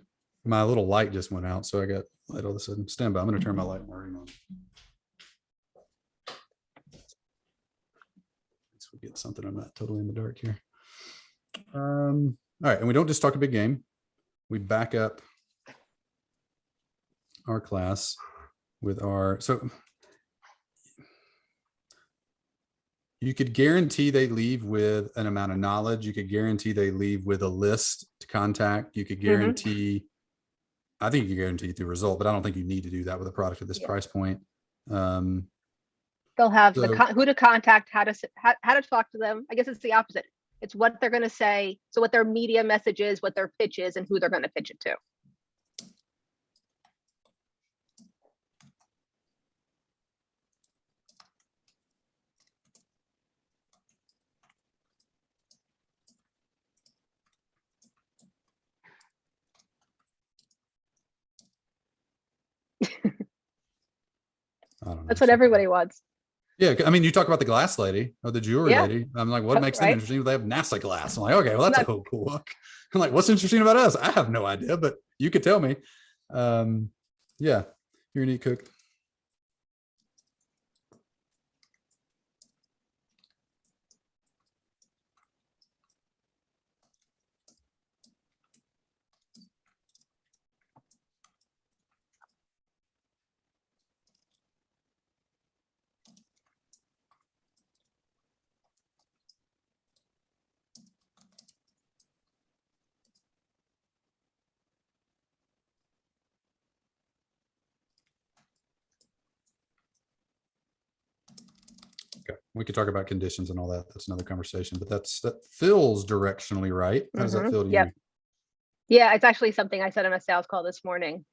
My little light just went out, so I got light all of a sudden. Stand by. I'm going to turn my light on. Let's get something. I'm not totally in the dark here. All right, and we don't just talk a big game. We back up our class with our, so you could guarantee they leave with an amount of knowledge. You could guarantee they leave with a list to contact. You could guarantee, I think you can guarantee the result, but I don't think you need to do that with a product at this price point. They'll have who to contact, how to talk to them. I guess it's the opposite. It's what they're going to say. So what their media message is, what their pitch is, and who they're going to pitch it to. That's what everybody wants. Yeah, I mean, you talk about the glass lady or the jewelry lady. I'm like, what makes them interesting? They have NASA glass. I'm like, okay, well, that's a cool look. I'm like, what's interesting about us? I have no idea, but you could tell me. Yeah, you're a neat cook. Okay, we could talk about conditions and all that. That's another conversation, but that feels directionally right. How does that feel to you? Yeah, it's actually something I said on a sales call this morning.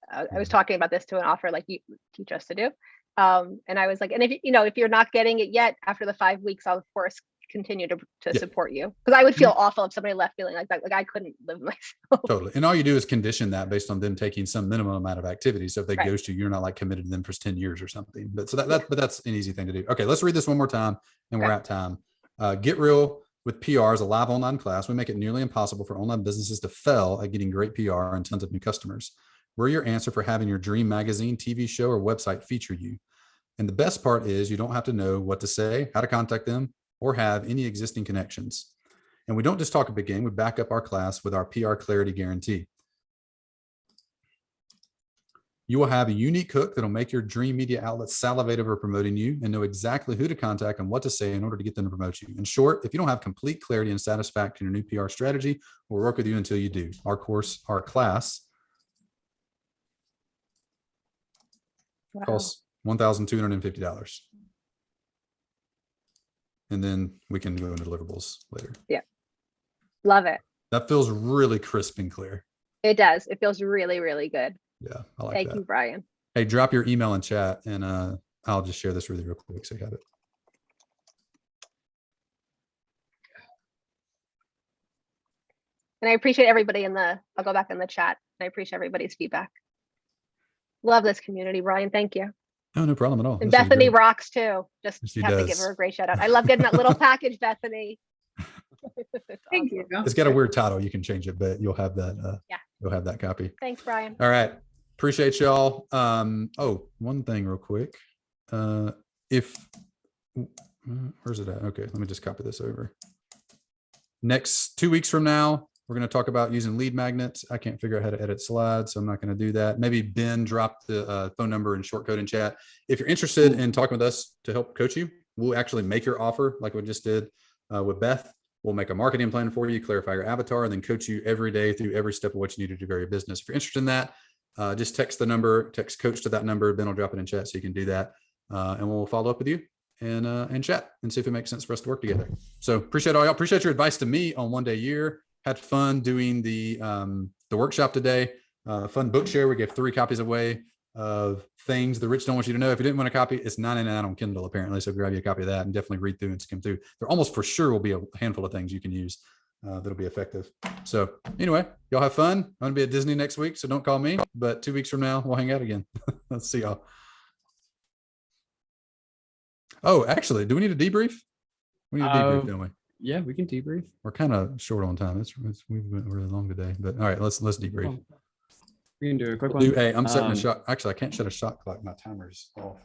I was talking about this to an offer like you teach us to do. And I was like, and if you're not getting it yet after the 5 weeks, I'll of course continue to support you, because I would feel awful if somebody left feeling like that, like I couldn't live myself. Totally. And all you do is condition that based on them taking some minimum amount of activity. So if they ghost you, you're not like committed to them for 10 years or something. But so but that's an easy thing to do. Okay, let's read this one more time and we're at time. Get Real with PR is a live online class. We make it nearly impossible for online businesses to fail at getting great PR and tons of new customers. We're your answer for having your dream magazine, TV show, or website feature you. And the best part is you don't have to know what to say, how to contact them, or have any existing connections. And we don't just talk a big game, we back up our class with our PR clarity guarantee. You will have a unique hook that'll make your dream media outlet salivate over promoting you and know exactly who to contact and what to say in order to get them to promote you. In short, if you don't have complete clarity and satisfaction in your new PR strategy, we'll work with you until you do. Our class costs $1,250. And then we can go into deliverables later. Yeah. Love it. That feels really crisp and clear. It does. It feels really, really good. Yeah. I like that. Thank you, Brian. Hey, drop your email in chat and I'll just share this with you real quick so you have it. And I appreciate everybody I'll go back in the chat. I appreciate everybody's feedback. Love this community, Brian. Thank you. Oh, no problem at all. And Bethany rocks too. Just have to give her a great shout out. I love getting that little package, Bethany. Thank you. It's got a weird title. You can change it, but you'll have that. You'll have that copy. Thanks, Brian. All right. Appreciate y'all. Oh, one thing real quick. If Where's it at? Okay, let me just copy this over. Next 2 weeks from now, we're going to talk about using lead magnets. I can't figure out how to edit slides, so I'm not going to do that. Maybe Ben dropped the phone number and short code in chat. If you're interested in talking with us to help coach you, we'll actually make your offer like we just did with Beth. We'll make a marketing plan for you, clarify your avatar, and then coach you every day through every step of what you need to do to grow your business. If you're interested in that, just text the number, text coach to that number. Ben will drop it in chat so you can do that. And we'll follow up with you and chat and see if it makes sense for us to work together. So appreciate all y'all. Appreciate your advice to me on 1 day a year. Had fun doing the workshop today. Fun book share. We gave 3 copies away of things the rich don't want you to know. If you didn't want a copy, it's $99 on Kindle apparently. So grab you a copy of that and definitely read through and skim through. There almost for sure will be a handful of things you can use that'll be effective. So anyway, y'all have fun. I'm gonna be at Disney next week, so don't call me. But 2 weeks from now, we'll hang out again. Let's see y'all. Oh, actually, do we need a debrief? We need a debrief, don't we? Yeah, we can debrief. We're kind of short on time. We went really long today, but all right, let's debrief. We can do a quick one. Hey, I'm setting a shot. Actually, I can't set a shot clock. My timer's off.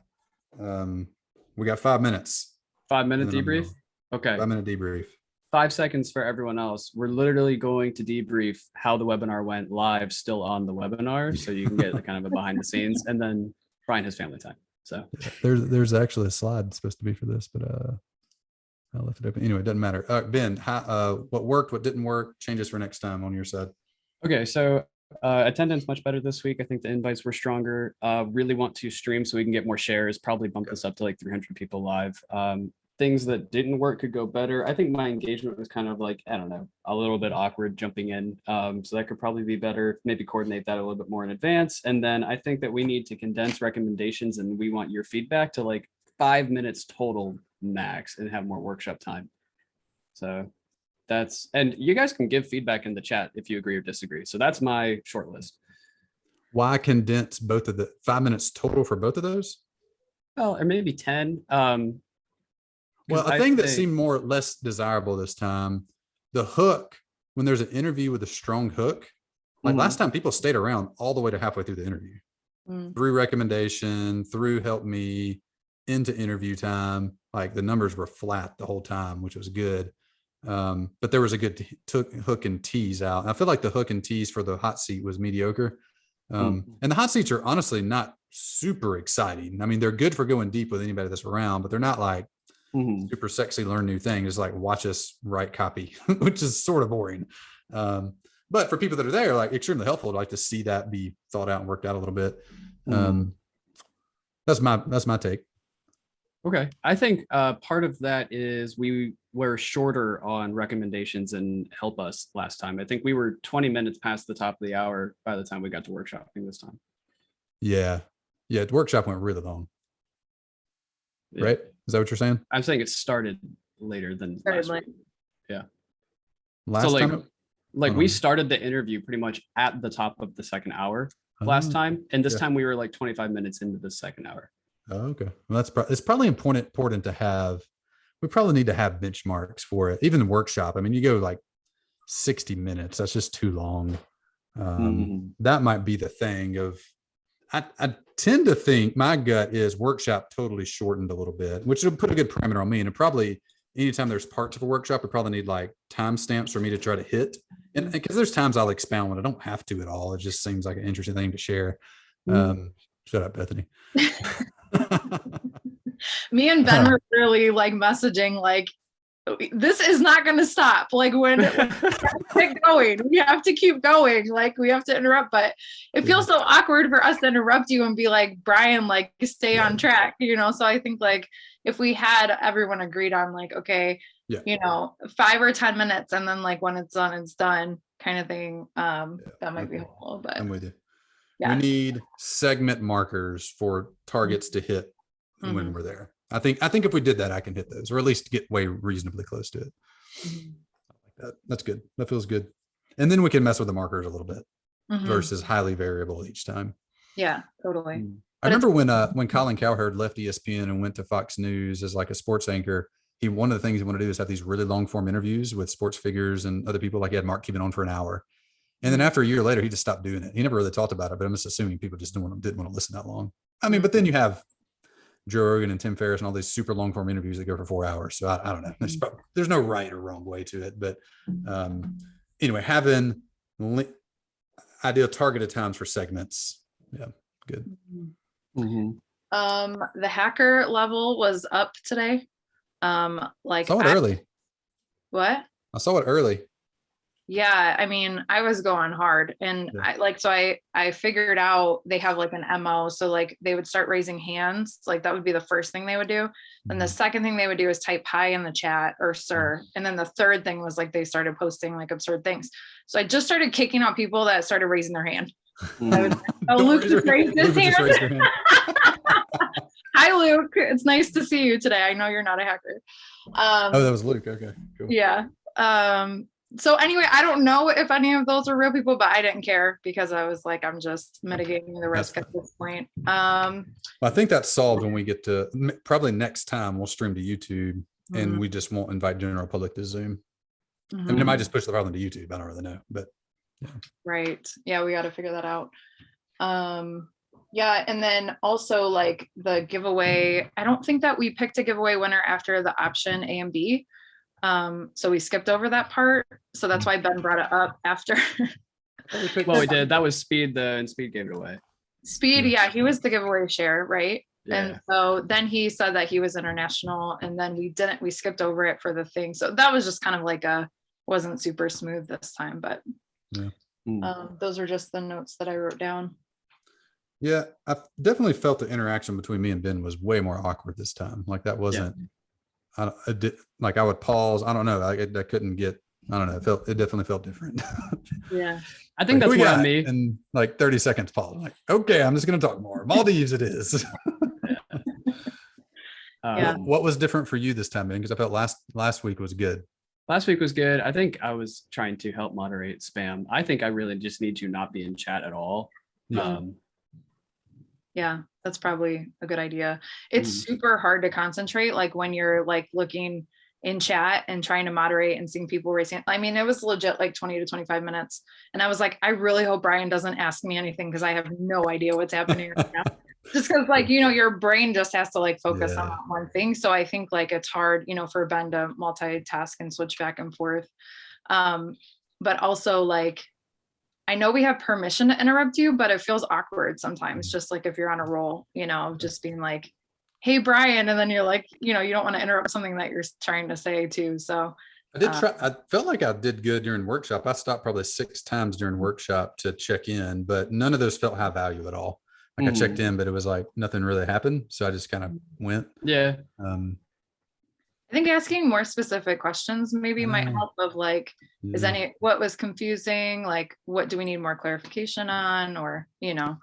We got 5 minutes. 5 minute debrief. Okay. 5 minute debrief. 5 seconds for everyone else. We're literally going to debrief how the webinar went live, still on the webinar, so you can get kind of a behind the scenes, and then Brian has family time. So there's actually a slide supposed to be for this, but I left it open. Anyway, it doesn't matter. Ben, what worked, what didn't work, changes for next time on your side. Okay, so attendance much better this week. I think the invites were stronger. Really want to stream so we can get more shares, probably bump this up to like 300 people live. Things that didn't work could go better. I think my engagement was kind of like, I don't know, a little bit awkward jumping in. So that could probably be better. Maybe coordinate that a little bit more in advance. And then I think that we need to condense recommendations, and we want your feedback to like 5 minutes total max and have more workshop time. So that's, and you guys can give feedback in the chat if you agree or disagree. So that's my short list. Why condense both of the 5 minutes total for both of those? Well, or maybe 10. Well, a thing that seemed more or less desirable this time, the hook, when there's an interview with a strong hook, like last time people stayed around all the way to halfway through the interview, through recommendation, through help me, into interview time. Like the numbers were flat the whole time, which was good. But there was a good hook and tease out. I feel like the hook and tease for the hot seat was mediocre. And the hot seats are honestly not super exciting. I mean, they're good for going deep with anybody that's around, but they're not like super sexy, learn new things. It's like watch us write copy, which is sort of boring. But for people that are there, like extremely helpful to like to see that be thought out and worked out a little bit. That's my take. Okay. I think part of that is we were shorter on recommendations and help us last time. I think we were 20 minutes past the top of the hour by the time we got to workshopping this time. Yeah. The workshop went really long. Yeah. Right? Is that what you're saying? I'm saying it started later than last week. Yeah. Last time? Like we started the interview pretty much at the top of the second hour last time. And this time we were like 25 minutes into the second hour. Oh, okay. Well, it's probably important to have, we probably need to have benchmarks for it. Even the workshop. I mean, you go like 60 minutes. That's just too long. That might be the thing of, I tend to think my gut is workshop totally shortened a little bit, which will put a good parameter on me. And probably anytime there's parts of a workshop, we probably need like timestamps for me to try to hit. And because there's times I'll expound when I don't have to at all. It just seems like an interesting thing to share. Shut up, Bethany. Me and Ben were really like messaging like, this is not going to stop. Like when we have to keep going. Like we have to interrupt, but it feels so awkward for us to interrupt you and be like, Brian, like stay on track, you know? So I think like if we had everyone agreed on like, okay, you know, 5 or 10 minutes and then like when it's done kind of thing. That might be helpful, but I'm with you. We need segment markers for targets to hit when we're there. I think if we did that, I can hit those, or at least get way reasonably close to it. That's good. That feels good. And then we can mess with the markers a little bit versus highly variable each time. Yeah, totally. I remember when Colin Cowherd left ESPN and went to Fox News as like a sports anchor, one of the things he wanted to do is have these really long form interviews with sports figures and other people. Like he had Mark Cuban on for an hour. And then after a year later, he just stopped doing it. He never really talked about it, but I'm just assuming people just didn't want to listen that long. I mean, but then you have Joe Rogan and Tim Ferriss and all these super long form interviews that go for 4 hours. So I don't know. There's no right or wrong way to it. But anyway, having ideal targeted times for segments. Yeah, good. The hacker level was up today. Like I saw it early. What? I saw it early. Yeah, I mean, I was going hard, and Yeah. I figured out they have like an MO, so like they would start raising hands, like that would be the first thing they would do. Then the second thing they would do is type hi in the chat or sir, and then the third thing was like they started posting like absurd things. So I just started kicking out people that started raising their hand. I was like, oh, Luke just raised his hand. Hi, Luke. It's nice to see you today. I know you're not a hacker. Oh, that was Luke. Okay, cool. Yeah. So anyway, I don't know if any of those are real people, but I didn't care because I was like, I'm just mitigating the risk at this point. Well, I think that's solved when we get to probably next time we'll stream to YouTube and we just won't invite general public to Zoom. I mean, it might just push the problem to YouTube. I don't really know, but yeah. Right. Yeah, we got to figure that out. Yeah, and then also like the giveaway, I don't think that we picked a giveaway winner after the option A and B. So we skipped over that part. So that's why Ben brought it up after. Well, we did. That was Speed, and Speed gave it away. Speed, yeah, he was the giveaway share, right? Yeah. And so then he said that he was international, and then we skipped over it for the thing. So that was just kind of like wasn't super smooth this time, but those are just the notes that I wrote down. Yeah, I definitely felt the interaction between me and Ben was way more awkward this time. Like that wasn't, I would pause. I don't know. I couldn't get, I don't know. It definitely felt different. Yeah. I think that's what me. And like 30 seconds pause. I'm like, okay, I'm just going to talk more. Maldives it is. What was different for you this time, Ben? Because I felt last week was good. Last week was good. I think I was trying to help moderate spam. I think I really just need to not be in chat at all. Yeah, that's probably a good idea. It's super hard to concentrate, like when you're like looking in chat and trying to moderate and seeing people raising. I mean, it was legit like 20 to 25 minutes. And I was like, I really hope Brian doesn't ask me anything because I have no idea what's happening right now. Just because like, your brain just has to like focus on one thing. So I think like it's hard, for Ben to multitask and switch back and forth. But also like, I know we have permission to interrupt you, but it feels awkward sometimes, just like if you're on a roll, just being like, hey, Brian. And then you're like, you don't want to interrupt something that you're trying to say too. So I did try. I felt like I did good during workshop. I stopped probably 6 times during workshop to check in, but none of those felt high value at all. Like I checked in, but it was like nothing really happened. So I just kind of went. Yeah. I think asking more specific questions maybe might help of like, what was confusing? Like, what do we need more clarification on? Or,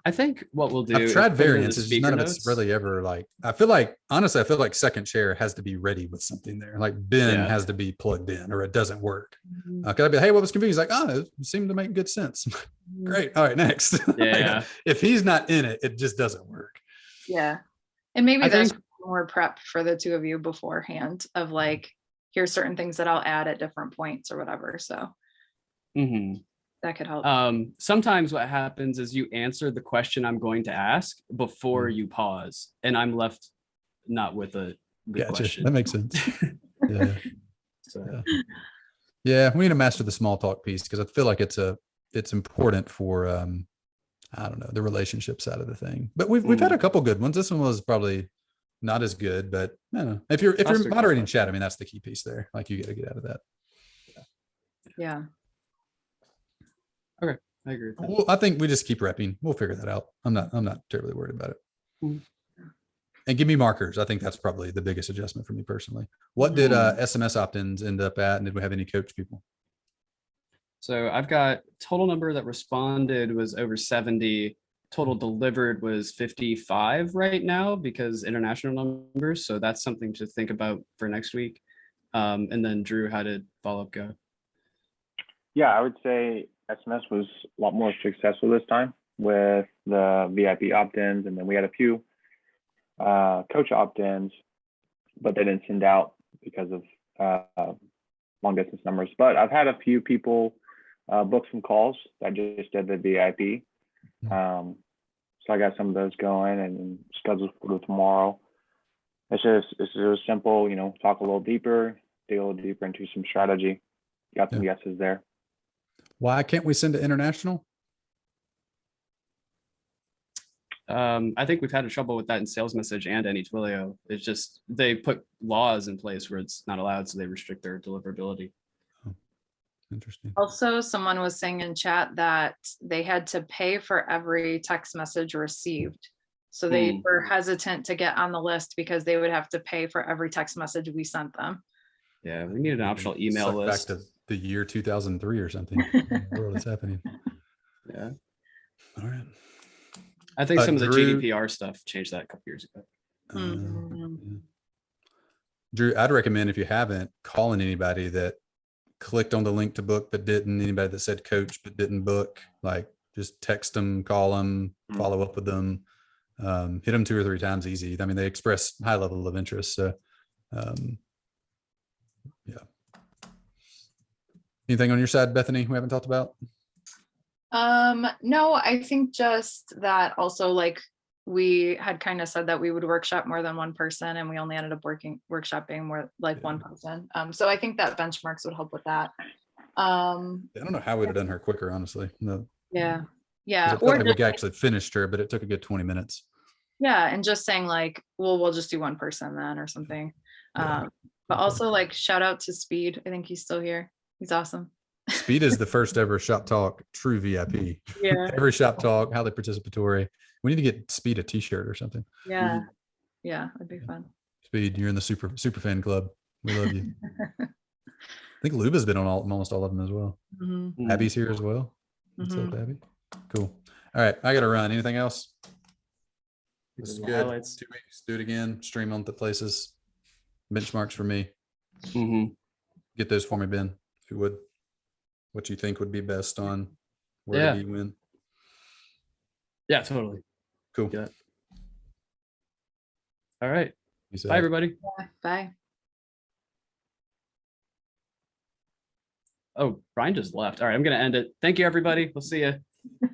I think what we'll do. I've tried variants. None of it's really ever like, honestly, I feel like second chair has to be ready with something there. Like Ben has to be plugged in or it doesn't work. Could I be, hey, what was confusing? He's like, oh, it seemed to make good sense. Great. All right, next. Yeah. If he's not in it, it just doesn't work. Yeah. And maybe there's more prep for the two of you beforehand of like, here's certain things that I'll add at different points or whatever. So that could help. Sometimes what happens is you answer the question I'm going to ask before you pause, and I'm left not with a good question. That makes sense. Yeah. Yeah, we need to master the small talk piece because I feel like it's important for I don't know, the relationship side of the thing. But we've had a couple good ones. This one was probably not as good, but I don't know. If you're moderating chat, I mean, that's the key piece there. Like you got to get out of that. Yeah. Okay, I agree with that. Well, I think we just keep repping. We'll figure that out. I'm not terribly worried about it. And give me markers. I think that's probably the biggest adjustment for me personally. What did SMS opt-ins end up at, and did we have any coach people? So I've got total number that responded was over 70. Total delivered was 55 right now because international numbers. So that's something to think about for next week. And then Drew, how did follow-up go? Yeah, I would say SMS was a lot more successful this time with the VIP opt-ins. And then we had a few coach opt-ins, but they didn't send out because of long distance numbers. But I've had a few people book some calls that just did the VIP. So I got some of those going and scheduled for tomorrow. It's simple, talk a little deeper, dig a little deeper into some strategy. Got some yeses there. Why can't we send to international? I think we've had trouble with that in sales message and any Twilio. It's just they put laws in place where it's not allowed, so they restrict their deliverability. Oh, interesting. Also, someone was saying in chat that they had to pay for every text message received. So they were hesitant to get on the list because they would have to pay for every text message we sent them. Yeah, we need an optional email Suck list. back to the year 2003 or something. What in the world is happening? Yeah. All right. I think some of the Drew, GDPR stuff changed that a couple years ago. Yeah. Drew, I'd recommend, if you haven't, calling anybody that clicked on the link to book but didn't, anybody that said coach but didn't book, like just text them, call them, follow up with them, hit them 2 or 3 times easy. I mean, they express high level of interest. So yeah. Anything on your side, Bethany, we haven't talked about? No, I think just that also, like, we had kind of said that we would workshop more than one person, and we only ended up workshopping more like one person. So I think that benchmarks would help with that. I don't know how we would have done her quicker, honestly. No. Yeah. I felt like we actually finished her, but it took a good 20 minutes. Yeah, and just saying like, well, we'll just do one person then or something. But also, like, shout out to Speed. I think he's still here. He's awesome. Speed is the first ever Shop Talk true VIP. Yeah. Every Shop Talk, highly participatory. We need to get Speed a t-shirt or something. Yeah. Yeah, that'd be fun. Speed, you're in the super fan club. We love you. I think Luba's been on almost all of them as well. Abby's here as well. What's up, Abby? Cool. All right, I got to run. Anything else? This is good. Highlights. 2 weeks. Do it again. Stream on the places. Benchmarks for me. Get those for me, Ben, if you would. What you think would be best on where to be win. Yeah, totally. Cool. Yeah. All right. Bye, everybody. Yeah, bye. Oh, Brian just left. All right, I'm going to end it. Thank you, everybody. We'll see you.